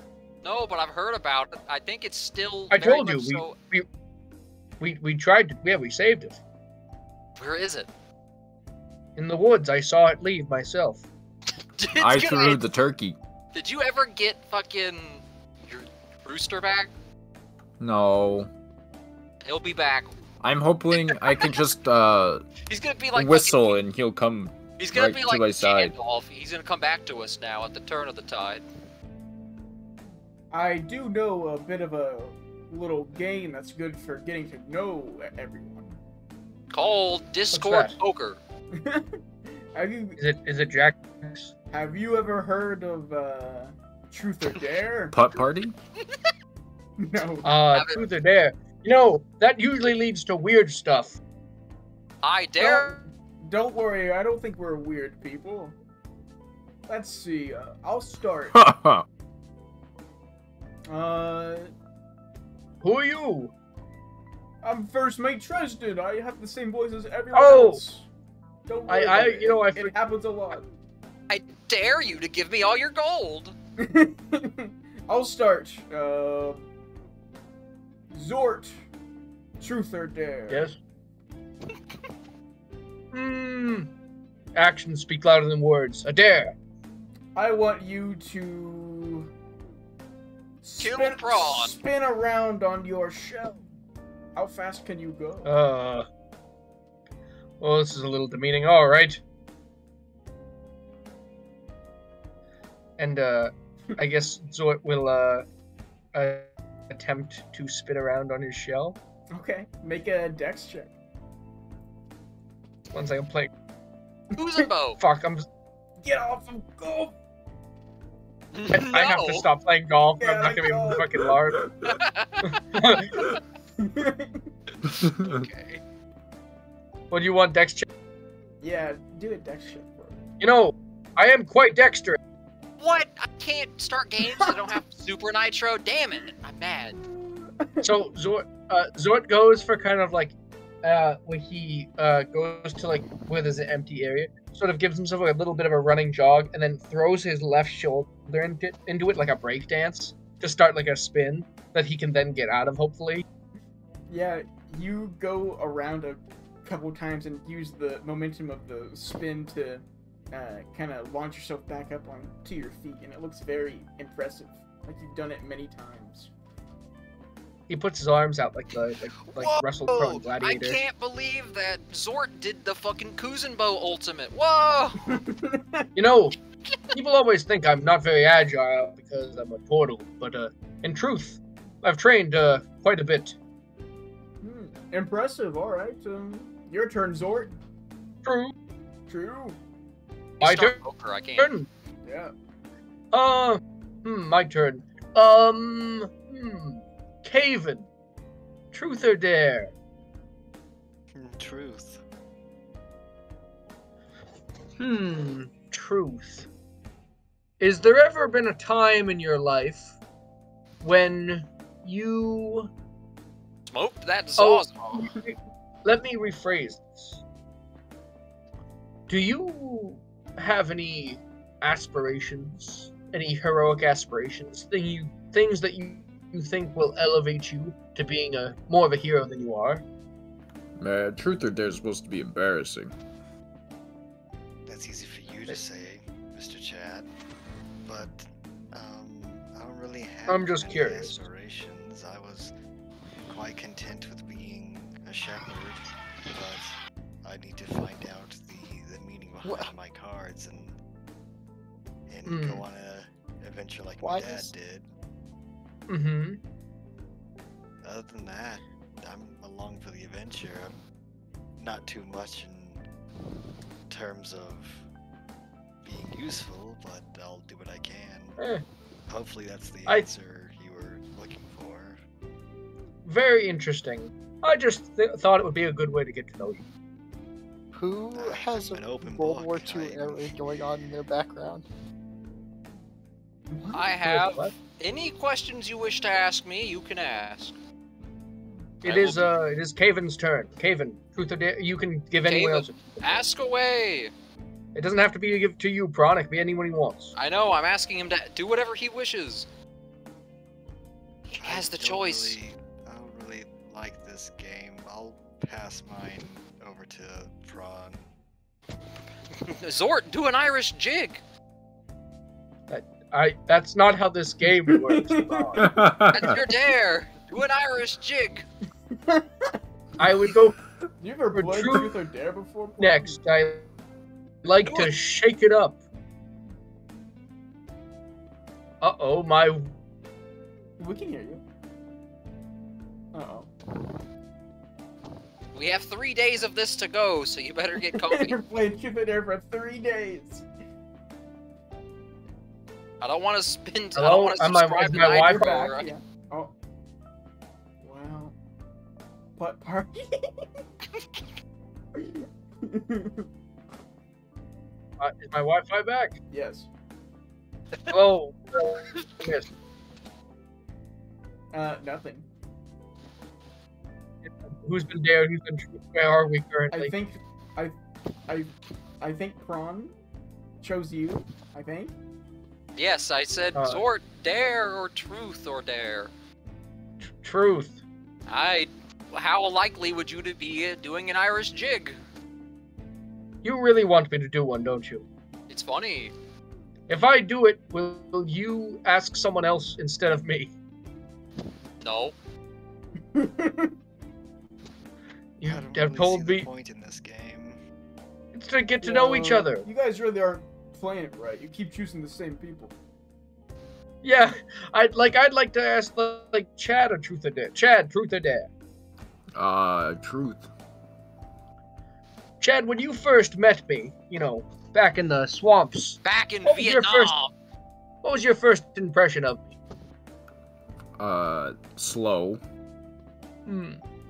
No, but I've heard about it. I think it's still. I very told you much so. we tried to. Yeah, we saved it Where is it? in the woods. I saw it leave myself. I threw the turkey. Did you ever get fucking your rooster back? No. He'll be back. I'm hoping I can just He's gonna be like whistle and he'll come He's gonna right be to like my side. Gandalf. He's gonna come back to us now at the turn of the tide. I do know a bit of a little game that's good for getting to know everyone. Called Discord that? Poker. Have you Is it Jack? have you ever heard of Truth or Dare? Putt party? No. Truth or Dare. That usually leads to weird stuff. I dare. Don't worry, I don't think we're weird people. Let's see. I'll start. Who are you? I'm First Mate Tristan. I have the same voice as everyone Oh! else. Don't worry. about it. It happens a lot. I dare you to give me all your gold. I'll start. Zort. Truth or Dare? Yes. Actions speak louder than words. A dare. I want you to Kill prawn. spin around on your shell. How fast can you go? Well, this is a little demeaning. All right. And I guess Zort will attempt to spin around on his shell. Okay, make a dex check. One second, play. Who's in bow? Fuck, Get off him, go! I have to stop playing golf. Yeah, I'm not gonna be fucking large. Okay. What do you want, Dex check? Yeah, do a dex check for it. You know, I am quite dexterous. What? I can't start games that don't have Super Nitro? Damn it. I'm mad. So Zort goes for kind of like when he goes to like where there's an empty area, sort of gives himself like a little bit of a running jog, and then throws his left shoulder into it like a break dance to start like a spin that he can then get out of, hopefully. Yeah, you go around a couple times and use the momentum of the spin to kind of launch yourself back up onto your feet, and it looks very impressive. Like you've done it many times. He puts his arms out like Russell Crowe in Gladiator. I can't believe that Zort did the fucking Kuzenbo ultimate. Whoa! You know, people always think I'm not very agile because I'm a portal, but in truth, I've trained quite a bit. Impressive. All right. Your turn, Zort. True. My turn. Poker, I can't. Yeah. My turn. Caven. Truth or dare? Truth. Truth. Is there ever been a time in your life when you... Smoked that Sawzall. Let me rephrase this. Do you have any aspirations? Any heroic aspirations? Things that you think will elevate you to being more of a hero than you are? Truth or dare is supposed to be embarrassing. That's easy for you to say, Mr. Chad. But I don't really have I'm just any curious. aspirations. I was quite content with being a shepherd, but I need to find out the meaning behind my cards and go on an adventure like my dad did. Mm-hmm. Other than that, I'm along for the adventure. I'm not too much in terms of being useful, but I'll do what I can. Hopefully that's the answer you were looking for. Very interesting. I just thought it would be a good way to get to know you. Who has a World War II era going on in their background? I have. Any questions you wish to ask me, you can ask. It is Caven's turn. Caven, truth or dare, you can give anyone else. Ask away. It doesn't have to be give to you, Prawn. It can be anyone he wants. I know. I'm asking him to do whatever he wishes. He has the choice. I don't really like this game. I'll pass mine over to Prawn. Zort, do an Irish jig. That's not how this game works. That's your dare. Do an Irish jig. I would go. You ever played Truth or Dare before? Next, I like to shake it up. Uh-oh, my... We can hear you. Uh-oh. We have 3 days of this to go, so you better get comfy. You're playing Truth or Dare for 3 days. I don't want to spend. Hello? I don't want to subscribe to my Nitro, Wi-Fi? right? Yeah. Oh. Wow. Butt party. Is my Wi-Fi back? Yes. Oh. Yes. Nothing. Who's been there? Who's been? Where are we currently? I think Prawn chose you. I think. Yes, I said Zort, dare or truth or dare. Truth. How likely would you to be doing an Irish jig? You really want me to do one, don't you? It's funny. If I do it, will you ask someone else instead of me? No. You I don't have really told see the me point in this game. it's to get to know each other. You guys really aren't playing it right. You keep choosing the same people. Yeah, I'd like to ask like Chad or truth or dare. Chad, truth or dare? Truth. Chad, when you first met me, back in the swamps. Back in what was your Vietnam. What was your first impression of me? Slow.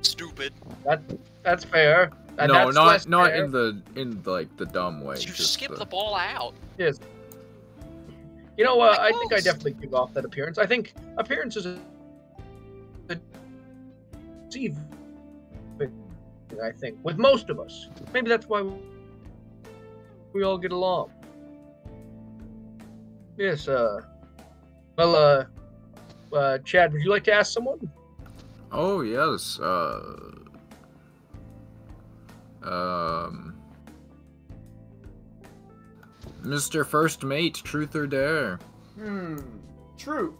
Stupid. That's fair. And No, that's not fair. in like the dumb way. You just skip the ball out. Yes. You know what? I think I definitely give off that appearance. I think appearance is a deceiving, I think, with most of us. Maybe that's why we all get along. Yes, Chad, would you like to ask someone? Oh yes. Mr. First Mate, truth or dare? Truth.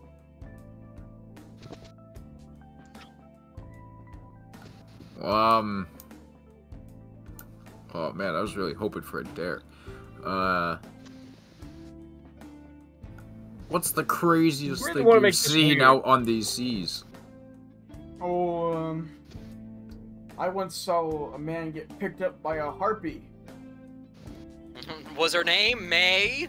Oh man, I was really hoping for a dare. What's the craziest thing you've seen out on these seas? Oh, I once saw a man get picked up by a harpy. Was her name May?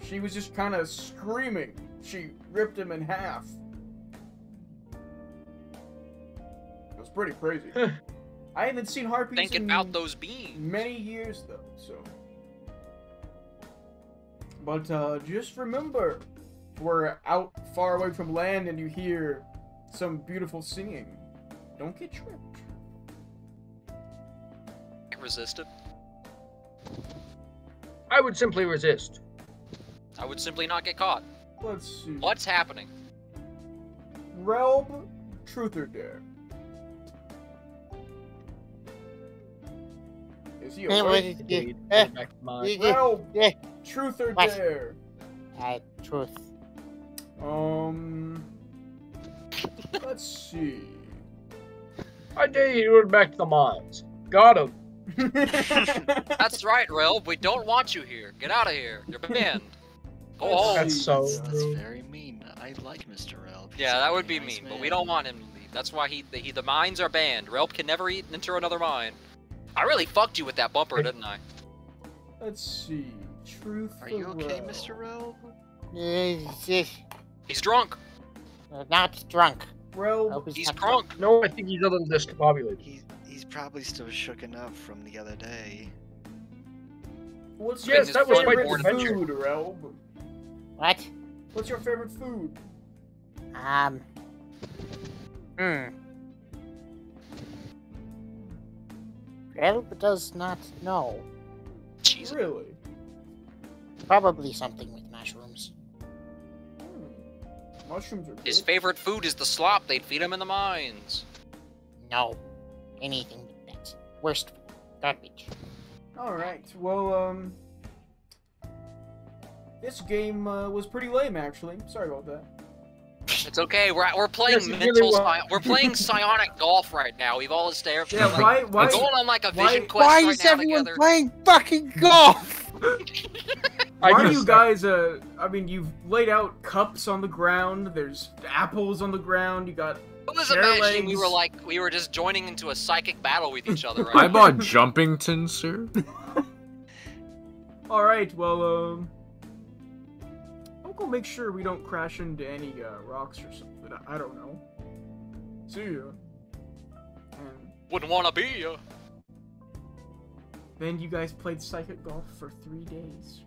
She was just kind of screaming. She ripped him in half. It was pretty crazy. I haven't seen harpies Thinking in about those beans. many years though, so. But just remember, if we're out far away from land and you hear some beautiful singing, don't get tripped. Resist it. I would simply resist. I would simply not get caught. Let's see. What's happening? Relb, truth or dare? Is he awake? Relb, truth or What? dare? Truth. Let's see. I dare you to run back to the mines. Got him. That's right, Relb. We don't want you here. Get out of here. You're banned. Go home. That's so That's very mean. I like Mr. Relb. Yeah, that would be mean, but we don't want him to leave. That's why the mines are banned. Relb can never enter another mine. I really fucked you with that bumper, didn't I? Let's see. Truth Are you or okay, Relb? Mr. Relb? He's drunk. Not drunk. Relb, He's drunk. No, I think he's a little discombobulated. He's probably still shooken up from the other day. what's Yes, your that was favorite quite an adventure. food, Relb? What? What's your favorite food? Relb does not know. Jesus. Really? Probably something with mushrooms. Mushrooms are good. His favorite food is the slop they'd feed him in the mines. No. Anything but that. Worst food. Garbage. Alright, well, this game was pretty lame, actually. Sorry about that. It's okay. We're playing Yes, it mental. really was. We're playing psionic golf right now. We've all established. Yeah, like, why- we're going on like a vision quest Why right is now everyone together. playing fucking golf? Why are you guys, I mean, you've laid out cups on the ground, there's apples on the ground, you got I was chair imagining legs. we were just joining into a psychic battle with each other. Right? I bought Jumpington, sir. Alright, well, I'll go make sure we don't crash into any, rocks or something. I don't know. See ya. And Wouldn't want to be you. then you guys played psychic golf for 3 days.